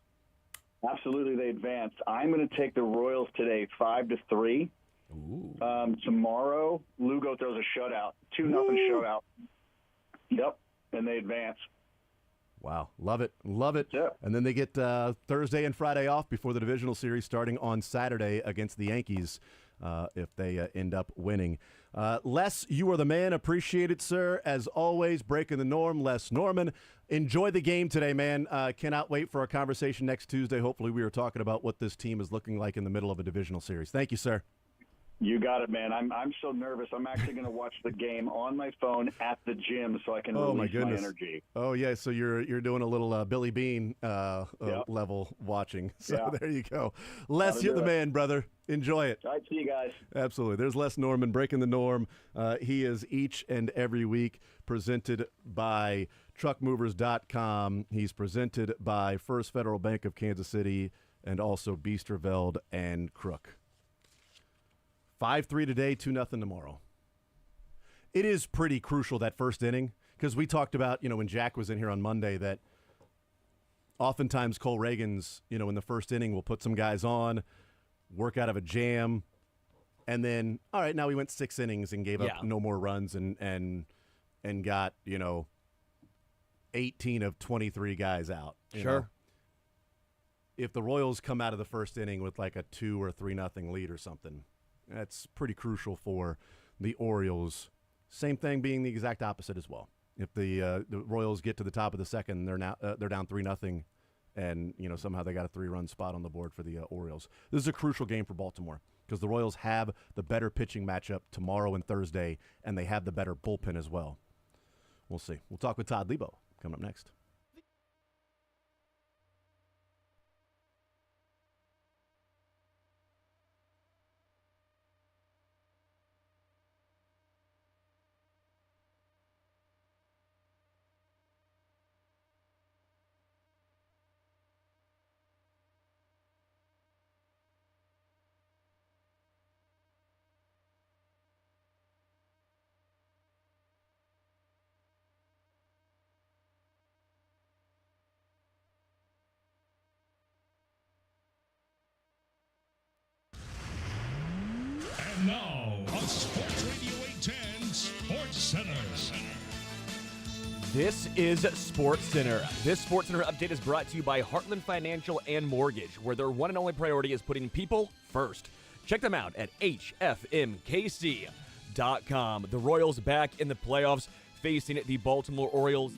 Absolutely, they advanced. I'm going to take the Royals today, 5-3. Tomorrow, Lugo throws a shutout, 2-0 shutout. Yep, and they advance. Wow, love it. Yep. And then they get Thursday and Friday off before the divisional series starting on Saturday against the Yankees if they end up winning. Les, you are the man. Appreciate it, sir. As always, breaking the norm, Les Norman. Enjoy the game today, man. Cannot wait for our conversation next Tuesday. Hopefully we are talking about what this team is looking like in the middle of a divisional series. Thank you, sir. You got it, man. I'm so nervous. I'm actually going to watch the game on my phone at the gym so I can release my energy. Oh, yeah. So you're doing a little Billy Bean level watching. So there you go. Les, you're the man, brother. Enjoy it. All right, see you guys. Absolutely. There's Les Norman breaking the norm. He is each and every week presented by truckmovers.com. He's presented by First Federal Bank of Kansas City and also Biesterveld and Crook. 5-3 today, 2-0 tomorrow. It is pretty crucial, that first inning, because we talked about, when Jack was in here on Monday, that oftentimes Cole Reagan's, in the first inning will put some guys on, work out of a jam, and then, all right, now we went 6 innings and gave up no more runs and got, 18 of 23 guys out. You know? If the Royals come out of the first inning with like a 2 or 3-0 lead or something, that's pretty crucial for the Orioles. Same thing being the exact opposite as well. If the Royals get to the top of the second, they're down 3-0, and somehow they got a 3-run spot on the board for the Orioles. This is a crucial game for Baltimore because the Royals have the better pitching matchup tomorrow and Thursday, and they have the better bullpen as well. We'll see. We'll talk with Todd Lebo coming up next. And now, on Sports Radio 810 Sports Center. This is Sports Center. This Sports Center update is brought to you by Heartland Financial and Mortgage, where their one and only priority is putting people first. Check them out at hfmkc.com. The Royals back in the playoffs, facing the Baltimore Orioles.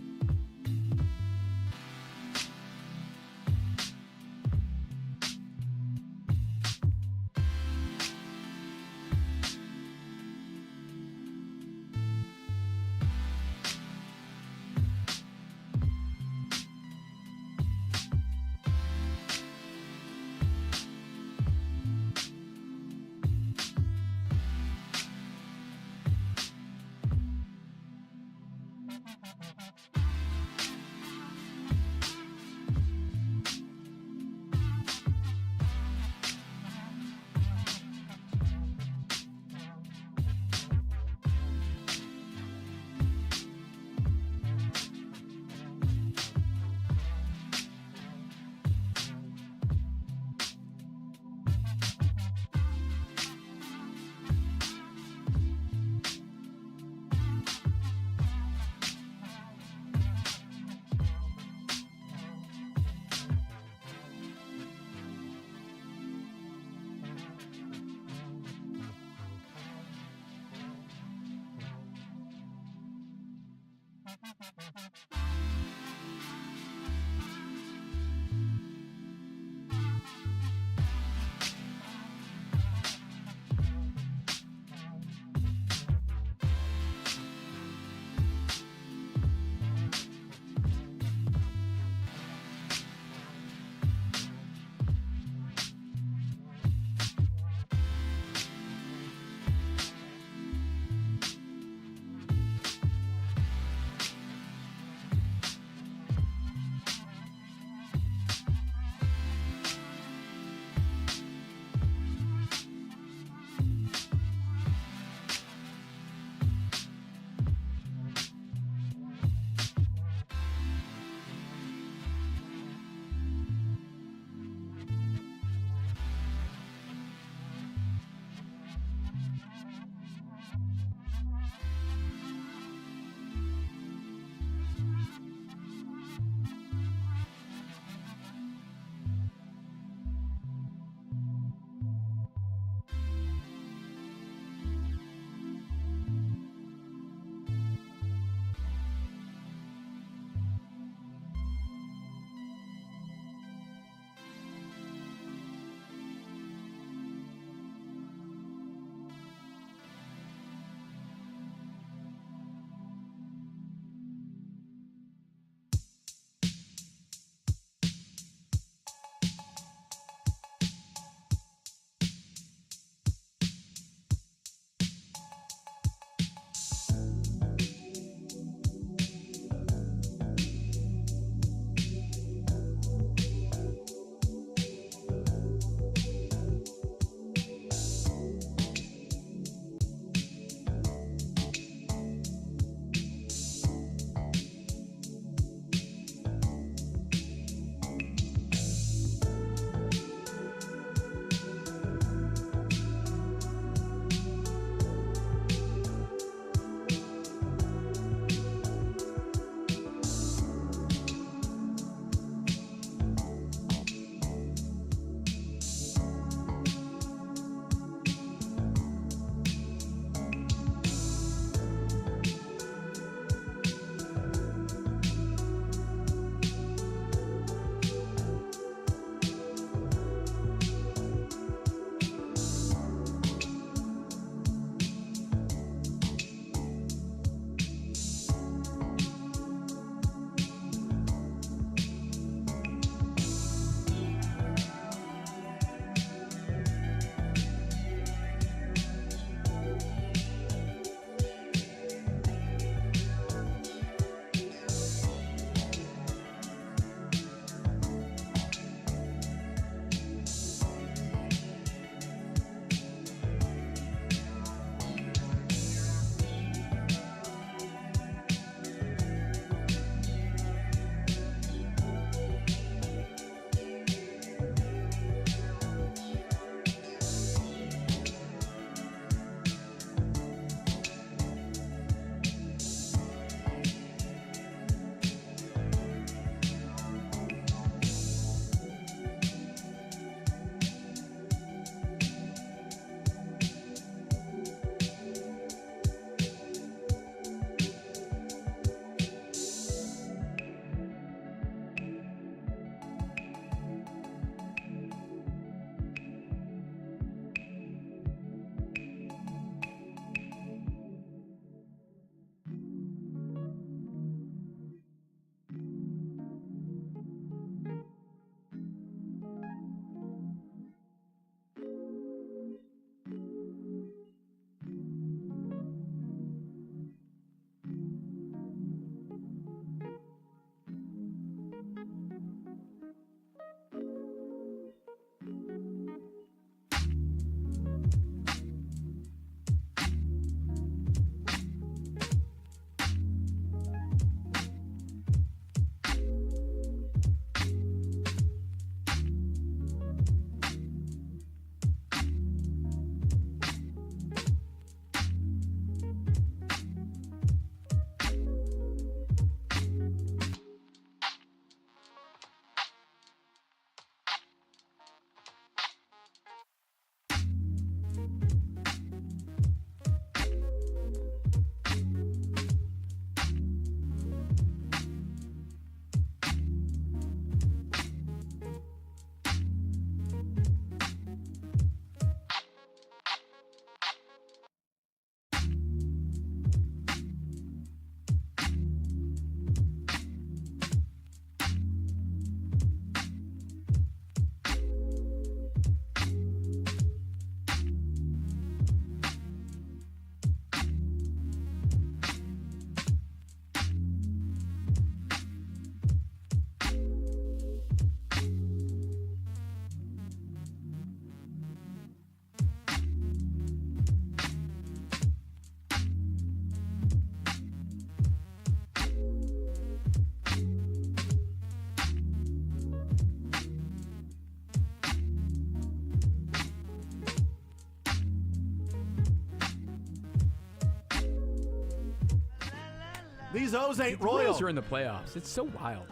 These O's ain't The royal. Royals are in the playoffs. It's so wild.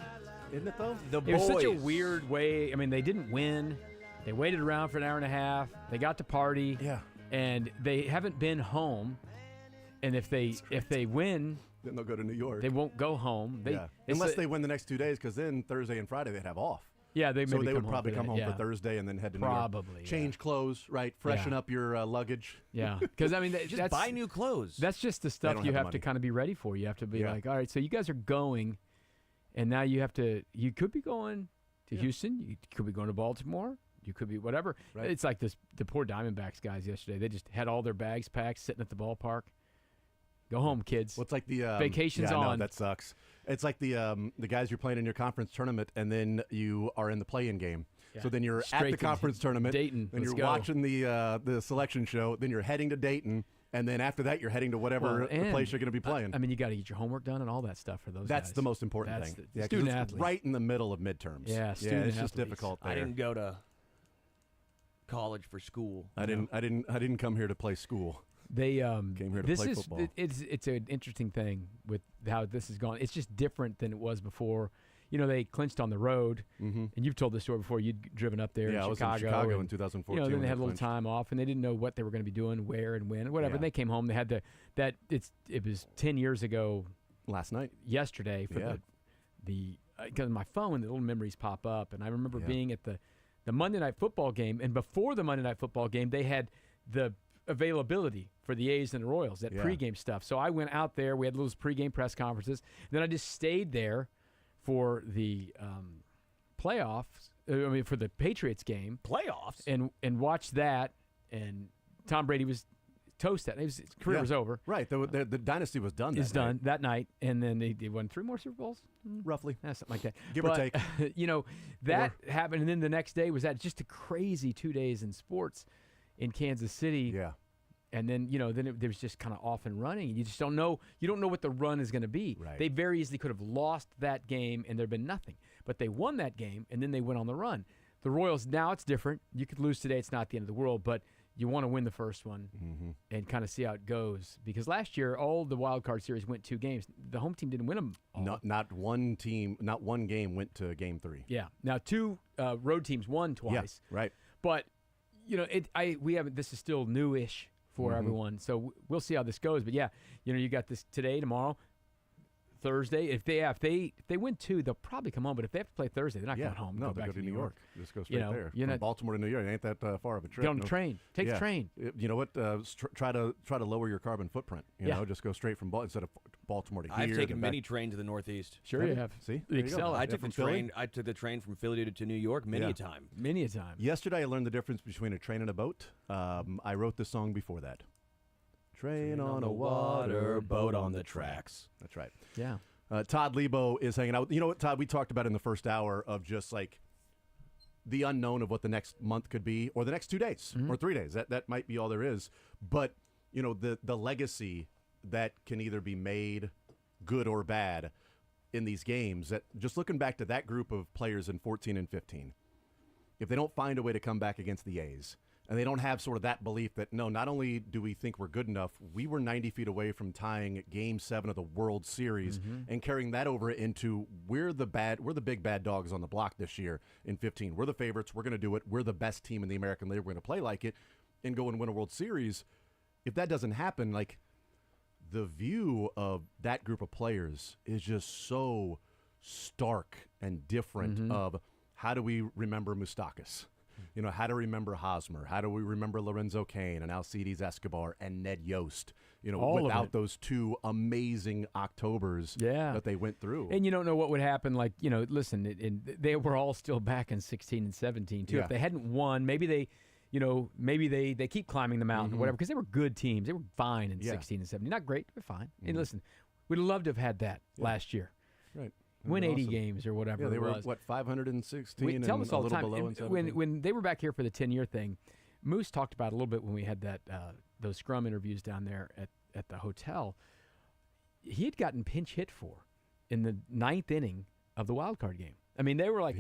Isn't it, though? It was such a weird way. I mean, they didn't win. They waited around for an hour and a half. They got to party. Yeah. And they haven't been home. And if they win, then they'll go to New York. They won't go home. Unless they win the next 2 days, because then Thursday and Friday they'd have off. Yeah, they so maybe they come would home probably for come that, home yeah. for Thursday and then head to New Probably, York. Change clothes, right? Freshen up your luggage. Yeah, because I mean, Just buy new clothes. That's just the stuff don't you have the have to money. kind of be ready for. You have to be Yeah. like, all right, so you guys are going, and now you have to. You could be going to Houston. You could be going to Baltimore. You could be whatever. Right. It's like the poor Diamondbacks guys yesterday. They just had all their bags packed, sitting at the ballpark. Go home, kids. What's like the vacation's yeah, I know, on. that sucks. It's like the guys you're playing in your conference tournament, and then you are in the play-in game. Yeah. So then you're Straight at the to conference tournament, Dayton. and Let's you're go. watching the selection show. Then you're heading to Dayton, and then after that you're heading to whatever Well, the and, place you're going to be playing. I mean, you got to get your homework done and all that stuff for those. That's guys. the most important That's thing. The 'cause student it's athlete. right in the middle of midterms. Yeah, student it's just athletes. difficult. There. I didn't go to college for school. I didn't come here to play school. They came here to this play is football. it's an interesting thing with how this has gone. It's just different than it was before. You know, they clinched on the road, and you've told this story before. You'd driven up there Yeah, I in was in Chicago. Chicago and, in 2014 You know, then when they they had a little clinched. time off, and they didn't know what they were going to be doing, where and when, and whatever. Yeah. And they came home. They had it was 10 years ago last night, yesterday for Yeah. the because my phone, the little memories pop up, and I remember Yeah. being at the Monday Night Football game, and before the Monday Night Football game, they had the availability for the A's and the Royals, that Yeah. pregame stuff. So I went out there. We had those pregame press conferences. Then I just stayed there for the playoffs. I mean, for the Patriots game, Playoffs? and watched that. And Tom Brady was toast. His career Yeah. was over. Right, the dynasty was done. Is that night. done that night, and then they won 3 more Super Bowls, roughly, something like that, Give or take. You know, that happened, and then the next day was that just a crazy 2 days in sports in Kansas City. Yeah, and then it was just kind of off and running. You just don't know. You don't know what the run is going to be. Right. They very easily could have lost that game, and there'd been nothing. But they won that game, and then they went on the run. The Royals, now it's different. You could lose today; it's not the end of the world, but you want to win the first one and kind of see how it goes. Because last year, all the wild card series went 2 games. The home team didn't win them all. Not one team, not one game went to game 3. Yeah. Now 2 road teams won twice. Yeah, right. But you know, we haven't. This is still newish for everyone, so we'll see how this goes. But yeah, you know, you got this today, tomorrow, Thursday. If they win 2, they'll probably come home. But if they have to play Thursday, they're not going home. No, go they back go to New York. Just go straight You know, there. you're From not- Baltimore to New York, it ain't that far of a trip. Get on the No. train. Take the Yeah. train. You know what? Try to lower your carbon footprint. You Yeah. know, just go straight from instead of Baltimore to here. I've taken then many back. trains to the Northeast. Sure you have. See, The There you go. Excel. I Yeah, took the from Philly. train. I took the train from Philly to New York many Yeah. a time. Many a time. Yesterday, I learned the difference between a train and a boat. I wrote this song before that. Train on a water, boat on the tracks. That's right. Yeah. Todd Lebo is hanging out. You know what, Todd? We talked about in the first hour of just like the unknown of what the next month could be, or the next 2 days, or 3 days. That might be all there is. But you know, the legacy that can either be made good or bad in these games. That just looking back to that group of players in 14 and 15, if they don't find a way to come back against the A's, and they don't have sort of that belief that, no, not only do we think we're good enough, we were 90 feet away from tying Game 7 of the World Series and carrying that over into we're the big bad dogs on the block this year in 15. We're the favorites. We're going to do it. We're the best team in the American League. We're going to play like it and go and win a World Series. If that doesn't happen, like the view of that group of players is just so stark and different of how do we remember Moustakas? You know, how to remember Hosmer? How do we remember Lorenzo Cain and Alcides Escobar and Ned Yost? You know, All of without it. those 2 amazing Octobers that they went through. And you don't know what would happen. Like, you know, listen, they were all still back in 16 and 17, too. Yeah. If they hadn't won, maybe they keep climbing the mountain or whatever, because they were good teams. They were fine in 16 and 17. Not great, but fine. And listen, we'd love to have had that last year. Right. Win That'd be 80 awesome. games or whatever Yeah, they it were, was. 516 and tell us all a the little time. below in And 17. when they were back here for the 10-year thing, Moose talked about it a little bit when we had that those scrum interviews down there at the hotel. He had gotten pinch hit for in the 9th inning of the wild card game. I mean, they were like,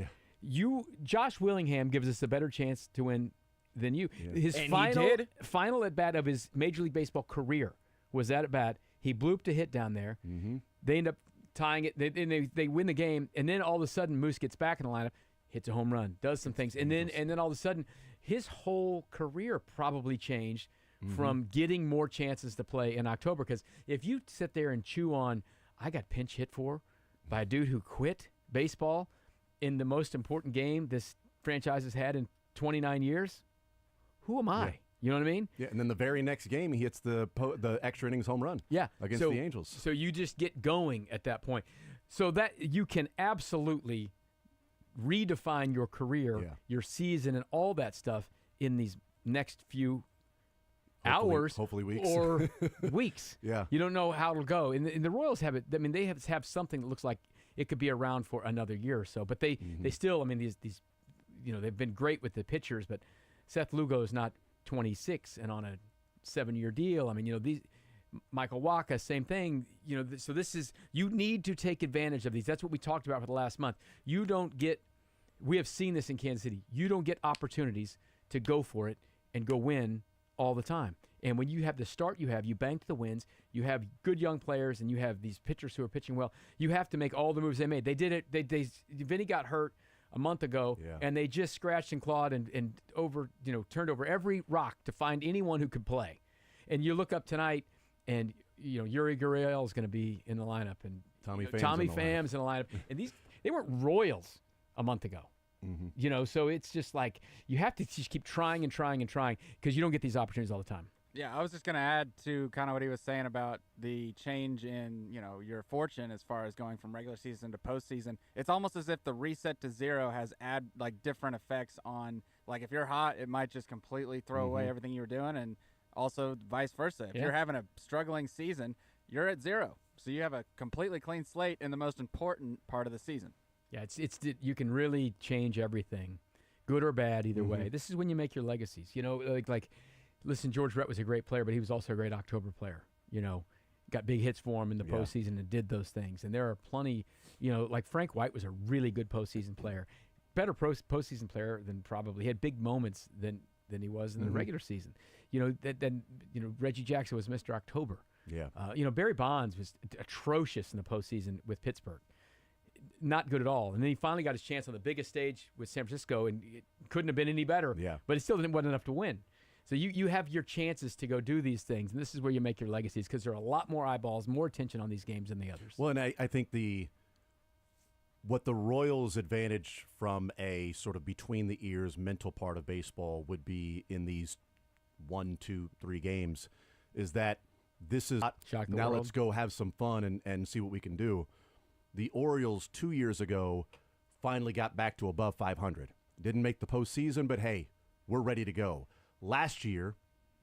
Josh Willingham gives us a better chance to win than you. His And he final did? final at bat of his Major League Baseball career was that at bat. He blooped a hit down there. Mm-hmm. They end up tying it. They win the game, and then all of a sudden Moose gets back in the lineup, hits a home run, does some things, and then all of a sudden his whole career probably changed from getting more chances to play in October. Because if you sit there and chew on, I got pinch hit for by a dude who quit baseball in the most important game this franchise has had in 29 years, who am I? Yeah. You know what I mean? Yeah, and then the very next game, he hits the extra innings home run. Yeah, against the Angels. So you just get going at that point. So that you can absolutely redefine your career, your season, and all that stuff in these next few hours, hopefully weeks, or weeks. Yeah, you don't know how it'll go. And the Royals have it. I mean, they have something that looks like it could be around for another year or so. But they still. I mean, these they've been great with the pitchers, but Seth Lugo is not 26 and on a 7-year deal. I mean, these Michael Wacha, same thing. So this is, you need to take advantage of these. That's what we talked about for the last month. We have seen this in Kansas City. You don't get opportunities to go for it and go win all the time. And when you have the start you bank the wins, you have good young players, and you have these pitchers who are pitching well. You have to make all the moves they made. They did it. Vinny got hurt a month ago, and they just scratched and clawed and turned over every rock to find anyone who could play. And you look up tonight, and Yuri Gurriel is going to be in the lineup, and Tommy Pham's in the lineup, and they weren't Royals a month ago. So it's just like you have to just keep trying and trying and trying, because you don't get these opportunities all the time. Yeah, I was just going to add to kind of what he was saying about the change in, your fortune as far as going from regular season to postseason. It's almost as if the reset to zero has different effects on, like, if you're hot, it might just completely throw away everything you were doing, and also vice versa. If you're having a struggling season, you're at zero. So you have a completely clean slate in the most important part of the season. Yeah, you can really change everything, good or bad, either way. This is when you make your legacies. Listen, George Brett was a great player, but he was also a great October player. Got big hits for him in the postseason and did those things. And there are plenty, like Frank White was a really good postseason player, better postseason player than probably. He had big moments than he was in the regular season. Reggie Jackson was Mr. October. Yeah. Barry Bonds was atrocious in the postseason with Pittsburgh. Not good at all. And then he finally got his chance on the biggest stage with San Francisco, and it couldn't have been any better. Yeah. But it still wasn't enough to win. So you have your chances to go do these things, and this is where you make your legacies, because there are a lot more eyeballs, more attention on these games than the others. Well, and I think what the Royals' advantage from a sort of between the ears mental part of baseball would be in these 1, 2, 3 games is that this is now let's go have some fun and see what we can do. The Orioles 2 years ago finally got back to above 500. Didn't make the postseason, but hey, we're ready to go. Last year,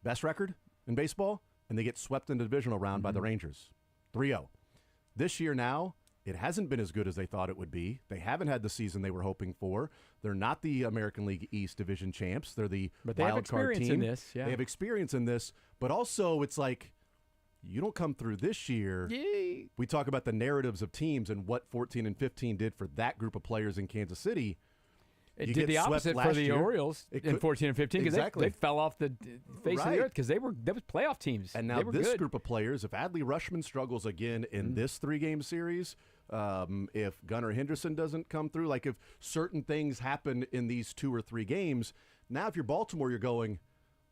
best record in baseball, and they get swept in the divisional round by the Rangers, 3-0. This year now, it hasn't been as good as they thought it would be. They haven't had the season they were hoping for. They're not the American League East Division champs. They're the wild card team. They have experience in this, but also it's like you don't come through this year. Yay. We talk about the narratives of teams and what 14 and 15 did for that group of players in Kansas City. It did the opposite for the Orioles in 14 and 15, because they fell off the face of the earth, because they was playoff teams. And now this group of players, if Adley Rutschman struggles again in this 3-game series, if Gunnar Henderson doesn't come through, like if certain things happen in these 2 or 3 games, now if you're Baltimore, you're going,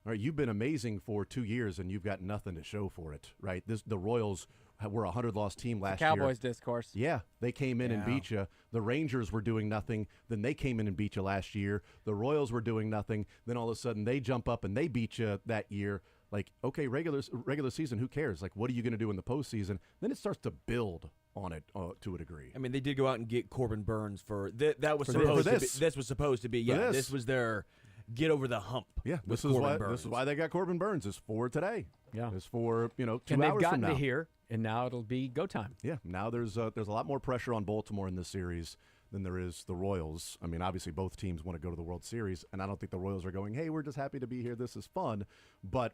all right, you've been amazing for 2 years and you've got nothing to show for it, right? The Royals were a 100-loss team last year. Cowboys discourse. Yeah, they came in and beat you. The Rangers were doing nothing. Then they came in and beat you last year. The Royals were doing nothing. Then all of a sudden they jump up and they beat you that year. Like, okay, regular season, who cares? Like, what are you going to do in the postseason? Then it starts to build on it to a degree. I mean, they did go out and get Corbin Burns for that was for supposed this. to be. This was supposed to be. Yeah, this was their get over the hump. Yeah, this is why they got Corbin Burns. Is for today. Yeah, it's for 2 hours and they've gotten from now. to here, and now it'll be go time. Yeah, now there's a lot more pressure on Baltimore in this series than there is the Royals. I mean, obviously both teams want to go to the World Series, and I don't think the Royals are going, hey, we're just happy to be here. This is fun. But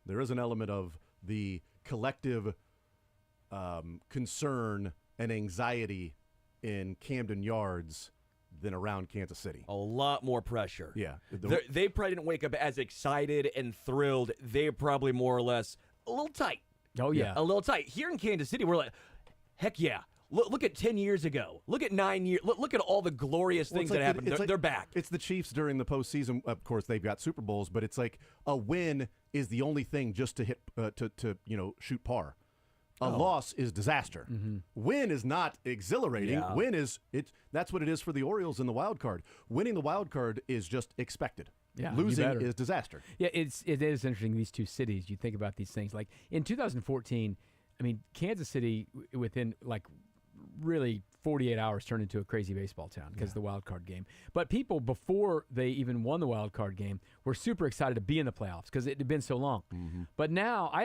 there is an element of the collective concern and anxiety in Camden Yards than around Kansas City. A lot more pressure. Yeah. They probably didn't wake up as excited and thrilled. They're probably more or less a little tight. Oh, yeah. A little tight. Here in Kansas City, we're like, heck yeah. Look at 10 years ago. Look at 9 years. Look at all the glorious things that happened. They're back. It's the Chiefs during the postseason. Of course, they've got Super Bowls, but it's like a win is the only thing just to hit to shoot par. A loss is disaster. Win is not exhilarating. Yeah. Win is that's what it is for the Orioles in the wild card. Winning the wild card is just expected. Yeah, losing you better. is disaster. Yeah, it is interesting. These two cities, you think about these things. Like in 2014, I mean, Kansas City within like really 48 hours turned into a crazy baseball town because of the wild card game. But people before they even won the wild card game were super excited to be in the playoffs because it had been so long. But now I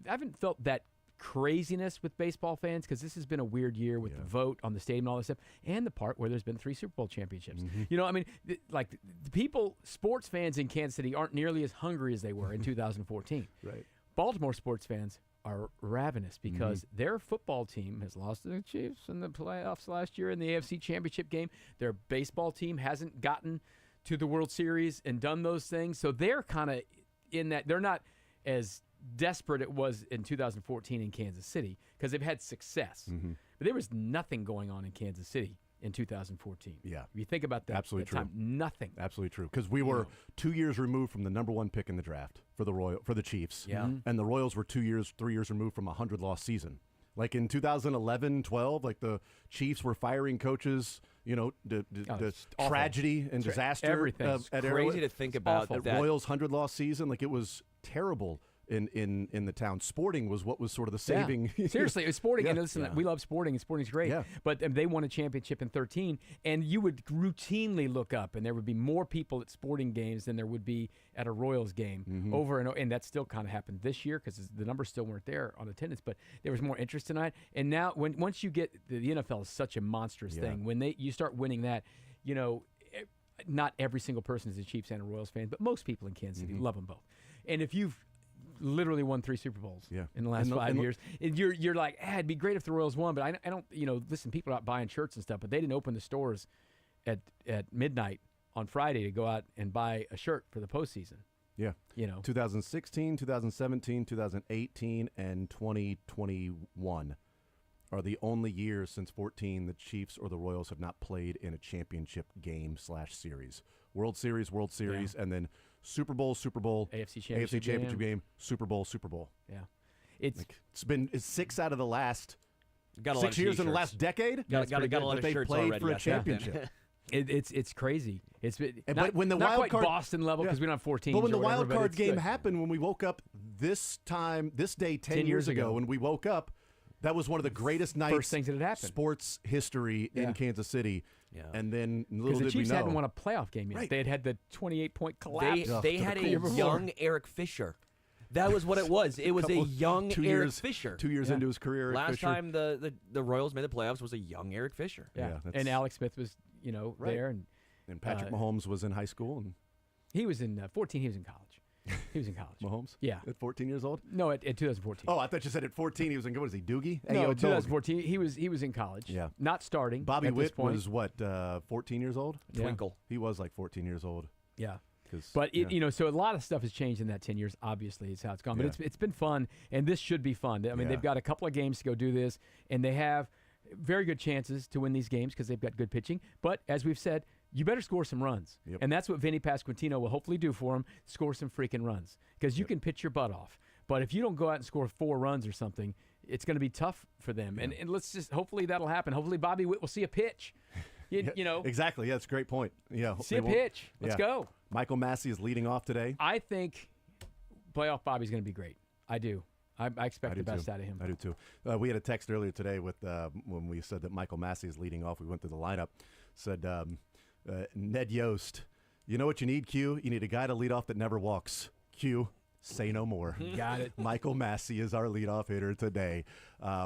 haven't felt that craziness with baseball fans because this has been a weird year with the vote on the stadium and all this stuff, and the part where there's been 3 Super Bowl championships. You know, I mean, the people, sports fans in Kansas City aren't nearly as hungry as they were in 2014. Right. Baltimore sports fans are ravenous because their football team has lost to the Chiefs in the playoffs last year in the AFC Championship game. Their baseball team hasn't gotten to the World Series and done those things, so they're kind of in that. They're not as desperate it was in 2014 in Kansas City because they've had success. But there was nothing going on in Kansas City in 2014. Yeah. If you think about that, Absolutely that true. time, nothing. Absolutely true. Because we were 2 years removed from the #1 pick in the draft for the Chiefs. Yeah. And the Royals were 3 years removed from a 100-loss season. Like in 2011-12, like the Chiefs were firing coaches. You know, the it's awful. tragedy and disaster. Everything. At Crazy Arrowhead. to think about The that. Royals' 100-loss season, like it was terrible in the town. Sporting was what was sort of the saving. Yeah. Seriously, it's Sporting. Yeah. And listen, we love Sporting, and Sporting's great. Yeah. But they won a championship in 13, and you would routinely look up, and there would be more people at Sporting games than there would be at a Royals game over and over. And that still kind of happened this year because the numbers still weren't there on attendance, but there was more interest tonight. And now, once you get the NFL is such a monstrous thing. When you start winning that, you know, not every single person is a Chiefs and a Royals fan, but most people in Kansas City love them both. And if you've literally won 3 Super Bowls in the last 5 years, and you're like, it'd be great if the Royals won, but I don't, listen, people are out buying shirts and stuff, but they didn't open the stores at midnight on Friday to go out and buy a shirt for the postseason. Yeah. 2016, 2017, 2018, and 2021 are the only years since 14 the Chiefs or the Royals have not played in a championship game /series. World Series, and then Super Bowl, AFC Championship game, Super Bowl. Yeah. It's 6 out of the last Got a 6 years in the last decade. Got a lot of they shirts played already. for a Yes. championship. It's crazy. It's But not, when the not wild quite card Boston level because we don't have 14. But when the or whatever, wild but card it's game good. happened, when we woke up this day 10 years ago, when we woke up, that was one of the greatest nights First things that had happened. sports history in Kansas City. Yeah. And then little Because the did we Chiefs know. hadn't won a playoff game yet. Right. They had the 28-point collapse. They had a young Eric Fisher. That was what it was. It was a young Eric Fisher. 2 years into his career, Eric Last Fisher. time the Royals made the playoffs was a young Eric Fisher. Yeah, that's- and Alex Smith was there, And Patrick Mahomes was in high school, and he was in 14. He was in college. He was in college. Mahomes? Yeah. At 14 years old? No, at 2014. Oh, I thought you said at 14 he was in, what is he, Doogie? Hey, No, yo, 2014. He was in college. Yeah. Not starting. Bobby at this Witt point. was what, 14 years old? Yeah. Twinkle. He was like 14 years old. Yeah. 'Cause, But yeah. so a lot of stuff has changed in that 10 years. Obviously, is how it's gone. But Yeah. it's been fun, and this should be fun. I mean, they've got a couple of games to go do this, and they have very good chances to win these games because they've got good pitching. But as we've said, you better score some runs, and that's what Vinny Pasquantino will hopefully do for them: score some freaking runs, because you can pitch your butt off. But if you don't go out and score 4 runs or something, it's going to be tough for them. And let's just hopefully that'll happen. Hopefully Bobby Witt will see a pitch. You know, Exactly. Yeah, that's a great point. Yeah. see they a won't- pitch. Let's yeah. go. Michael Massey is leading off today. I think playoff Bobby's going to be great. I do. I expect the best out of him. I do too. We had a text earlier today with when we said that Michael Massey is leading off. We went through the lineup. Said Ned Yost, you know what you need, Q? You need a guy to lead off that never walks. Q, say no more. Got it. Michael Massey is our leadoff hitter today.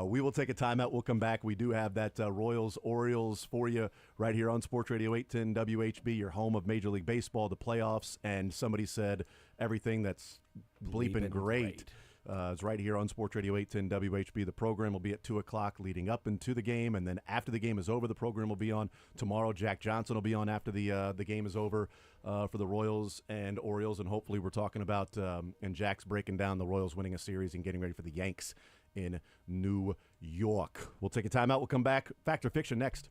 We will take a timeout. We'll come back. We do have that Royals-Orioles for you right here on Sports Radio 810 WHB, your home of Major League Baseball, the playoffs, and somebody said everything that's bleeping great. It's right here on Sports Radio 810 WHB. The program will be at 2 o'clock leading up into the game, and then after the game is over, the program will be on tomorrow. Jack Johnson will be on after the game is over for the Royals and Orioles, and hopefully we're talking about, and Jack's breaking down the Royals winning a series and getting ready for the Yanks in New York. We'll take a timeout. We'll come back. Fact or Fiction next.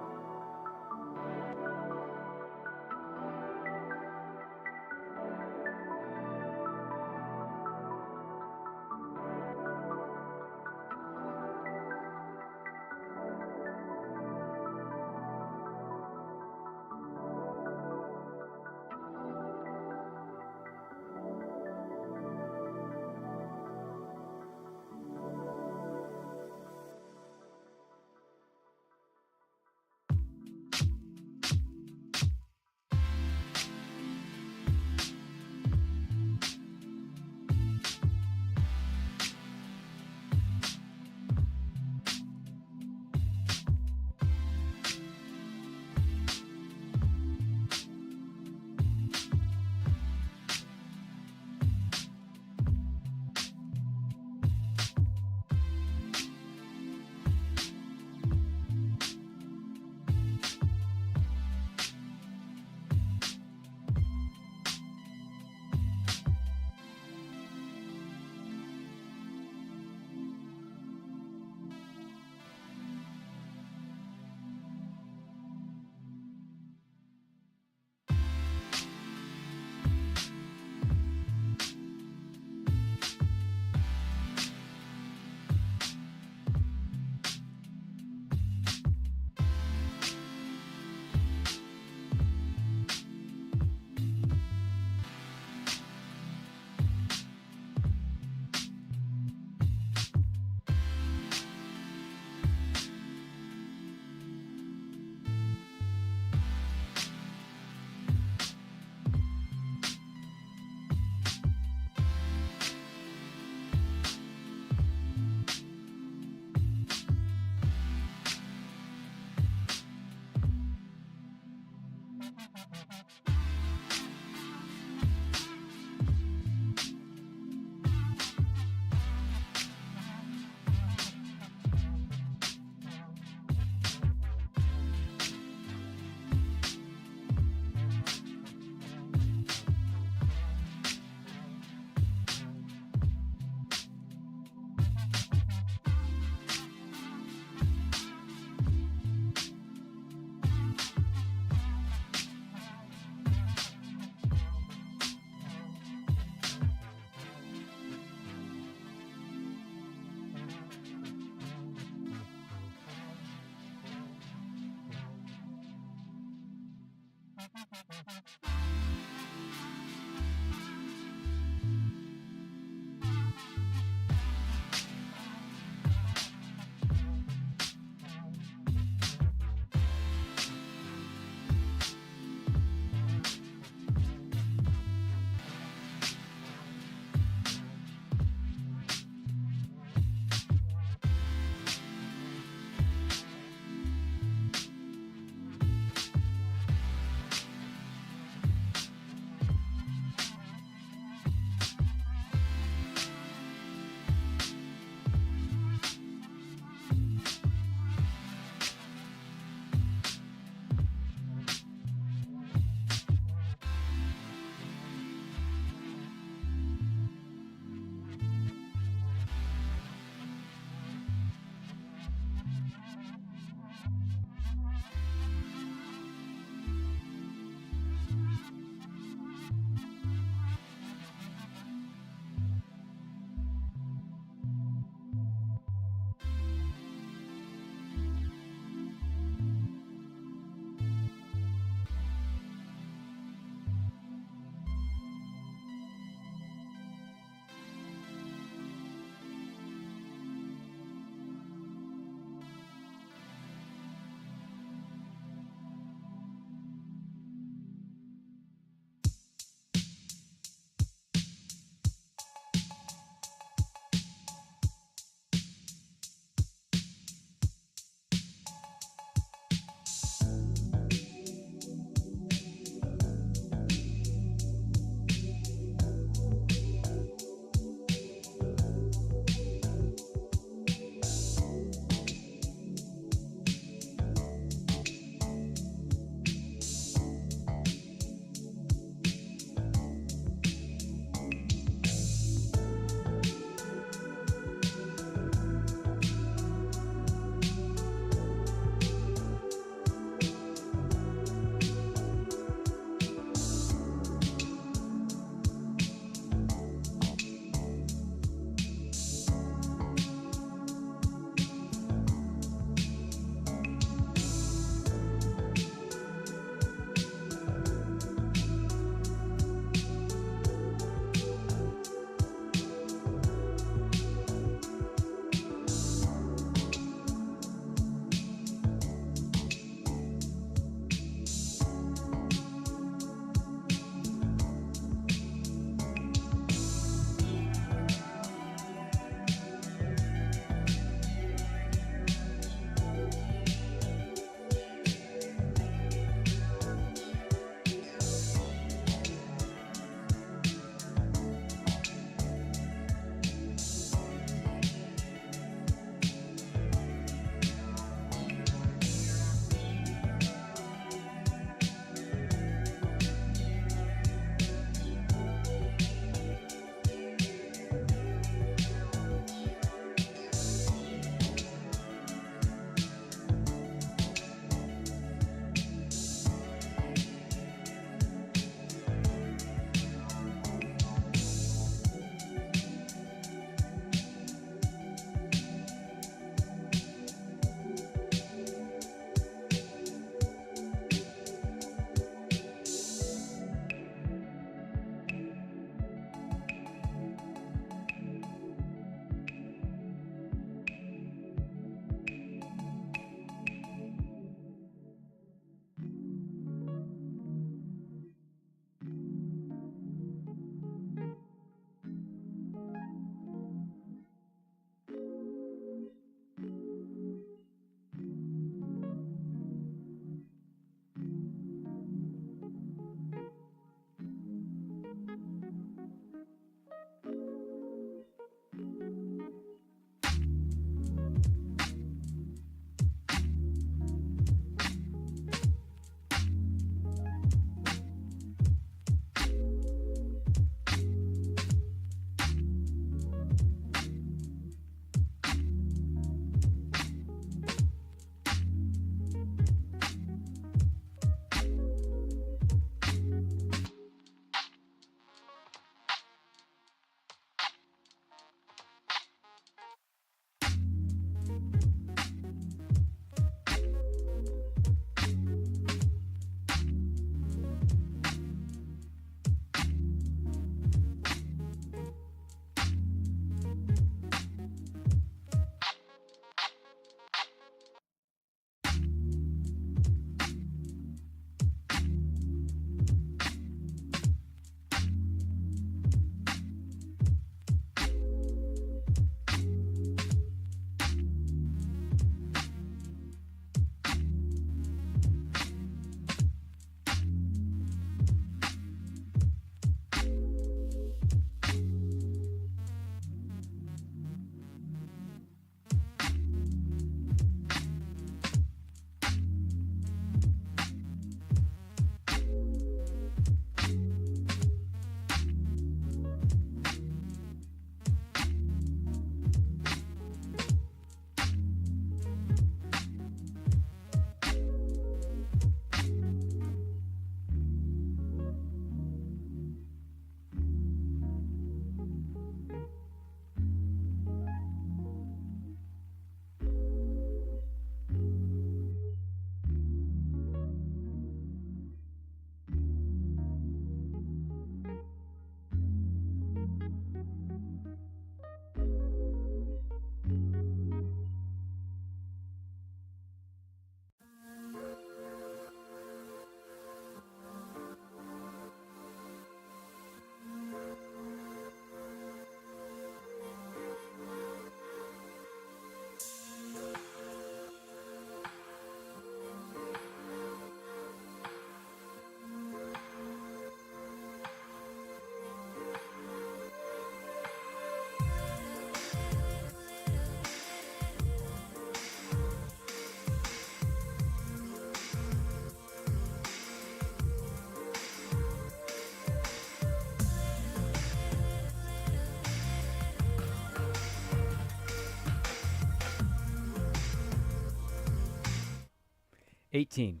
18.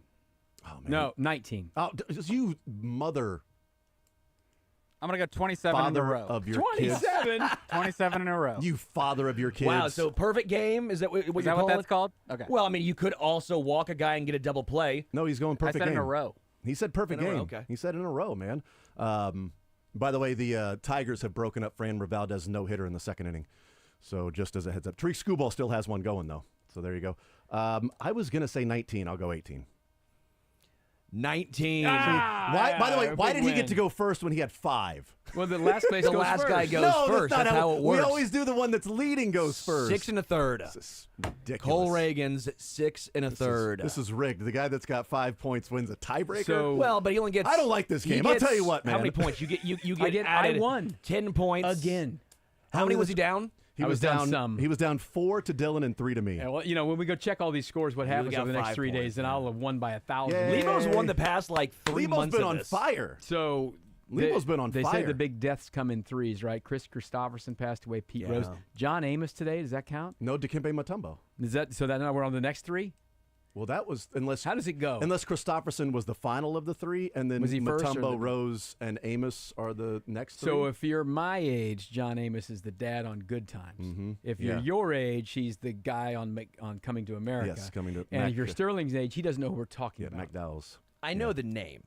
Oh, man. No, 19. Oh, you mother. I'm going to go 27 in a Father row. of your 27? 27 in a row. You father of your kids. Wow, so perfect game? Is that what you're Is that calling what that's it? called? Okay. Well, I mean, you could also walk a guy and get a double play. No, he's going perfect I said game. in a row. He said perfect In a game. row, okay. He said in a row, man. By the way, the Tigers have broken up Fran Valdez's no-hitter in the second inning. So just as a heads up. Tariq Skubal still has one going, though. So there you go. I was going to say 19. I'll go 18. 19. Why? By the way, why big did he get win. to go first when he had 5? Well, the last place The goes last first. guy goes No, first. that's not how it works. We always do the one that's leading goes first. 6 1/3. This is ridiculous. Cole Reagan's 6 1/3. This is rigged. The guy that's got 5 points wins a tiebreaker. So- Well, but he only gets. I don't like this he game. I'll gets- tell you what, man. How many points you get? You get I added. won 10 points again. How many was he down? I was down some. He was down 4 to Dylan and 3 to me. Yeah, well, when we go check all these scores, what happens got over the next 5 3 days, points, then I'll have won by 1,000. Yay. Lebo's won the past like 3 Lebo's months been of on this. fire. So Lebo's been on they fire. say the big deaths come in threes, right? Chris Christopherson passed away. Pete Rose, John Amos today. Does that count? No Dikembe Mutombo. Is that so? That now we're on the next 3. Well, that was unless. How does it go? Unless Christopherson was the final of the 3, and then Was he first or Mutombo, the- Rose, and Amos are the next 3. So if you're my age, John Amos is the dad on Good Times. Mm-hmm. If you're your age, he's the guy on Coming to America. Yes, Coming to And if you're Sterling's age, he doesn't know who we're talking about. McDowell's. I know the name.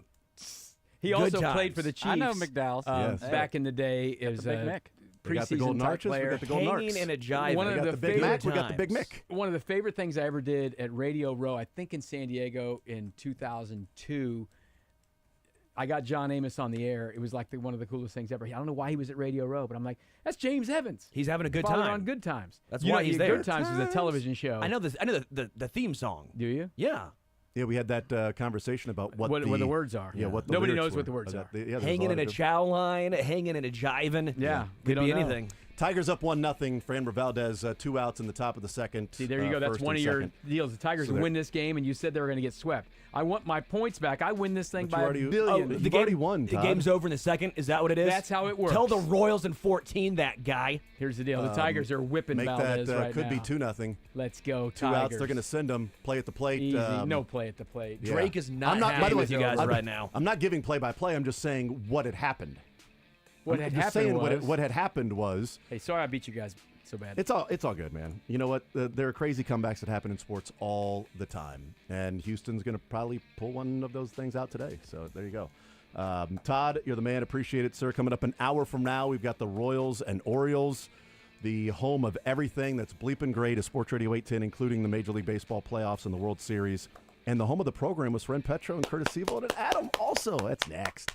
He Good also played times. for the Chiefs. I know McDowell's. Yes. Back in the day, it was Big a Mick. We got the preseason Golden type Arches. We player. got the Golden Hanging Arcs. in a jive. One We of got the the Big favorite Mac. We got the Big times. Mick. One of the favorite things I ever did at Radio Row, I think in San Diego in 2002, I got John Amos on the air. It was like one of the coolest things ever. I don't know why he was at Radio Row, but I'm like, that's James Evans. He's having a good Father time. on Good Times. That's You why know, he's there. Good Times was a television show. I know this. I know the theme song. Do you? Yeah. Yeah, we had that conversation about what the words are. Yeah, what the Nobody lyrics knows what were. the words are. There's Hanging lot in of a chow line, hanging in a jiving. Yeah, we Could don't be know. anything. Tigers up 1-0. Fran Valdez 2 outs in the top of the second. See, there you go. That's first one and of your second. deals. The Tigers So they're- win this game, and you said they were going to get swept. I want my points back. I win this thing But by you a already- billion. You've already won, The Todd. game's over in the second. Is that what it is? That's how it works. Tell the Royals in 14 that guy. Here's the deal. The Tigers are whipping Make Valdez that right could now. be 2-0. Let's go, 2 Tigers. outs. They're going to send them. Play at the plate. Easy. No play at the plate. Yeah. Drake is not I'm not happy by the way, with you guys I'm- right now. I'm not giving play-by-play. I'm just saying what had happened. What I'm had just happened saying was, what had happened was. Hey, sorry I beat you guys so bad. It's all good, man. You know what? There are crazy comebacks that happen in sports all the time, and Houston's going to probably pull one of those things out today. So there you go. Todd, you're the man. Appreciate it, sir. Coming up an hour from now, we've got the Royals and Orioles, the home of everything that's bleeping great, is Sports Radio 810, including the Major League Baseball playoffs and the World Series, and the home of the program was Ren Petro and Curtis Sevold and Adam also. That's next.